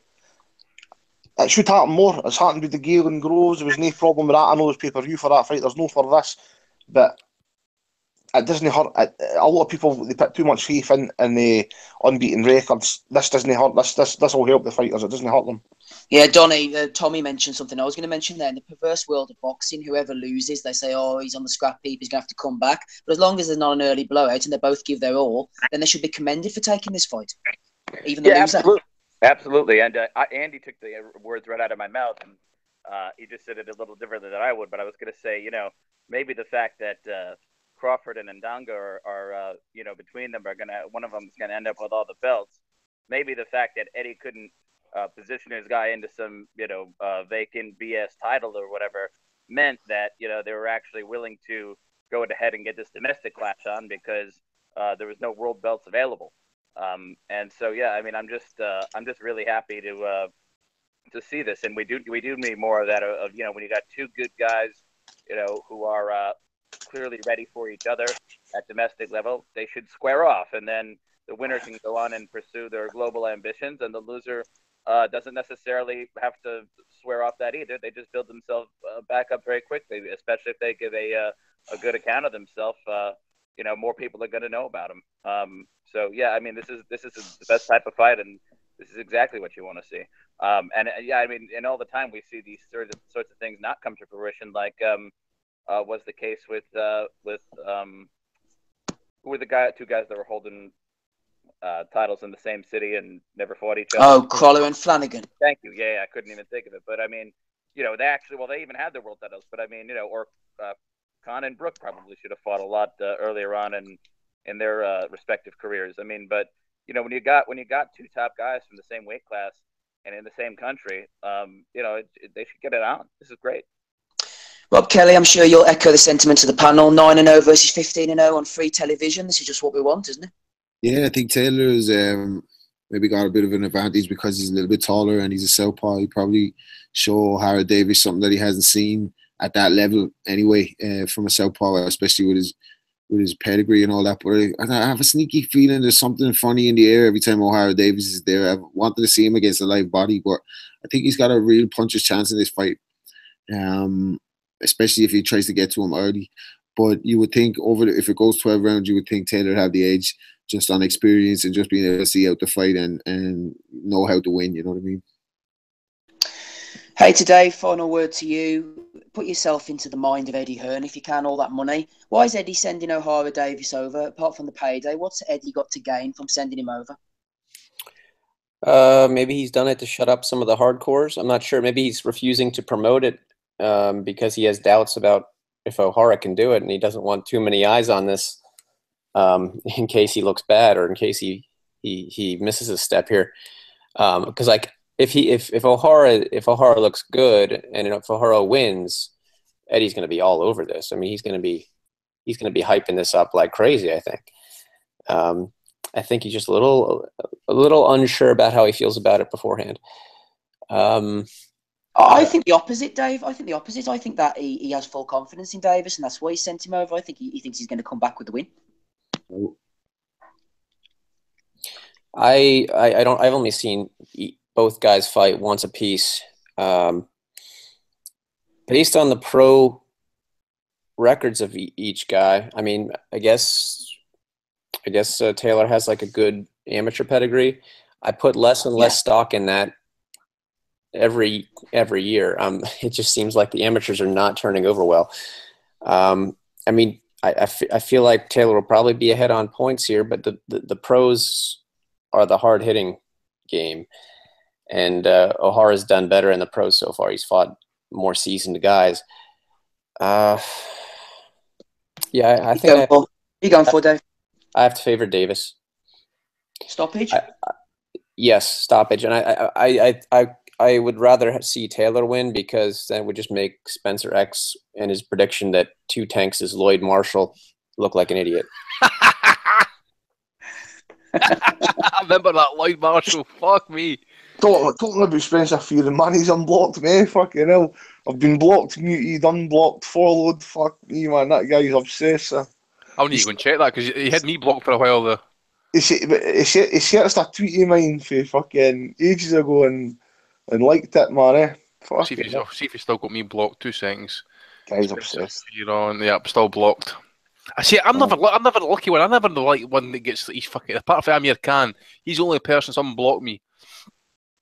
It should happen more. It's happened with the Gale and Groves. There was no problem with that. I know there's pay-per-view for that fight. There's no for this. But it doesn't hurt. A lot of people, they put too much faith in the unbeaten records. This doesn't hurt. This will help the fighters. It doesn't hurt them. Yeah, Donny, Tommy mentioned something I was going to mention there. In the perverse world of boxing, whoever loses, they say, oh, he's on the scrap heap, he's going to have to come back. But as long as there's not an early blowout and they both give their all, then they should be commended for taking this fight. Even the loser. Absolutely. And Andy took the words right out of my mouth, and he just said it a little differently than I would. But I was going to say, maybe the fact that Crawford and Ndanga are between them one of them is going to end up with all the belts. Maybe the fact that Eddie couldn't position his guy into some, vacant BS title or whatever meant that, they were actually willing to go ahead and get this domestic clash on because there was no world belts available. And so, yeah, I mean, I'm just really happy to see this, and we do need more of that. When you got two good guys, who are clearly ready for each other at domestic level, they should square off, and then the winner can go on and pursue their global ambitions, and the loser doesn't necessarily have to swear off that either. They just build themselves back up very quickly, especially if they give a good account of themselves. More people are going to know about them. So yeah, I mean, this is the best type of fight, and this is exactly what you want to see. And all the time we see these sorts of things not come to fruition, like was the case with who were the two guys that were holding titles in the same city and never fought each other? Oh, Crawler and Flanagan. Thank you. Yeah, I couldn't even think of it, but I mean, they even had their world titles, but I mean, or Khan and Brooke probably should have fought a lot earlier on in their respective careers. I mean, but when you got two top guys from the same weight class and in the same country, they should get it on. This is great. Rob Kelly, I'm sure you'll echo the sentiments of the panel. 9-0 versus 15-0 on free television. This is just what we want, isn't it? Yeah, I think Taylor's maybe got a bit of an advantage because he's a little bit taller and he's a southpaw. He probably show O'Hara Davis something that he hasn't seen at that level anyway, from a southpaw, especially with his pedigree and all that. But I have a sneaky feeling there's something funny in the air every time O'Hara Davis is there. I wanted to see him against a live body, but I think he's got a real puncher's chance in this fight, especially if he tries to get to him early. But you would think if it goes 12 rounds, you would think Taylor would have the edge just on experience and just being able to see out the fight and know how to win, you know what I mean? Hey, today, final word to you. Put yourself into the mind of Eddie Hearn, if you can, all that money. Why is Eddie sending O'Hara Davis over, apart from the payday? What's Eddie got to gain from sending him over? Maybe he's done it to shut up some of the hardcores. I'm not sure. Maybe he's refusing to promote it because he has doubts about if O'Hara can do it, and he doesn't want too many eyes on this in case he looks bad or in case he misses a step here. Because like if O'Hara looks good and if O'Hara wins, Eddie's going to be all over this. I mean, he's going to be hyping this up like crazy, I think. I think he's just a little unsure about how he feels about it beforehand. I think the opposite, Dave. I think the opposite. I think that he has full confidence in Davis, and that's why he sent him over. I think he thinks he's going to come back with the win. I've only seen both guys fight once apiece. Based on the pro records of each guy, I mean, I guess Taylor has like a good amateur pedigree. I put less and less stock in that every year. It just seems like the amateurs are not turning over well. I mean, I feel like Taylor will probably be ahead on points here, but the pros are the hard hitting game, and O'Hara's done better in the pros so far. He's fought more seasoned guys. Yeah, I think you going for, Dave? I have to favor Davis. Stoppage? Yes, stoppage, and I would rather see Taylor win because then it would just make Spencer X and his prediction that 2 tanks is Lloyd Marshall look like an idiot. I remember that Lloyd Marshall. Fuck me. Talking about Spencer Fearing, man, he's unblocked me. Fucking hell. I've been blocked, muted, unblocked, followed. Fuck me, man. That guy's obsessed. I'll need to go and check that because he had me blocked for a while there. He searched a tweet of mine for fucking ages ago and liked it, man. See if he's still got me blocked. 2 seconds. Guy's obsessed. You're on. Yep, still blocked. I see. I'm never the lucky one. I'm never the one that gets he's fucking. Apart from Amir Khan, he's the only person that's unblocked me.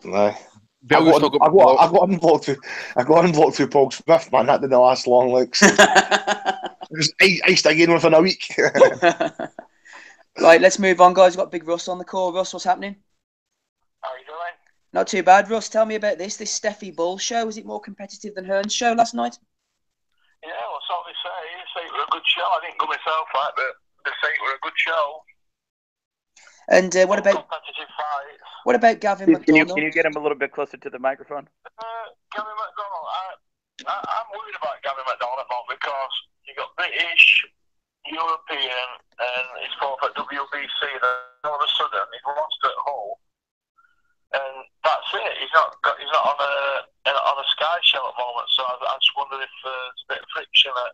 Nah. I Belgium's got unblocked with Paul Smith, man. That didn't last long. Like, iced again within a week. Right, let's move on, guys. We've got Big Russ on the call. Russ, what's happening? How are you doing? Not too bad, Russ. Tell me about this Steffi Bull show. Was it more competitive than Hearn's show last night? Yeah, well, so they say it was a good show. I didn't go myself, right, but they say it was a good show. And what about competitive fights? What about Gavin McDonald? Can you get him a little bit closer to the microphone? Gavin McDonald, I'm worried about Gavin McDonald at the moment because you got British, European, and he's fought at WBC, and all of a sudden he's lost at Hull, and that's it. He's not on a Sky show at the moment. So I just wonder if there's a bit of friction at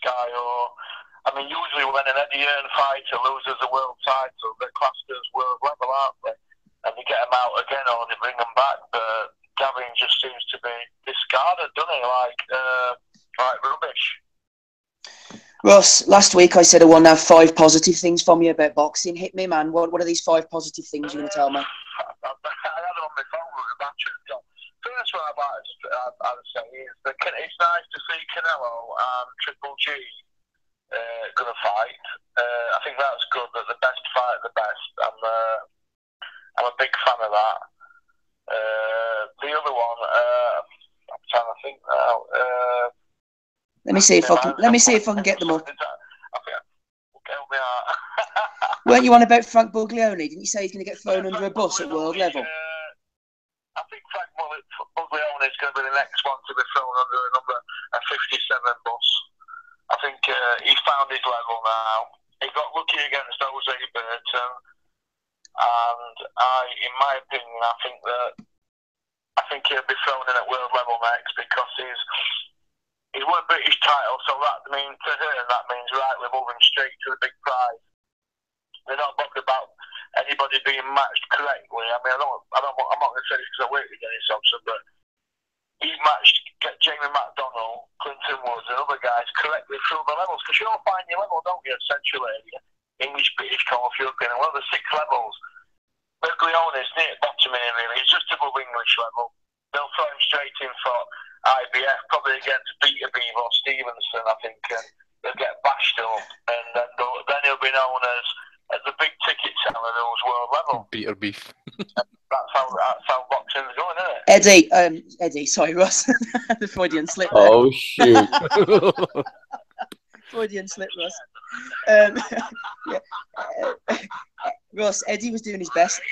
Sky, or I mean, usually when an Eddie Hearn fighter loses a world title, they're classed as world level, aren't they? And they get them out again or they bring them back. But Gavin just seems to be discarded, doesn't he? Like rubbish. Ross, last week I said I want to have 5 positive things from you about boxing. Hit me, man. What are these 5 positive things you're going to tell me? I had it on my phone with the battery. First one I'd say is that it's nice to see Canelo and Triple G going to fight. I think that's good that the best fight the best. I'm a big fan of that. The other one, I'm trying to think now. Let me see if I can get them up. Help me out. Weren't you on about Frank Buglioni? Didn't you say he's going to get thrown under a bus at world level? I think Frank Buglioni is going to be the next one to be thrown under a 57 bus. I think he's found his level now. He got lucky against Jose Burton, and in my opinion, I think he'll be thrown in at world level next because he's won a British title. So that means to her, that means right, we're moving straight to the big prize. They're not bothered about anybody being matched correctly. I mean, I'm not going to say this because I work with Dennis Thompson, but he matched Jamie McDonnell, Clinton Woods, and other guys correctly through the levels. Because you all find your level, don't you? Central area, English, British, North European, and one of the 6 levels. Buglioni's near the bottom here, really. He's just above English level. they'll throw him straight in for IBF, probably against Peter Beaver or Stevenson, I think, and they'll get bashed up, and then he'll be known as the big ticket seller who's world level. Peter Beef. That's how boxing's going, isn't it? Eddie, sorry, Ross. The Freudian slip. Oh, shoot. Freudian slip, Ross. Ross, Eddie was doing his best.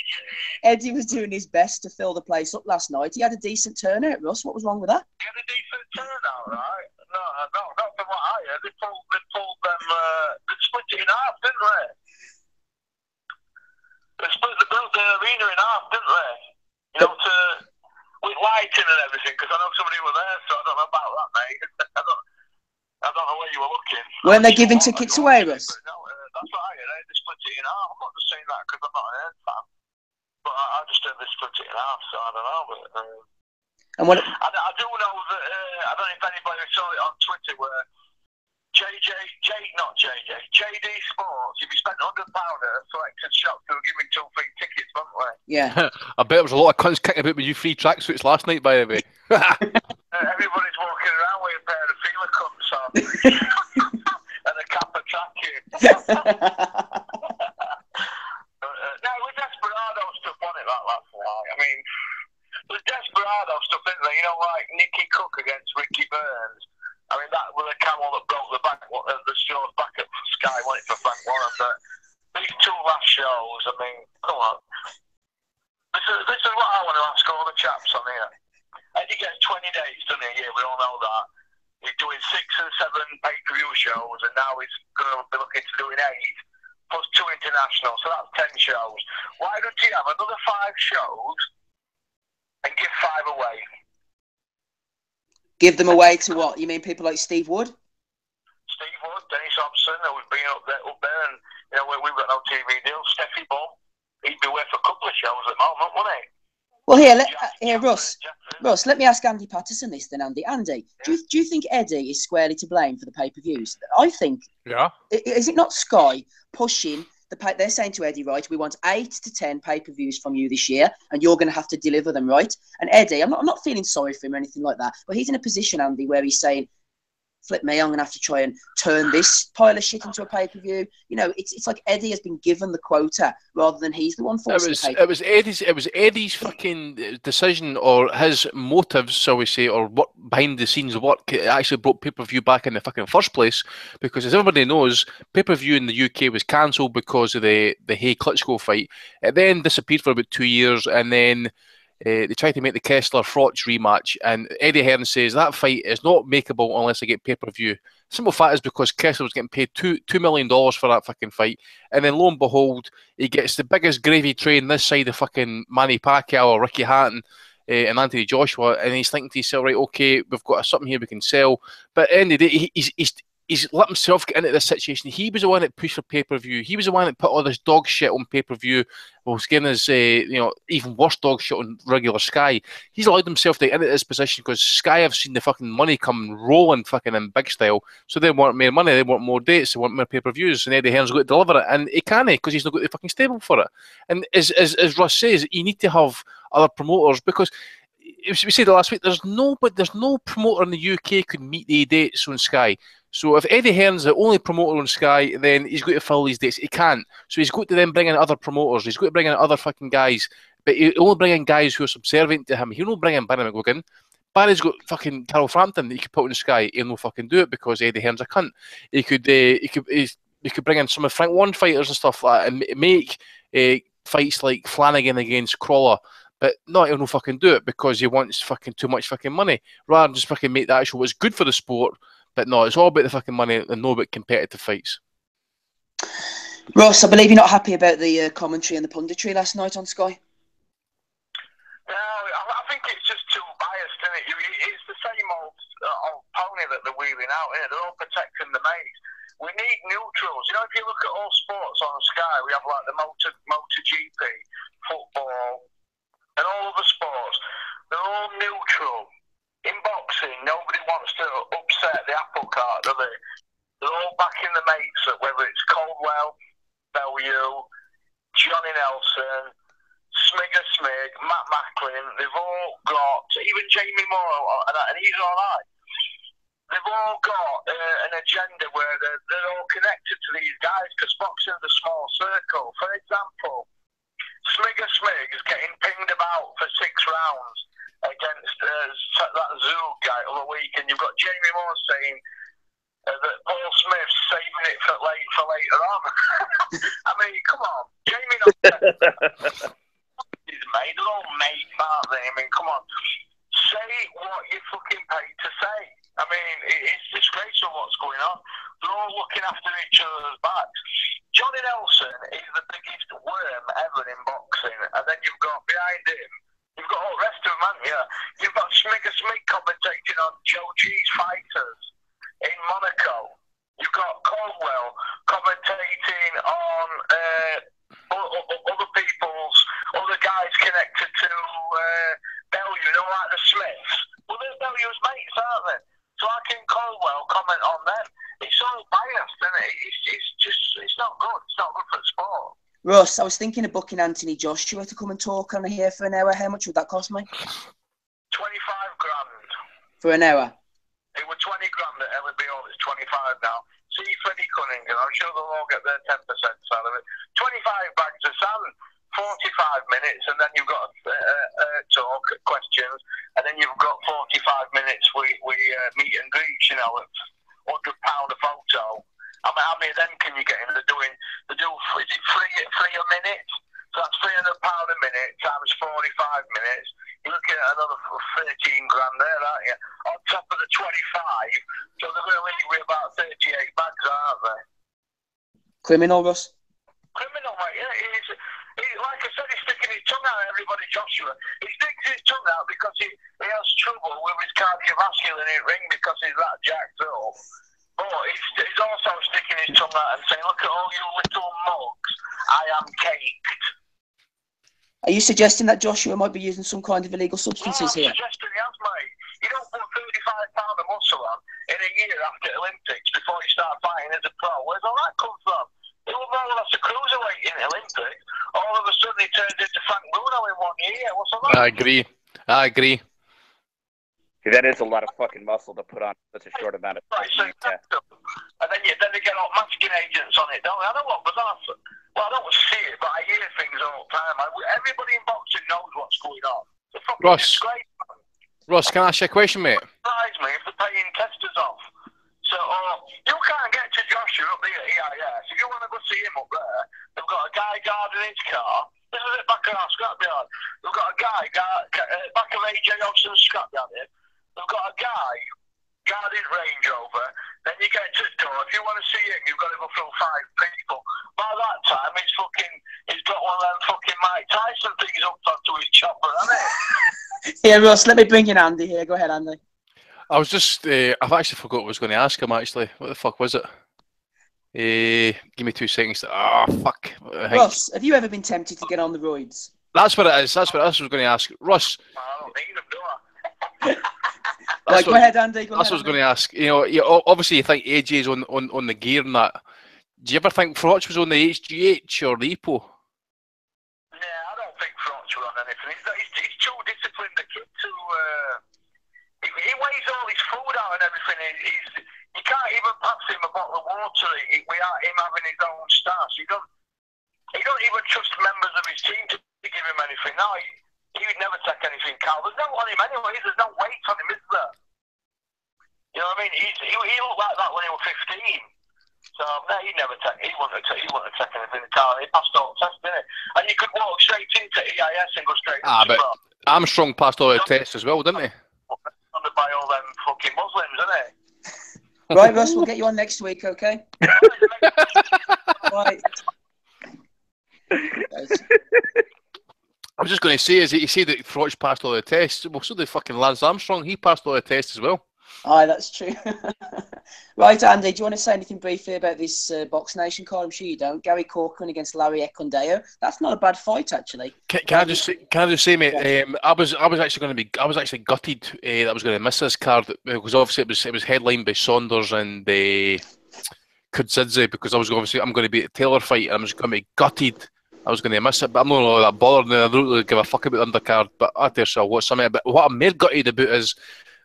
Eddie was doing his best to fill the place up last night. He had a decent turnout, Ross. What was wrong with that? He had a decent turnout, right? No, not from what I heard. They pulled them, they split it in half, didn't they? They built the arena in half, didn't they? You know, with lighting and everything, because I know somebody were there, so I don't know about that, mate. I don't know where you were looking. Weren't they giving tickets away, Russ? No, that's what I heard. They split it in half. I'm not just saying that because I'm not an Ed fan. But I just heard they split it in half, so I don't know. But, and what? I do know that, I don't know if anybody saw it on Twitter where JD Sports, if you spent £100 at a selected shop, they were giving 2 free tickets, weren't they? Yeah. I bet there was a lot of cunts kicking about with you free tracksuits last night, by the way. Everybody's walking around with a pair of feeler cuts on and a cap of tracking. No, with Desperado stuff on it last night. I mean, with Desperado stuff, isn't there? You know, like Nicky Cook against Ricky Burns. I mean, that was a camel that broke the back, the show's back at Sky, wasn't it, for Frank Warren? But these 2 last shows, I mean, come on. This is what I want to ask all the chaps on here. Eddie gets 20 days, doesn't he, a year? We all know that. He's doing 6 and 7 pay-per-view shows, and now he's going to be looking to doing 8, plus 2 international, so that's 10 shows. Why don't he have another 5 shows and give 5 away? Give them away to what? You mean people like Steve Wood? Steve Wood, Dennis Hobson, who's been up there, and you know, we've got no TV deal. Steffi Bull, he'd be worth a couple of shows at the moment, wouldn't he? Well, here, Russ, let me ask Andy Patterson this then, Andy. Andy, do you think Eddie is squarely to blame for the pay-per-views? I think. Yeah. Is it not Sky pushing they're saying to Eddie, right, we want 8 to 10 pay-per-views from you this year, and you're going to have to deliver them, right? And Eddie, I'm not feeling sorry for him or anything like that, but he's in a position, Andy, where he's saying, flip me, I'm going to have to try and turn this pile of shit into a pay-per-view. You know, it's like Eddie has been given the quota rather than he's the one forcing it was Eddie's fucking decision or his motives, shall we say, or what behind the scenes work actually brought pay-per-view back in the fucking first place, because as everybody knows, pay-per-view in the UK was cancelled because of the Hay Klitschko fight. It then disappeared for about 2 years, and then they tried to make the Kessler-Frotch rematch, and Eddie Hearn says that fight is not makeable unless I get pay-per-view. Simple fact is because Kessler was getting paid $2 million for that fucking fight, and then lo and behold, he gets the biggest gravy train this side of fucking Manny Pacquiao or Ricky Hatton and Anthony Joshua, and he's thinking to himself, right, okay, we've got something here we can sell. But at the end of the day, he's let himself get into this situation. He was the one that pushed for pay-per-view. He was the one that put all this dog shit on pay-per-view, while getting his, even worse dog shit on regular Sky. He's allowed himself to get into this position because Sky have seen the fucking money come rolling fucking in big style. So they want more money, they want more dates, they want more pay-per-views, and Eddie Hearn's got to deliver it, and he can't because he's not got the fucking stable for it. And as Russ says, you need to have other promoters, because we said it last week, there's no promoter in the UK could meet the dates on Sky. So if Eddie Hearn's the only promoter on Sky, then he's got to fill these dates. He can't. So he's got to then bring in other promoters. He's got to bring in other fucking guys. But he'll only bring in guys who are subservient to him. He'll not bring in Barry McGuigan. Barry's got fucking Carol Frampton that he could put on Sky. He'll not fucking do it because Eddie Hearn's a cunt. He could bring in some of Frank Warren fighters and stuff like that and make fights like Flanagan against Crawler. But no, he'll not fucking do it because he wants fucking too much fucking money. Rather than just fucking make the actual what's good for the sport. But no, it's all about the fucking money and no about competitive fights. Ross, I believe you're not happy about the commentary and the punditry last night on Sky? No, I think it's just too biased, isn't it? It's the same old pony that they're wheeling out, isn't it? They're all protecting the mates. We need neutrals. You know, if you look at all sports on Sky, we have like the MotoGP, football, and all other sports. They're all neutral. In boxing, nobody wants to upset the apple cart, do they? They're all backing the mates, whether it's Coldwell, Bellew, Johnny Nelson, Smig, Matt Macklin, they've all got, even Jamie Moore, and he's all right. They've all got an agenda where they're all connected to these guys because boxing's a small circle. For example, Smig is getting pinged about for 6 rounds against that Zug guy the other week, and you've got Jamie Moore saying that Paul Smith's saving it for later on. I mean, come on, Jamie knows he's made. They're all mates, aren't they? I mean, come on, say what you're fucking paid to say. I mean, it's disgraceful what's going on. They're all looking after each other's backs. Johnny Nelson is the biggest worm ever in boxing, and then you've got behind him, you've got all the rest of them, haven't you? You've got Smig commentating on Joe G's fighters in Monaco. You've got Caldwell commentating on other guys connected to Bellew, like the Smiths. Well, they're Bellew's mates, aren't they? So how can Caldwell comment on them? It's all biased, and it's not good. It's not good for the sport. Russ, I was thinking of booking Anthony Joshua to come and talk on here for an hour. How much would that cost me? 25 grand. For an hour? It was 20 grand at LBO. It's 25 now. See Freddie Cunningham. I'm sure they'll all get their 10% salary. 25 bags of sand. 45 minutes, and then you've got talk, questions, and then you've got 45 minutes we meet and greet, you know, at £100 a photo. I mean, how many of them can you get in? Is it free a minute? So that's £300 a minute times 45 minutes. You're looking at another 13 grand there, aren't you? On top of the 25, so they're going to leave with about 38 bags, aren't they? Criminal, Russ? Criminal, mate, yeah. Like I said, he's sticking his tongue out at everybody, Joshua. He sticks his tongue out because he has trouble with his cardiovascular in the ring because he's that jacked up. But he's also sticking his tongue out and saying, look at all you little mugs, I am caked. Are you suggesting that Joshua might be using some kind of illegal substances here? I'm suggesting he has, mate. You don't put 35 pounds of muscle on in a year after Olympics before you start fighting as a pro. Where's all that come from? He was more or less a cruiserweight in the Olympics. All of a sudden he turned into Frank Bruno in 1 year. What's all that? I agree. That is a lot of fucking muscle to put on such a short amount of time. Right, so and then they get all masking agents on it, don't they? I don't know what bizarre. Well, I don't see it, but I hear things all the time. Everybody in boxing knows what's going on. It's a fucking disgrace, man. Ross, can I ask you a question, mate? Surprise me if they're paying testers off. So you can't get to Joshua up there at EIS. If you want to go see him up there, they've got a guy guarding his car. This is at back of our scrapyard. They've got a guy back of AJ Hobson's scrapyard here. They've got a guy guarding Range Rover. Then you get to the door. If you want to see him, you've got to go through 5 people. By that time, he's got one of them fucking Mike Tyson things up onto his chopper, hasn't he? Yeah, Ross, let me bring in Andy here. Go ahead, Andy. I was just, I've actually forgot what I was going to ask him, actually. What the fuck was it? Give me 2 seconds. Oh, fuck. Ross, have you ever been tempted to get on the roids? That's what it is. That's what I was going to ask. Ross. I don't need him, do I? Right, go ahead, Andy. That's what I was going to ask. You know, obviously you think AJ's on the gear and that. Do you ever think Froch was on the HGH or the EPO? Yeah, I don't think Froch was on anything. He's too disciplined. The kid too... He weighs all his food out and everything. You can't even pass him a bottle of water without him having his own stash. He don't even trust members of his team to give him anything. No, he would never take anything, Carl. There's no on him anyway. There's no weight on him, is there? You know what I mean? He looked like that when he was 15. So no, he wouldn't have taken anything, Carl. He passed all the tests, didn't he? And you could walk straight into EIS and go straight into but Armstrong passed all the tests as well, didn't he? By all them fucking Muslims, isn't it? Right, Russ, we'll get you on next week, okay? Right. I was just going to say, he said that Froch passed all the tests. Well, so did fucking Lance Armstrong. He passed all the tests as well. Aye, that's true. Right, Andy, do you want to say anything briefly about this Box Nation card? I'm sure you don't. Gary Corcoran against Larry Econdeo. That's not a bad fight, actually. Can I just say, mate? I was actually gutted that I was going to miss this card because obviously it was headlined by Saunders and Kudzidze because I'm going to be at the Taylor fight and I'm just going to be gutted I was going to miss it, but I'm not really that bothered now. I don't really give a fuck about the undercard, but I dare say I'll watch some of it. But what I'm more gutted about is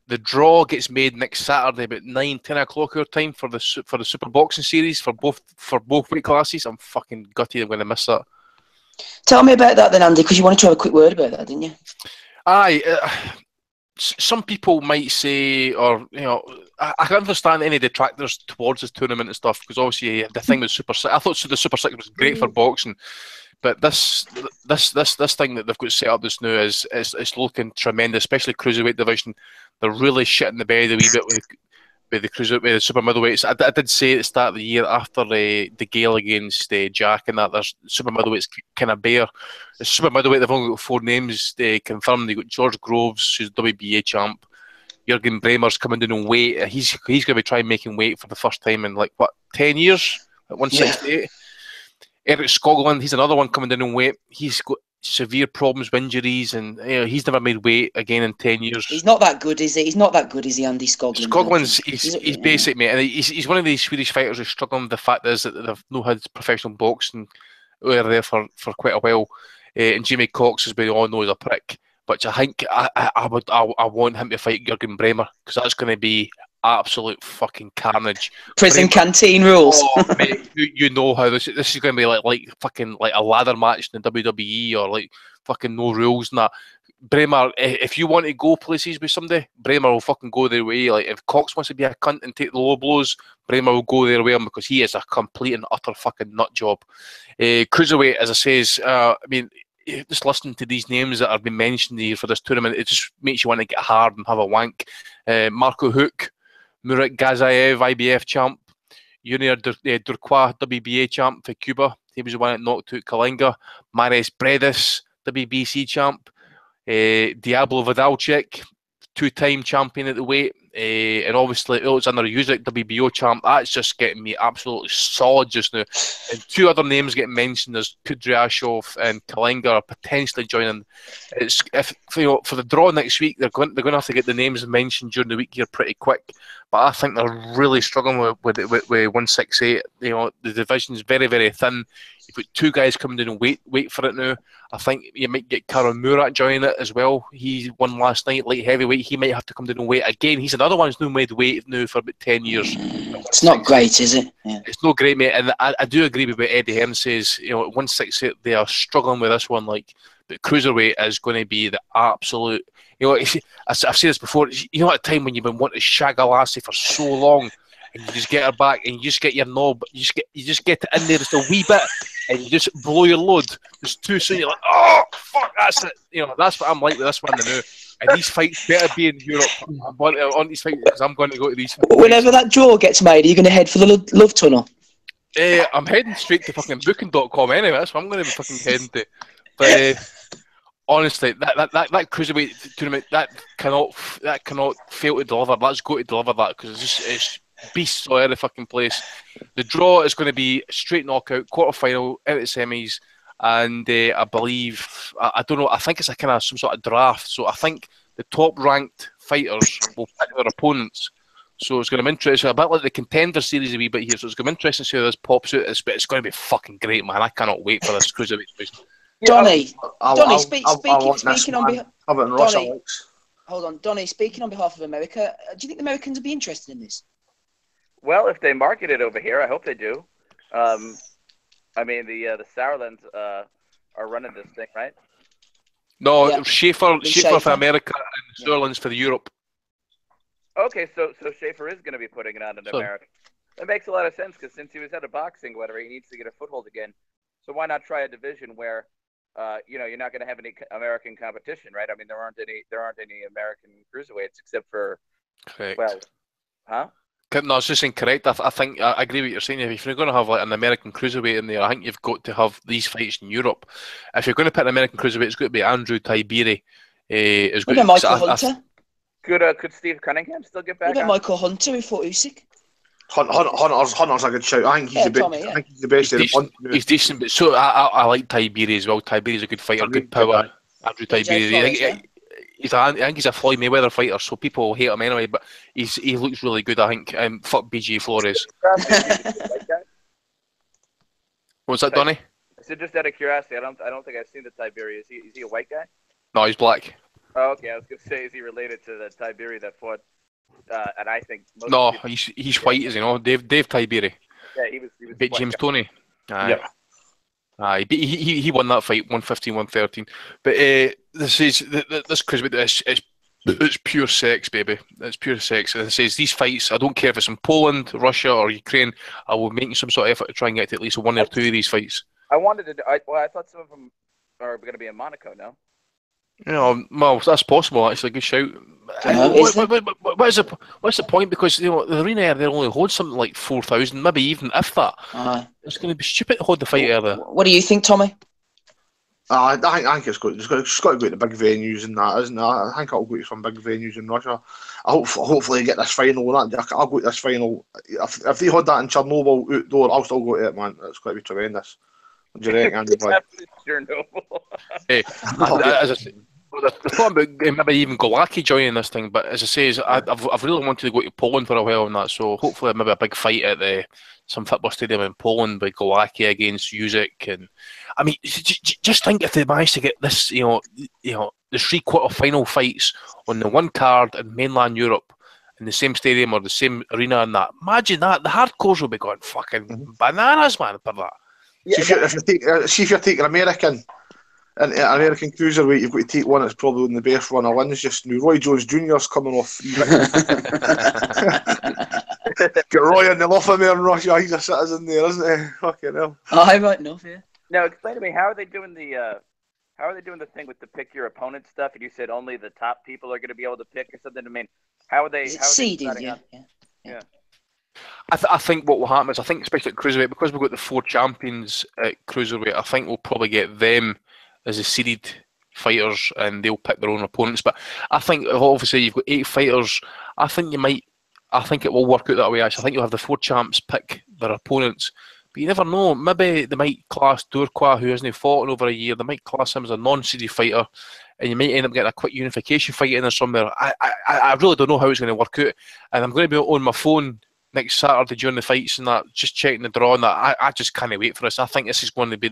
the draw gets made next Saturday about 9-10 o'clock our time for the Super Boxing Series for both weight classes. I'm fucking gutted I'm going to miss that. Tell me about that then, Andy, because you wanted to have a quick word about that, didn't you? Aye. Some people might say, or I can understand any detractors towards this tournament and stuff, because obviously the thing with Super Six, I thought the Super Six was great for boxing, but this thing that they've got set up this now is looking tremendous, especially cruiserweight division. They're really shitting the bed a wee bit with the super middleweights. I did say at the start of the year after the Gale against Jack and that there's super middleweights kind of bare. The super middleweight, they've only got 4 names confirmed. They've got George Groves, who's WBA champ. Jürgen Bremer's coming down in weight. He's going to be trying making weight for the first time in 10 years at 168. Yeah. Eric Skoglund, he's another one coming down in weight. He's got severe problems with injuries, and he's never made weight again in 10 years. He's not that good, is he? He's not that good, is he, Andy Skoglund? Skoglund's he's basic, mate, and he's one of these Swedish fighters who's struggling with the fact is that they've not had professional boxing over there for quite a while. And Jimmy Cox, as we all know, is a prick. But I think I want him to fight Jürgen Bremer, because that's going to be absolute fucking carnage. Prison canteen rules. Oh, mate, you know how this is going to be like fucking like a ladder match in the WWE, or like fucking no rules and that. Bremer, if you want to go places with somebody, Bremer will fucking go their way. Like if Cox wants to be a cunt and take the low blows, Bremer will go their way, because he is a complete and utter fucking nut job. Cruiserweight, as I says, I mean, just listening to these names that have been mentioned here for this tournament, it just makes you want to get hard and have a wank. Marco Huck, Murat Gazaev, IBF champ. Junior Durquois, WBA champ for Cuba. He was the one that knocked out Kalinga. Mares Bredes, WBC champ. Diablo Vidalchik, 2-time champion at the weight. And obviously Alexander Usyk, WBO champ. That's just getting me absolutely solid just now. And 2 other names getting mentioned as Kudryashov and Kalinga are potentially joining. It's for the draw next week, they're going to have to get the names mentioned during the week here pretty quick. But I think they're really struggling with 168. The division's very, very thin. You've got 2 guys coming down and wait for it now. I think you might get Karen Murat joining it as well. He won last night, light heavyweight. He might have to come down and wait again. He's another one who's not made weight now for about 10 years. It's not great, is it? Yeah. It's not great, mate. And I do agree with what Eddie Hearn says. 168, they are struggling with this one. But cruiserweight is going to be the absolute. I've said this before. At a time when you've been wanting to shag a lassie for so long, and you just get her back, and you just get your knob, you just get it in there just a wee bit, and you just blow your load just too soon. You're like, oh fuck, that's it. That's what I'm like with this one now. And these fights better be in Europe. I'm on these fights because I'm going to go to these fights. Whenever that draw gets made, are you going to head for the love tunnel? I'm heading straight to fucking booking.com anyway. That's what I'm going to be fucking heading to. But honestly, that cruiserweight tournament that cannot fail to deliver. Let's go to deliver that, because it's beasts all over the fucking place. The draw is going to be straight knockout, quarterfinal, out of the semis, and I believe I don't know. I think it's a kind of some sort of draft. So I think the top ranked fighters will pick their opponents. So it's going to be interesting, a bit like the Contender Series a wee bit here. So it's going to be interesting to see how this pops out. But it's going to be fucking great, man. I cannot wait for this cruiserweight division. Donny, speaking on behalf. Hold on, Donny. Speaking on behalf of America, do you think the Americans would be interested in this? Well, if they market it over here, I hope they do. I mean, the Sauerlands are running this thing, right? No, yeah. Schaefer for America and Sauerlands for Europe. Okay, so Schaefer is going to be putting it on in America. That makes a lot of sense, because since he was out of boxing, whatever, he needs to get a foothold again. So why not try a division where, you're not going to have any American competition, right? I mean, there aren't any American cruiserweights except for. Correct. Well, huh? No, I was just incorrect. I think I agree with what you're saying. If you're going to have an American cruiserweight in there, I think you've got to have these fights in Europe. If you're going to put an American cruiserweight, it's got to be Andrew Tiberi. What about Michael Hunter? Could Steve Cunningham still get back? What about Michael Hunter who fought Usyk? Hunter's a good shout. I think he's the best. He's decent, but so I like Tiberi as well. Tiberi's a good fighter, good power. Andrew Tiberi. I think he's a Floyd Mayweather fighter, so people hate him anyway. But he looks really good, I think. Fuck BJ Flores. What's that, Donny? So just out of curiosity, I don't think I've seen the Tiberi. Is he a white guy? No, he's black. Oh, okay. I was gonna say, is he related to the Tiberi that fought? And I think no, he's white, is he? No, Dave Tiberi. Yeah, he was beat James guy. Toney. Yeah. He won that fight 115, 113. But this cruiserweight, it's pure sex, baby. It's pure sex. And it says these fights, I don't care if it's in Poland, Russia, or Ukraine, I will make some sort of effort to try and get to at least one or two of these fights. I wanted to. I thought some of them are going to be in Monaco. No. You know, well, that's possible. Actually, good shout. What's the point? Because the arena they only hold something like 4,000, maybe even if that. It's going to be stupid to hold the fight out there. What do you think, Tommy? I think it's got to go to big venues and that, isn't it? I think I'll go to some big venues in Russia. Hopefully get this final. I'll go to this final. If they had that in Chernobyl outdoor, I'll still go to it, man. It's going to be tremendous. What do you reckon, Andy? Chernobyl. Hey, as I say, the thought about maybe even Golaki joining this thing, but as I say, I've really wanted to go to Poland for a while on that, so hopefully maybe a big fight at some football stadium in Poland by Golaki against Usyk. And I mean, just think if they managed to get this, the 3/4 final fights on the one card in mainland Europe in the same stadium or the same arena and that. Imagine that. The hardcores will be going fucking bananas, man, for that. Yeah, see if you're taking American cruiserweight, you've got to take one that's probably in the best run of wins just now. Roy Jones Jr.'s coming off 3 Get Roy in the Lothamere in Russia. He's a citizen there, isn't he? Fucking hell. I right enough, yeah. Now explain to me, how are they doing the thing with the pick your opponent stuff? And you said only the top people are going to be able to pick or something. I mean, how are they? Is it seeded? Yeah. I think what will happen is, I think especially at cruiserweight, because we've got the 4 champions at cruiserweight, I think we'll probably get them as the seeded fighters and they'll pick their own opponents. But I think obviously you've got 8 fighters. I think it will work out that way. Actually, I think you'll have the 4 champs pick their opponents. But you never know. Maybe they might class Durkwa, who hasn't fought in over a year, they might class him as a non-seeded fighter, and you might end up getting a quick unification fight in there somewhere. I really don't know how it's going to work out. And I'm going to be on my phone next Saturday during the fights and that, just checking the draw and that. I just can't wait for this. I think this is going to be,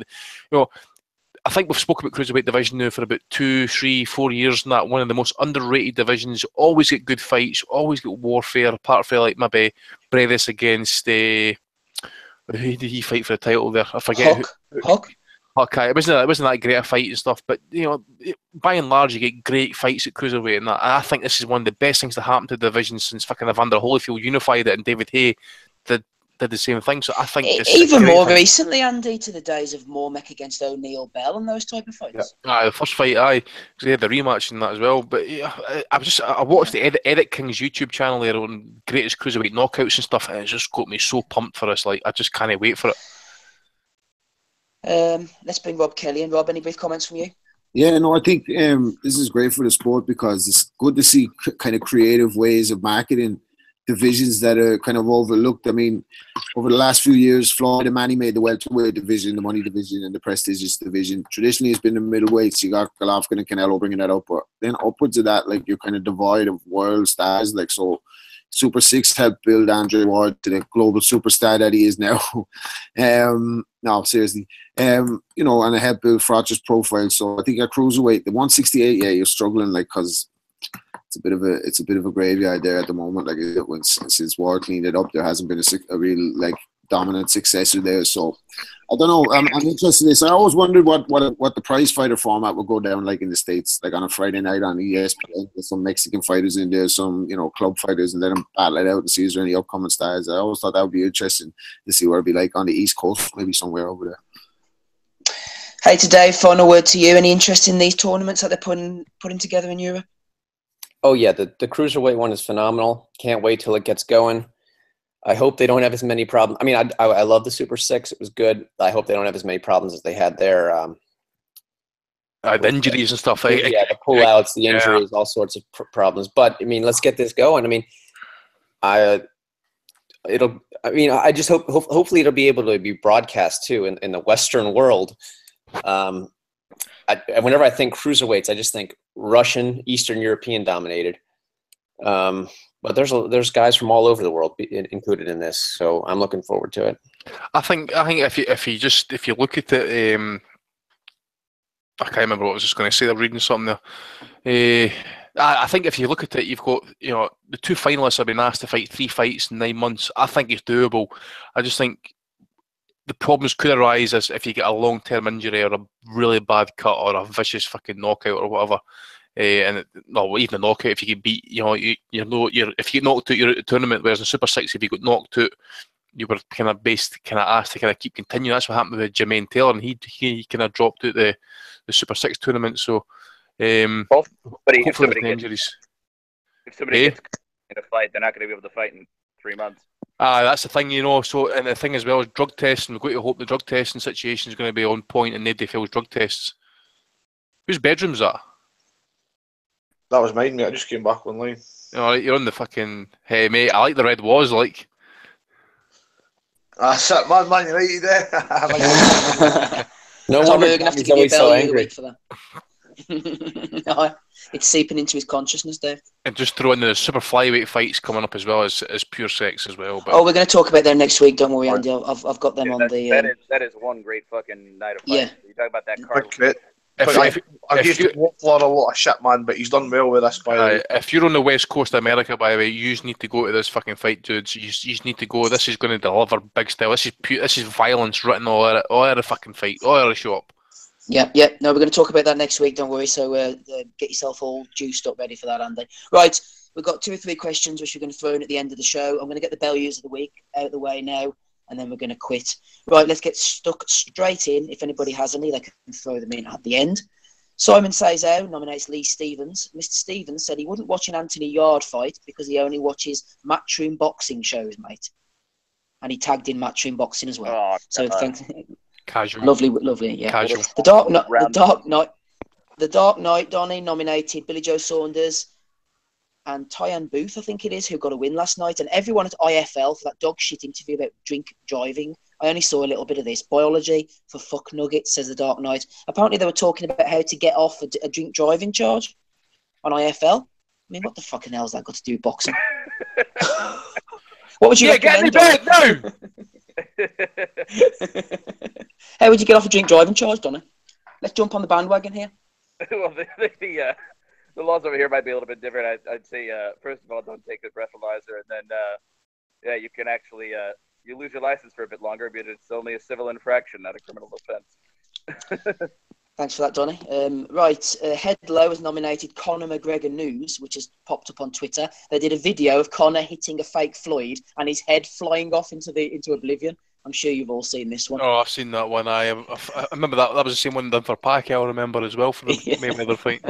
I think we've spoken about cruiserweight division now for about 2, 3, 4 years, and that one of the most underrated divisions. Always get good fights, always get warfare. Apart from like maybe Brevis against who did he fight for the title there? I forget. Huck. It wasn't that great a fight and stuff, but by and large you get great fights at cruiserweight and that. And I think this is one of the best things to happen to the division since fucking Evander Holyfield unified it and David Hay did the same thing. So I think even more recently, Andy, to the days of Mormek against O'Neill Bell and those type of fights. Yeah. The first fight, because they had the rematch and that as well. But I watched the Eric King's YouTube channel there on greatest cruiserweight knockouts and stuff, and it just got me so pumped for this. Like, I just can't wait for it. Let's bring Rob Kelly in. Rob, any brief comments from you? Yeah, no, I think this is great for the sport because it's good to see kind of creative ways of marketing divisions that are kind of overlooked. I mean, over the last few years, Floyd and Manny made the welterweight division, the money division, and the prestigious division. Traditionally, it's been the middleweights. You got Golovkin and Canelo bringing that up, but then upwards of that, like, you're kind of devoid of world stars. Like, so Super 6 helped build Andre Ward to the global superstar that he is now. No, seriously. And it helped build Froch's profile. So I think at cruiserweight, the 168, you're struggling, like, because it's a bit of a graveyard there at the moment. Like, since Ward cleaned it up, there hasn't been a real like dominant successor there. So I don't know. I'm interested in this. I always wondered what the prize fighter format would go down like in the States, like on a Friday night on ESPN. There's some Mexican fighters in there, some club fighters, and let them battle it out and see is there any upcoming stars. I always thought that would be interesting to see what it'd be like on the East Coast, maybe somewhere over there. Hey, today, final word to you. Any interest in these tournaments that they're putting together in Europe? Oh, yeah, the cruiserweight one is phenomenal. Can't wait till it gets going. I hope they don't have as many problems. I mean, I love the Super 6. It was good. I hope they don't have as many problems as they had there. The injuries and stuff. Yeah, the pullouts, the injuries, all sorts of problems. But, I mean, let's get this going. I mean, I just hope hopefully it'll be able to be broadcast, too, in the Western world. Whenever I think cruiserweights, I just think Russian, Eastern European dominated. But there's guys from all over the world included in this, so I'm looking forward to it. I think if you look at it, I can't remember what I was just going to say. I'm reading something there. I think if you look at it, you've got the two finalists have been asked to fight 3 fights in 9 months. I think it's doable. I just think the problems could arise as if you get a long-term injury or a really bad cut or a vicious fucking knockout or whatever. Even a knockout, if you get beat, if you get knocked out, you're out of the tournament. Whereas in Super 6, if you got knocked out, you were kind of asked to kind of keep continuing. That's what happened with Jermaine Taylor, and he kind of dropped out the Super 6 tournament. So, hopefully if somebody with injuries. If somebody gets in a fight, they're not going to be able to fight in 3 months. That's the thing, So, and the thing as well is drug testing. We've got to hope the drug testing situation is going to be on point and nobody fails drug tests. Whose bedroom's that? That was mine, mate. I just came back online. You're on the fucking... Hey, mate, I like the red was, like... Man United there. No Tommy, wonder we're going to have to he's give you a always so belly of the angry. week for that. No, it's seeping into his consciousness, Dave. And just throw in the super flyweight fights coming up as well as pure sex as well. But we're going to talk about them next week. Don't worry, Andy. I've got them on the. That is one great fucking night of fights. Yeah. You talk about that card. I used to walk for a lot of shit, man, but he's done well with this. By the way, if you're on the west coast of America, by the way, you just need to go to this fucking fight, dudes. You just need to go. This is going to deliver big style. This is violence written all over the fucking fight, all over the shop. Yeah. No, we're going to talk about that next week. Don't worry. So get yourself all juiced up, ready for that, Andy. Right, we've got 2 or 3 questions which we're going to throw in at the end of the show. I'm going to get the Bellews of the week out of the way now, and then we're going to quit. Right, let's get stuck straight in. If anybody has any, they can throw them in at the end. Simon Sazao nominates Lee Stevens. Mr. Stevens said he wouldn't watch an Anthony Yard fight because he only watches Matchroom boxing shows, mate. And he tagged in Matchroom boxing as well. Thanks. Casual. Lovely, yeah. Casual. The Dark Knight, Donnie nominated Billy Joe Saunders and Tyann Booth, I think it is, who got a win last night. And everyone at IFL for that dog shit interview about drink driving. I only saw a little bit of this. Biology for fuck nuggets, says the Dark Knight. Apparently they were talking about how to get off a drink driving charge on IFL. I mean, what the fucking hell's that got to do with boxing? What would you recommend? Get in the bed now! How would you get off a drink driving charge, Donna? Let's jump on the bandwagon here. Well, the laws over here might be a little bit different. I'd say, first of all, don't take a breathalyzer, and then, you can actually... you lose your license for a bit longer, but it's only a civil infraction, not a criminal offence. Thanks for that, Donny. Right, Head Low has nominated Conor McGregor News, which has popped up on Twitter. They did a video of Conor hitting a fake Floyd and his head flying off into oblivion. I'm sure you've all seen this one. Oh, I've seen that one. I remember that. That was the same one done for Pacquiao, I remember, as well, for the Mayweather fight.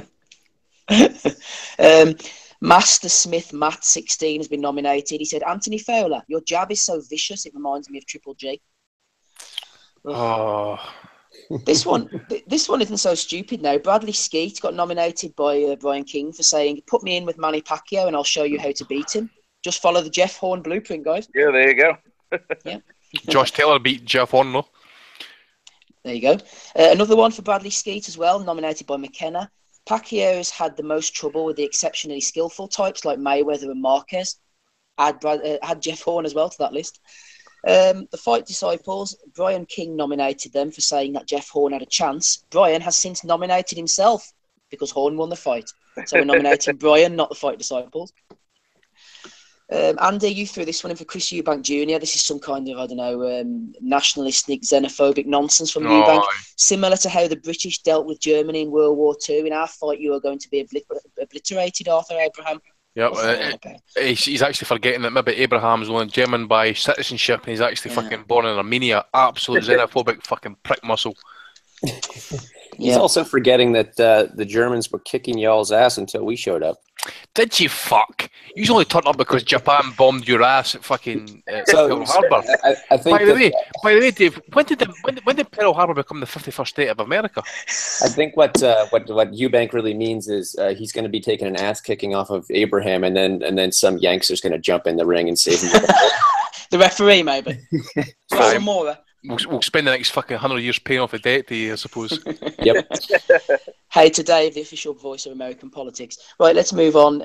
Master Smith Matt 16 has been nominated. He said, Anthony Fowler, your jab is so vicious it reminds me of Triple G. Oh. This one isn't so stupid now. Bradley Skeet got nominated by Brian King for saying, put me in with Manny Pacquiao and I'll show you how to beat him. Just follow the Jeff Horn blueprint, guys. Yeah, there you go. Yeah. Josh Taylor beat Jeff Horn, though. There you go. Another one for Bradley Skeet as well, nominated by McKenna. Pacquiao's had the most trouble with the exceptionally skillful types like Mayweather and Marquez. Add Jeff Horn as well to that list. The Fight Disciples, Brian King nominated them for saying that Jeff Horn had a chance. Brian has since nominated himself because Horn won the fight. So we're nominating Brian, not the Fight Disciples. Andy, you threw this one in for Chris Eubank Jr. This is some kind of, nationalistic, xenophobic nonsense from Eubank. Similar to how the British dealt with Germany in World War II. In our fight, you are going to be obliterated, Arthur Abraham. Yep, he's actually forgetting that maybe Abraham's only German by citizenship and he's actually fucking born in Armenia. Absolute xenophobic fucking prick muscle. He's also forgetting that the Germans were kicking y'all's ass until we showed up. Did you fuck? You only turned up because Japan bombed your ass at fucking Pearl Harbor. I think by the way, Dave, when did Pearl Harbor become the 51st state of America? I think what Eubank really means is he's going to be taking an ass kicking off of Abraham, and then some Yanks going to jump in the ring and save him. The referee, maybe. Some more. We'll spend the next fucking 100 years paying off a debt to you, I suppose. Yep. Hey, to Dave, the official voice of American politics. Right, let's move on.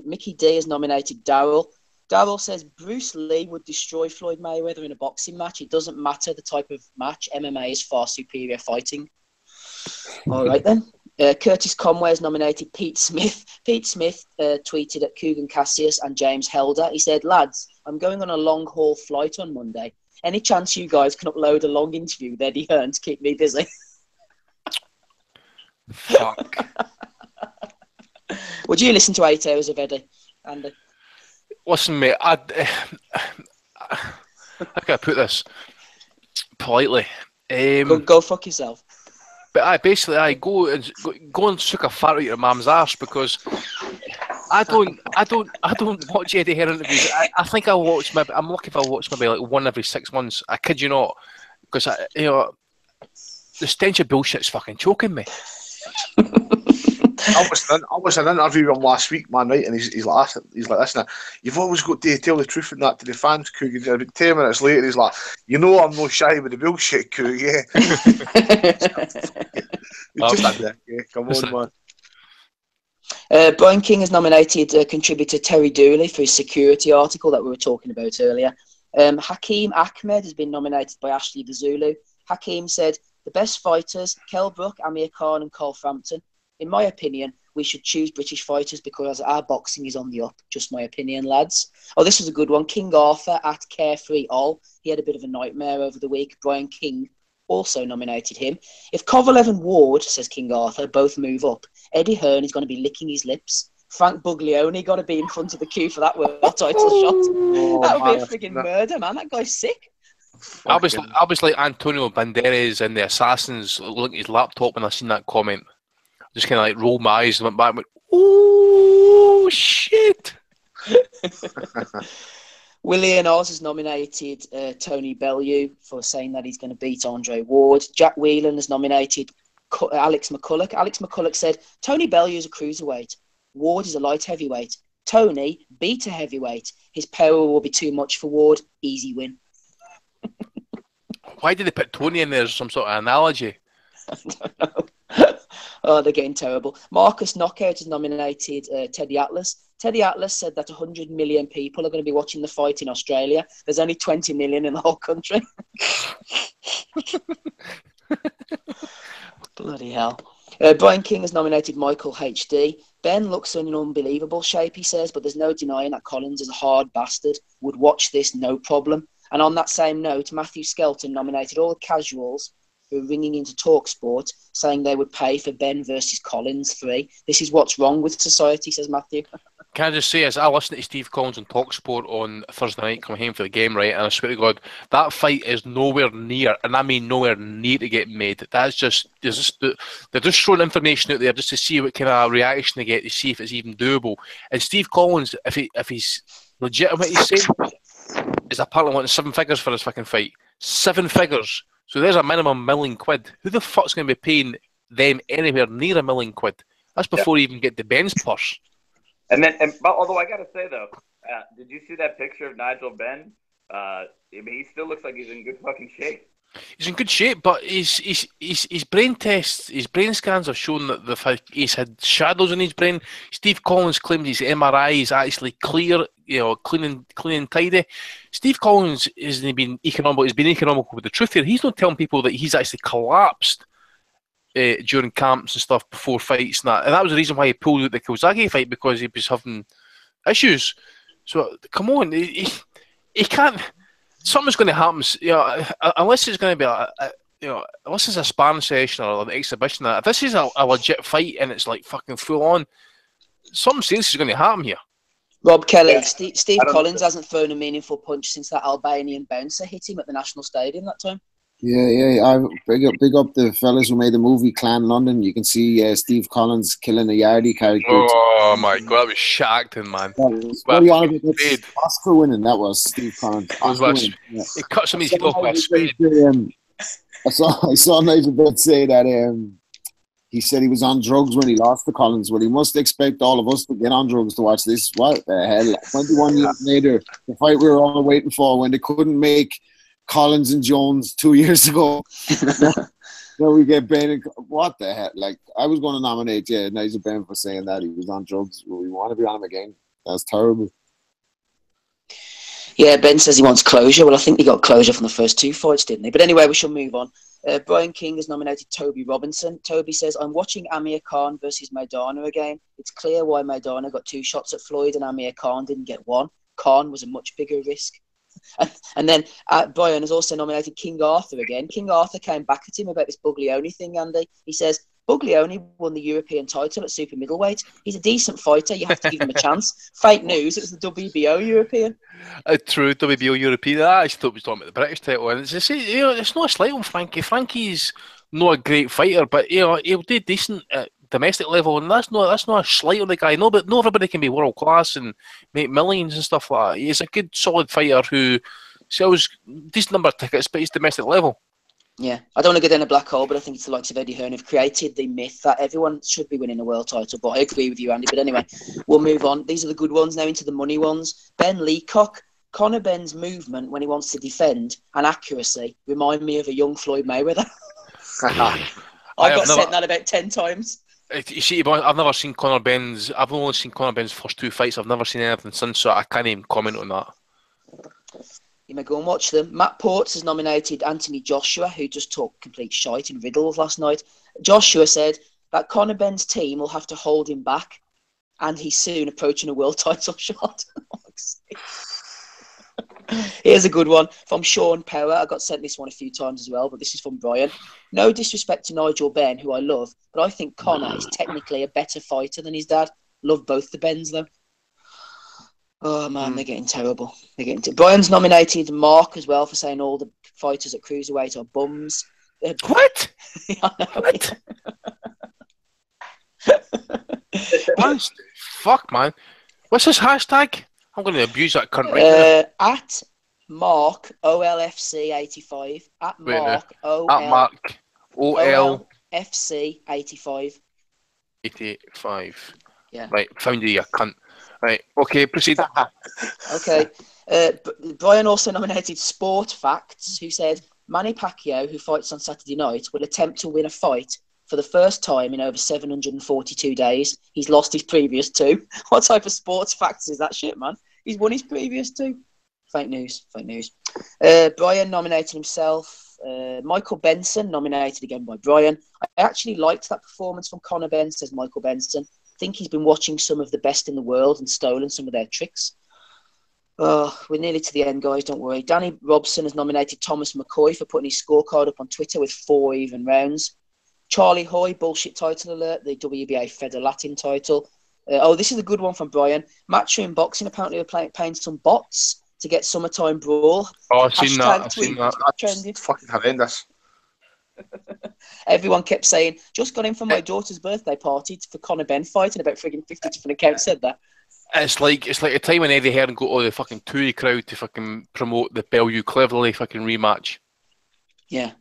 Mickey D has nominated Daryl. Darryl says Bruce Lee would destroy Floyd Mayweather in a boxing match. It doesn't matter the type of match. MMA is far superior fighting. All right, then. Curtis Conway has nominated Pete Smith. Pete Smith tweeted at Kugan Cassius and James Helder. He said, lads, I'm going on a long-haul flight on Monday. Any chance you guys can upload a long interview with Eddie Hearn to keep me busy? Fuck. Would you listen to 8 hours of Eddie, Andy? Listen, mate, how can I put this politely? Go fuck yourself. But I go and suck a fart out your mum's arse, because I don't watch Eddie Hearn interviews. I think I'm lucky if I watch maybe like one every 6 months. I kid you not, because the stench of bullshit's fucking choking me. I watched an interview with him last week, man, right? And he's like, listen, you've always got to tell the truth and that to the fans, Coog. And about 10 minutes later, he's like, I'm no shy with the bullshit, Coog, yeah. Come on, man. Brian King has nominated contributor Terry Dooley for his security article that we were talking about earlier. Hakeem Ahmed has been nominated by Ashley the Zulu. Hakeem said, the best fighters, Kell Brook, Amir Khan and Cole Frampton. In my opinion, we should choose British fighters because our boxing is on the up. Just my opinion, lads. Oh, this was a good one. King Arthur at Carefree All. He had a bit of a nightmare over the week. Brian King also nominated him. If Kovalev and Ward, says King Arthur, both move up, Eddie Hearn is going to be licking his lips. Frank Buglioni got to be in front of the queue for that world title shot. That would be a frigging murder, man. That guy's sick. I was like Antonio Banderas in The Assassins, looking at his laptop when I seen that comment. Just kind of like rolled my eyes and went back and went, oh, shit. William Oz has nominated Tony Bellew for saying that he's going to beat Andre Ward. Jack Whelan has nominated Alex McCulloch. Alex McCulloch said, Tony Bellew is a cruiserweight. Ward is a light heavyweight. Tony beat a heavyweight. His power will be too much for Ward. Easy win. Why did they put Tony in there as some sort of analogy? I don't know. Oh, they're getting terrible. Marcus Knockout has nominated Teddy Atlas. Teddy Atlas said that 100 million people are going to be watching the fight in Australia. There's only 20 million in the whole country. Bloody hell. Brian King has nominated Michael HD. Ben looks in unbelievable shape, he says, but there's no denying that Collins is a hard bastard. Would watch this, no problem. And on that same note, Matthew Skelton nominated all the casuals who are ringing into TalkSport saying they would pay for Ben versus Collins 3. This is what's wrong with society, says Matthew. Can I just say, as I listened to Steve Collins on TalkSport on Thursday night coming home for the game, right, and I swear to God, that fight is nowhere near, and I mean nowhere near to get made. They're just throwing information out there just to see what kind of reaction they get, to see if it's even doable. And Steve Collins, if he's legit in what he's saying, is apparently wanting 7 figures for his fucking fight. 7 figures. So there's a minimum £1 million. Who the fuck's going to be paying them anywhere near £1 million? That's before you even get the Ben's purse. Although I got to say though, did you see that picture of Nigel Benn? I mean, he still looks like he's in good fucking shape. He's in good shape, but his brain tests, his brain scans have shown that he's had shadows in his brain. Steve Collins claims his MRI is actually clear, clean and tidy. Steve Collins hasn't been economical. He's been economical with the truth here. He's not telling people that he's actually collapsed during camps and stuff before fights and that. And that was the reason why he pulled out the Kawasaki fight, because he was having issues. So come on, he can't. Something's going to happen, unless it's going to be unless it's a sparring session or an exhibition. If this is a legit fight and it's like fucking full on, something serious is going to happen here. Rob Kelly, Steve Collins hasn't thrown a meaningful punch since that Albanian bouncer hit him at the National Stadium that time. Yeah. I big up the fellas who made the movie Clan London. You can see Steve Collins killing a Yardie character. Oh my God, that was shit acting, man. Oscar winning, that was Steve Collins. He cut some of his head off with a spade. I saw Nigel Benn say that he said he was on drugs when he lost to Collins. Well, he must expect all of us to get on drugs to watch this. What the hell? 21 years later, the fight we were all waiting for when they couldn't make Collins and Jones 2 years ago. Then we get Ben and what the heck? Like, I was going to nominate Nigel Benn for saying that he was on drugs. Well, we want to be on him again. That's terrible. Yeah, Ben says he wants closure. Well, I think he got closure from the first 2 fights, didn't he? But anyway, we shall move on. Brian King has nominated Toby Robinson. Toby says, I'm watching Amir Khan versus Maidana again. It's clear why Maidana got 2 shots at Floyd and Amir Khan didn't get 1. Khan was a much bigger risk. And then Brian has also nominated King Arthur again. King Arthur came back at him about this Buglioni thing, Andy. He says, Buglioni won the European title at super middleweight. He's a decent fighter. You have to give him a chance. Fake news. It was the WBO European. True, WBO European. I actually thought we were talking about the British title. And it's not a slight on Frankie. Frankie's not a great fighter, but he'll do decent at domestic level, and that's not a slight on the guy. No, but not everybody can be world class and make millions and stuff like that. He's a good, solid fighter who sells decent number of tickets, but he's domestic level. Yeah, I don't want to go down a black hole, but I think it's the likes of Eddie Hearn who've created the myth that everyone should be winning a world title. But I agree with you, Andy. But anyway, we'll move on. These are the good ones. Now into the money ones. Ben Leacock. Conor Ben's movement when he wants to defend and accuracy remind me of a young Floyd Mayweather. I got sent that about 10 times. You see, I've never seen Conor Ben's. I've only seen Conor Ben's first 2 fights. I've never seen anything since, so I can't even comment on that. You may go and watch them. Matt Ports has nominated Anthony Joshua, who just talked complete shite and riddles last night. Joshua said that Conor Ben's team will have to hold him back, and he's soon approaching a world title shot. Here's a good one from Sean Power. I got sent this one a few times as well, but this is from Brian. No disrespect to Nigel Benn, who I love, but I think Conor is technically a better fighter than his dad. Love both the Benns, though. Oh, man, they're getting terrible. Brian's nominated Mark as well for saying all the fighters at Cruiserweight are bums. What? I know. Fuck, man. What's his hashtag? I'm going to abuse that cunt right now. At Mark OLFC85. At Mark OLFC85. 85. Yeah. Right, found you cunt. Right, okay, proceed. Okay. Brian also nominated Sport Facts, who said Manny Pacquiao, who fights on Saturday night, will attempt to win a fight for the first time in over 742 days. He's lost his previous 2. What type of Sports Facts is that shit, man? He's won his previous 2. Fake news. Brian nominated himself. Michael Benson, nominated again by Brian. I actually liked that performance from Conor Benn, says Michael Benson. I think he's been watching some of the best in the world and stolen some of their tricks. Oh, we're nearly to the end, guys. Don't worry. Danny Robson has nominated Thomas McCoy for putting his scorecard up on Twitter with 4 even rounds. Charlie Hoy, bullshit title alert, the WBA Feder Latin title. This is a good one from Brian. Matchroom Boxing apparently are paying some bots to get Summertime Brawl. Oh, I've seen that. That's fucking horrendous. Everyone kept saying, just got in for my daughter's birthday party for Conor Benn fight, and about frigging 50 different accounts said that. It's like a time when Eddie Hearn got all the fucking Tui crowd to fucking promote the Bellew Cleverly fucking rematch. Yeah.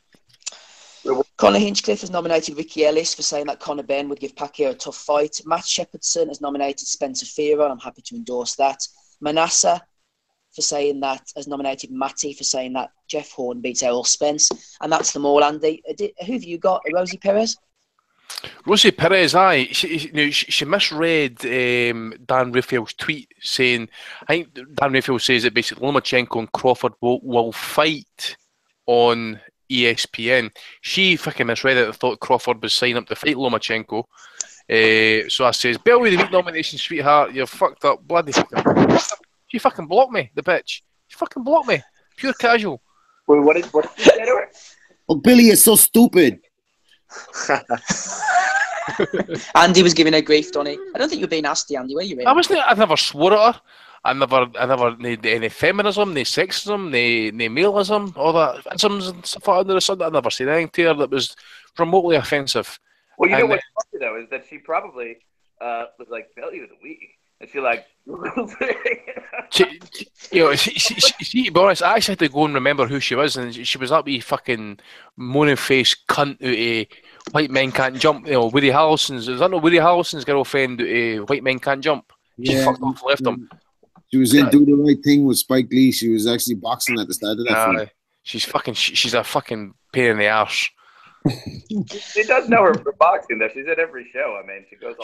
Conor Hinchcliffe has nominated Ricky Ellis for saying that Conor Benn would give Pacquiao a tough fight. Matt Shepherdson has nominated Spencer Fearon. I'm happy to endorse that. Manasseh for saying that, has nominated Matty for saying that Jeff Horn beats Errol Spence. And that's them all, Andy. Who have you got? Rosie Perez? Rosie Perez, aye. She misread Dan Rafael's tweet saying, I think Dan Rafael says that basically Lomachenko and Crawford will fight on ESPN. She fucking misread it and thought Crawford was signing up to fight Lomachenko. So I says, Bellew the week nomination, sweetheart, you're fucked up. Bloody fucking. She fucking blocked me, the bitch. She fucking blocked me. Pure casual. Wait, what did you say to her? Oh, Billy is so stupid. Andy was giving her grief, Donny. I don't think you were being nasty, Andy. Were you? I never swore at her. I never need any feminism, no sexism, no maleism, all that isms and stuff under the sun. I never said anything to her that was remotely offensive. Well, you know what's funny though is that she probably was like Bellew of the week, and she like. she, to be honest, I actually had to go and remember who she was, and she was that wee fucking moaning face cunt out of White Men Can't Jump. Woody Harrelson's. Is that not Woody Harrelson's girlfriend out of White Men Can't Jump? She fucked off, left him. She was in Do the Right Thing with Spike Lee. She was actually boxing at the start of that film. She's a fucking pain in the arse. She does know her for boxing, though. She's at every show. I mean, she goes.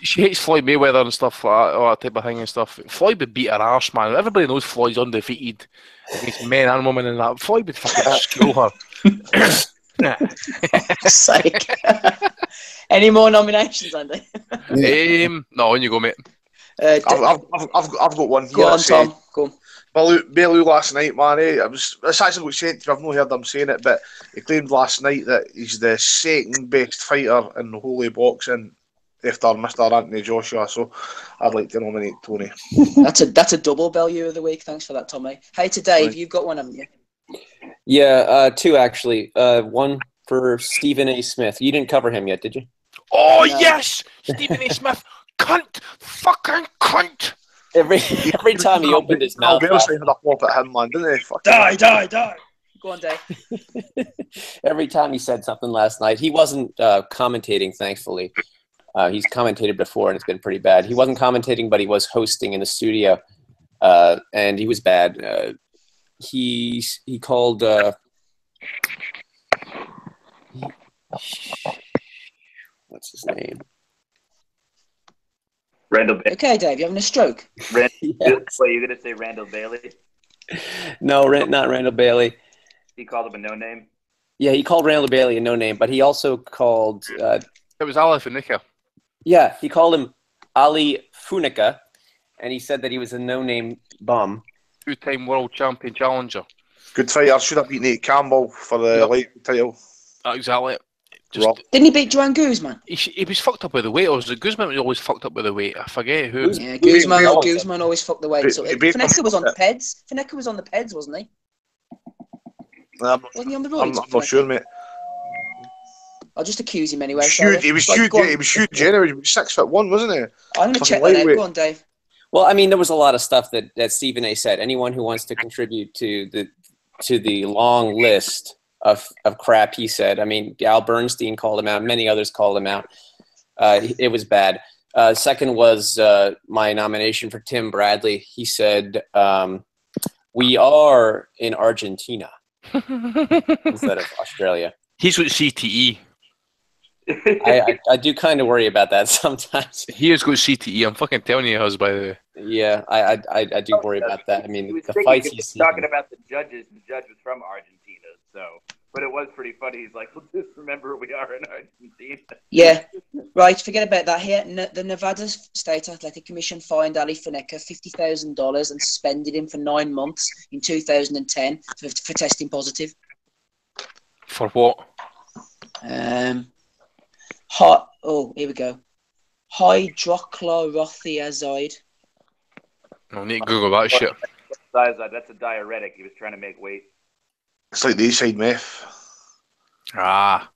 She hates Floyd Mayweather and stuff like that, all that type of thing and stuff. Floyd would beat her arse, man. Everybody knows Floyd's undefeated against men and women and that. Floyd would fucking school her. Sake. Any more nominations, Andy? No, on you go, mate. I've got one here. Go on, Tom. Go on. Bellew last night, man. It's actually what he said. I've not heard him saying it, but he claimed last night that he's the second best fighter in the whole of boxing after Mr. Anthony Joshua. So I'd like to nominate Tony. That's a double Bellew of the week. Thanks for that, Tommy. Hey, to Dave, you've got one, haven't you? Yeah, two actually. One for Stephen A. Smith. You didn't cover him yet, did you? Oh, no. Yes! Stephen A. Smith! Cunt! Fucking cunt! Every time he opened his mouth, had a pop at him, man, didn't he? Die! Go on, Dave. Every time he said something last night, he wasn't commentating. Thankfully, he's commentated before, and it's been pretty bad. He wasn't commentating, but he was hosting in the studio, and he was bad. He called. What's his name? Randall Bailey. Okay, Dave, you having a stroke? Wait, you're going to say Randall Bailey? No, not Randall Bailey. He called him a no-name? Yeah, he called Randall Bailey a no-name, but he also called... it was Ali Funica. Yeah, he called him Ali Funica, and he said that he was a no-name bum. Two-time world champion challenger. Good fighter. Should have beat Nate Campbell for the light title. Exactly. Didn't he beat Joanne Guzman? He was fucked up with the weight, or was it Guzman was always fucked up with the weight? I forget who. Yeah, Guzman always fucked the weight. So Finecka was on the Peds. Finecka was on the Peds, wasn't he? Wasn't he on the road? I'm not sure, mate. I'll just accuse him anyway. He was huge. He was huge. Anyway, he was 6'1", wasn't he? I'm going to check that out. Go on, Dave. Well, I mean, there was a lot of stuff that Stephen A. said. Anyone who wants to contribute to the long list of crap he said. I mean, Al Bernstein called him out. Many others called him out. It was bad. Second was my nomination for Tim Bradley. He said, we are in Argentina instead of Australia. He's with CTE. I do kind of worry about that sometimes. He has got CTE. I'm fucking telling you, by the way. Yeah, I do worry about that. I mean, the fights he's talking about the judges. The judge was from Argentina, so. But it was pretty funny. He's like, well, just remember we are in Argentina. Yeah, right. Forget about that here. The Nevada State Athletic Commission fined Ali Finecka $50,000 and suspended him for 9 months in 2010 for testing positive. For what? Here we go. Hydrochlorothiazide. I need to Google that shit. That's a diuretic. He was trying to make weight. It's like the A-side meth. Ah.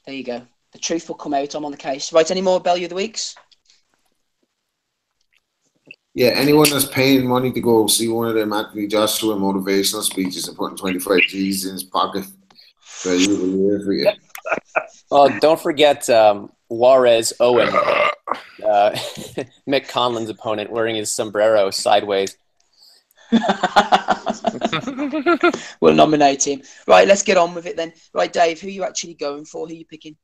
There you go. The truth will come out. I'm on the case. Right, any more Bellew of the Weeks? Yeah, anyone that's paying money to go see one of them Anthony Joshua motivational speeches and putting 25 G's in his pocket. For you. Oh, don't forget Juarez Owen, Mick Conlan's opponent, wearing his sombrero sideways. We'll nominate him. Right, let's get on with it then. Right, Dave, who are you actually going for? Who are you picking?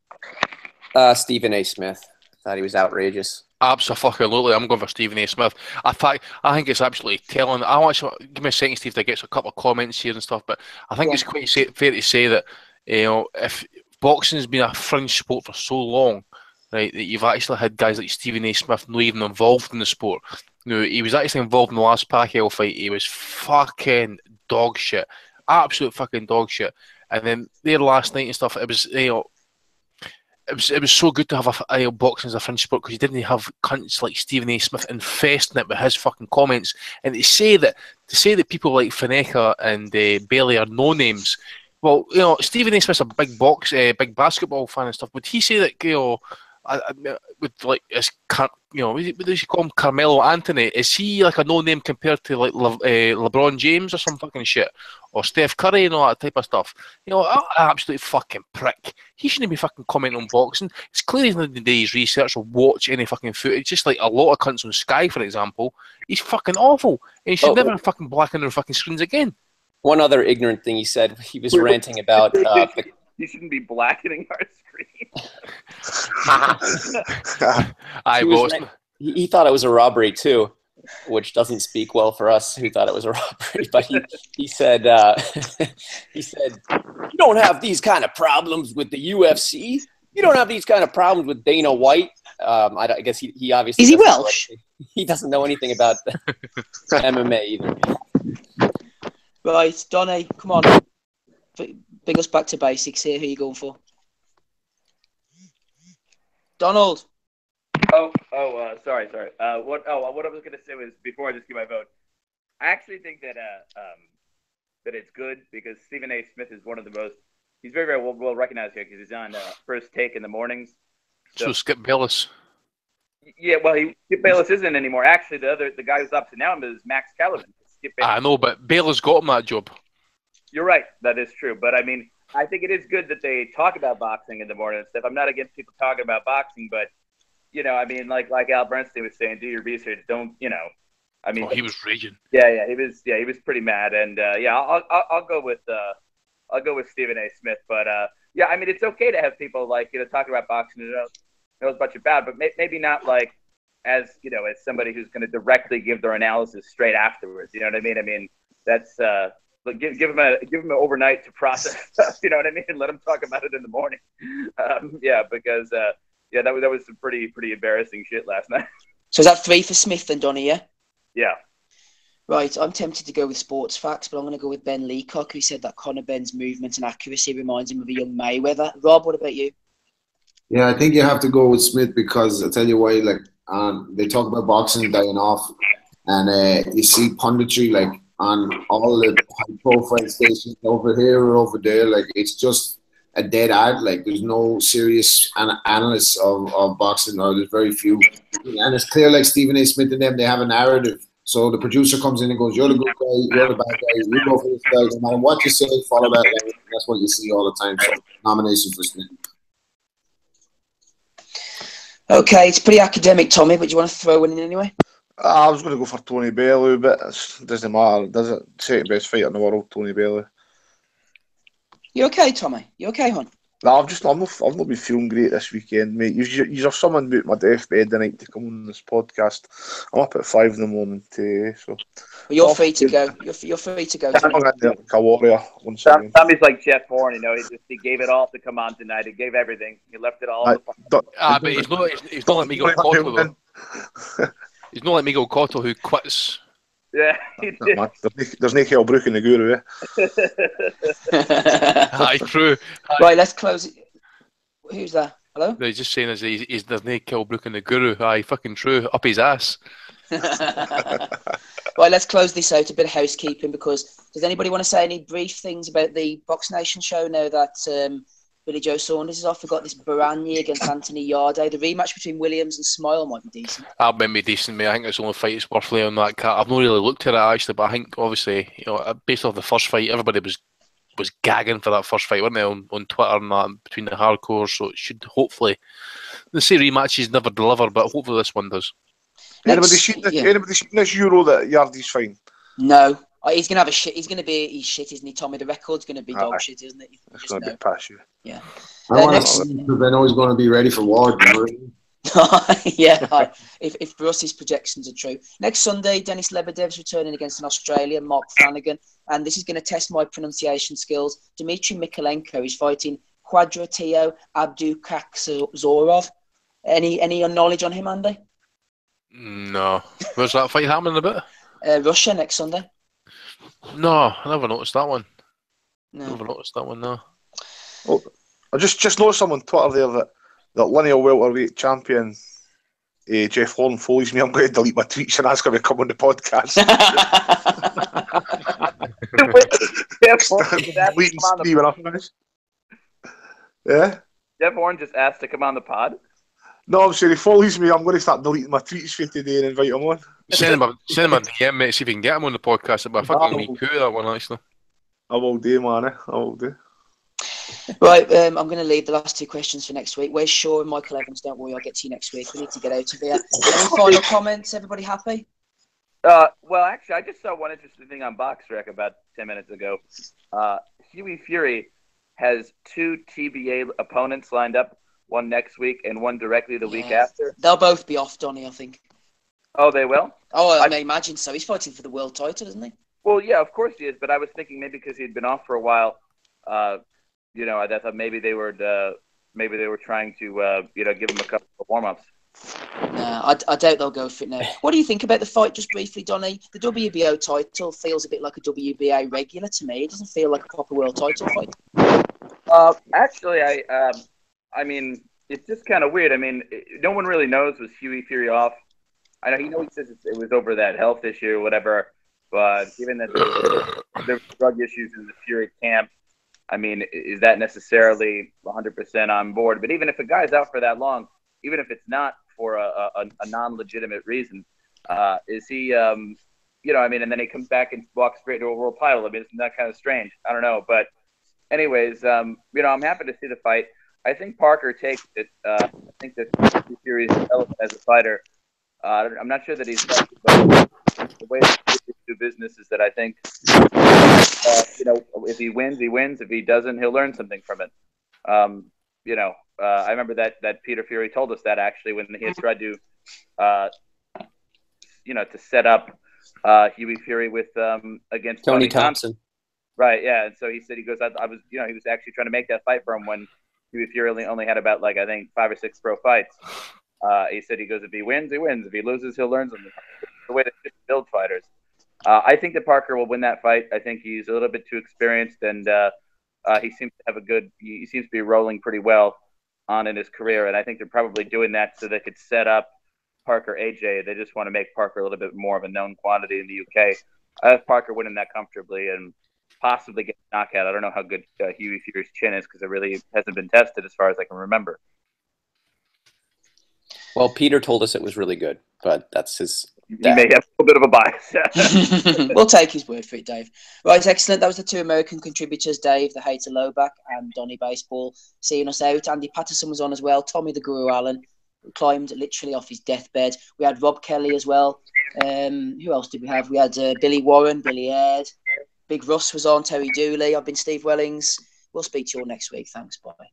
Stephen A. Smith. Thought he was outrageous. Absolutely, I'm going for Stephen A. Smith. In fact, I think it's absolutely telling. I want to give me a second, Steve, to get a couple of comments here and stuff, but I think it's quite fair to say that if boxing's been a fringe sport for so long, right, that you've actually had guys like Stephen A. Smith not even involved in the sport. He was actually involved in the last Pacquiao fight. He was fucking dog shit, absolute fucking dog shit. And then there last night and stuff, it was it was so good to have a boxing as a fringe sport because you didn't have cunts like Stephen A. Smith infesting it with his fucking comments. And to say that people like Finecka and Bailey are no names. Well, Stephen A. Smith's a big basketball fan and stuff. Would he say that with like what does he call him, Carmelo Anthony? Is he like a no-name compared to like LeBron James or some fucking shit, or Steph Curry and all that type of stuff? Absolute fucking prick. He shouldn't be fucking commenting on boxing. It's clear he's not doing his research or watch any fucking footage. Just like a lot of cunts on Sky, for example, he's fucking awful. And he should never fucking blacken their fucking screens again. One other ignorant thing he said, he was ranting about... you shouldn't be blackening our screen. He thought it was a robbery too, which doesn't speak well for us who thought it was a robbery. But he said he said, "You don't have these kind of problems with the UFC. You don't have these kind of problems with Dana White." I guess he obviously is he Welsh? He doesn't know anything about MMA either. Right, Donny, come on, bring us back to basics here. Who are you going for? Donald. Sorry. What I was going to say was, before I just give my vote, I actually think that that it's good because Stephen A. Smith is one of the most. He's very, very well recognized here because he's on First Take in the mornings. So Skip Bayless. Yeah, well, Skip Bayless isn't anymore. Actually, the guy who's up to now is Max Kellerman. I know, but Bayless got him that job. You're right. That is true. But I mean, I think it is good that they talk about boxing in the morning and stuff. I'm not against people talking about boxing, but I mean, like Al Bernstein was saying, do your research. Don't, I mean, he was raging. Yeah, he was pretty mad, and I'll go with Stephen A. Smith. But yeah, I mean, it's okay to have people talk about boxing and knows a bunch about, but maybe not as somebody who's going to directly give their analysis straight afterwards. You know what I mean? I mean, that's give them an overnight to process stuff. You know what I mean? And let them talk about it in the morning. Because that was some pretty embarrassing shit last night. So is that 3 for Smith and Donny? Yeah. Right, I'm tempted to go with sports facts, but I'm going to go with Ben Leacock, who said that Conor Benn's movement and accuracy reminds him of a young Mayweather. Rob, what about you? Yeah, I think you have to go with Smith because I'll tell you why. They talk about boxing dying off, and you see punditry on all the high-profile stations over here or over there. It's just a dead art. There's no serious analysts of boxing, or there's very few. And it's clear, Stephen A. Smith and them, they have a narrative. So the producer comes in and goes, "You're the good guy, you're the bad guy, you go for this guy. No matter what you say, follow that line." That's what you see all the time. So nomination for Smith. Okay, it's pretty academic, Tommy, but do you want to throw one in anyway? I was going to go for Tony Bellew, but it doesn't matter. Does it? Second best fighter in the world, Tony Bellew. You okay, Tommy? You okay, hon? No, I've not been feeling great this weekend, mate. You've someone about my deathbed tonight to come on this podcast. I'm up at 5 in the morning today, so. Well, you're free to go. You're free to go. I'm like a warrior. Tommy's like Jeff Horn, he gave it all to come on tonight. He gave everything. He left it all. But he's not like Miguel Cotto, though. He's not like Miguel Cotto, who quits. Yeah, he did. There's no Kell Brook in the Guru, Aye, true. Right, let's close it. Who's that? Hello? No, he's just saying there's no Kell Brook in the Guru. Aye, fucking true. Up his ass. Right, let's close this out. A bit of housekeeping, because does anybody want to say any brief things about the Box Nation show now that Billy Joe Saunders is off? We've got this Barani against Anthony Yarde. The rematch between Williams and Smile might be decent. That might be decent, mate. I think it's the only fight it's worth laying on that card. I've not really looked at it, actually, but I think, obviously, based off the first fight, everybody was gagging for that first fight, weren't they, on Twitter and that, between the hardcore, so it should hopefully... They say rematches never deliver, but hopefully this one does. Anybody seen this Euro that Yarde's fine? No. He's gonna have a shit. He's shit, isn't he, Tommy? The record's gonna be dog shit, isn't it? It's gonna be past you. Yeah. I know he's going to be ready for war. Yeah. If Russ's projections are true, next Sunday, Denis Lebedev's returning against an Australian, Mark Flanagan, and this is going to test my pronunciation skills. Dmitry Mikalenko is fighting Quadratio Abdukakhzorov. Any knowledge on him, Andy? No. Where's that fight happening about? Russia next Sunday. No, I never noticed that one. No. Never noticed that one, no. Well, I just noticed someone on Twitter there that lineal welterweight champion Jeff Horn follows me. I'm going to delete my tweets and ask him to come on the podcast. Yeah? Jeff Horn just asked to come on the pod? No, I'm saying he follows me. I'm going to start deleting my tweets for today and invite him on. Send him a DM, mate, see if you can get him on the podcast. It'd be a fucking wee coup, that one, actually. I will do, man. I will do. Right, I'm going to leave the last 2 questions for next week. Where's Shaw and Michael Evans? Don't worry, I'll get to you next week. We need to get out of here. Any final comments? Everybody happy? Well, actually, I just saw one interesting thing on BoxRec about 10 minutes ago. Huey Fury has 2 TBA opponents lined up, one next week and one directly the week after. They'll both be off, Donny, I think. Oh, they will? Oh, I imagine so. He's fighting for the world title, isn't he? Well, yeah, of course he is. But I was thinking maybe because he'd been off for a while, I thought maybe they were trying to give him a couple of warm-ups. No, I doubt they'll go for it now. What do you think about the fight, just briefly, Donny? The WBO title feels a bit like a WBA regular to me. It doesn't feel like a proper world title fight. Actually, I mean, it's just kind of weird. I mean, no one really knows, was Huey Fury off? I know he says it was over that health issue or whatever, but given that there's drug issues in the Fury camp, I mean, is that necessarily 100% on board? But even if a guy's out for that long, even if it's not for a non-legitimate reason, is he, I mean, and then he comes back and walks straight to a world title. I mean, isn't that kind of strange? I don't know. But anyways, I'm happy to see the fight. I think Parker takes it. I think that Fury's development as a fighter, I'm not sure that he's lucky, but the way to do business is that I think, if he wins, he wins. If he doesn't, he'll learn something from it. I remember that Peter Fury told us that actually when he had tried to, to set up Huey Fury with against Tony Thompson. Right, yeah. And so he said, he goes, I was, he was actually trying to make that fight for him when Huey Fury only had about, I think 5 or 6 pro fights. He said, he goes, if he wins, he wins. If he loses, he'll learn something. It's the way to build fighters. I think that Parker will win that fight. I think he's a little bit too experienced, and he seems to have he seems to be rolling pretty well on in his career. And I think they're probably doing that so they could set up Parker AJ. They just want to make Parker a little bit more of a known quantity in the UK. I have Parker winning that comfortably and possibly get a knockout. I don't know how good Huey Fury's chin is because it really hasn't been tested as far as I can remember. Well, Peter told us it was really good, but that's his. You may have a little bit of a bias. We'll take his word for it, Dave. Right, excellent. That was the 2 American contributors, Dave, the Hater Lowback, and Donny Baseball, seeing us out. Andy Patterson was on as well. Tommy the Guru Allen climbed literally off his deathbed. We had Rob Kelly as well. Who else did we have? We had Billy Warren, Billy Aird. Big Russ was on, Terry Dooley. I've been Steve Wellings. We'll speak to you all next week. Thanks. Bye.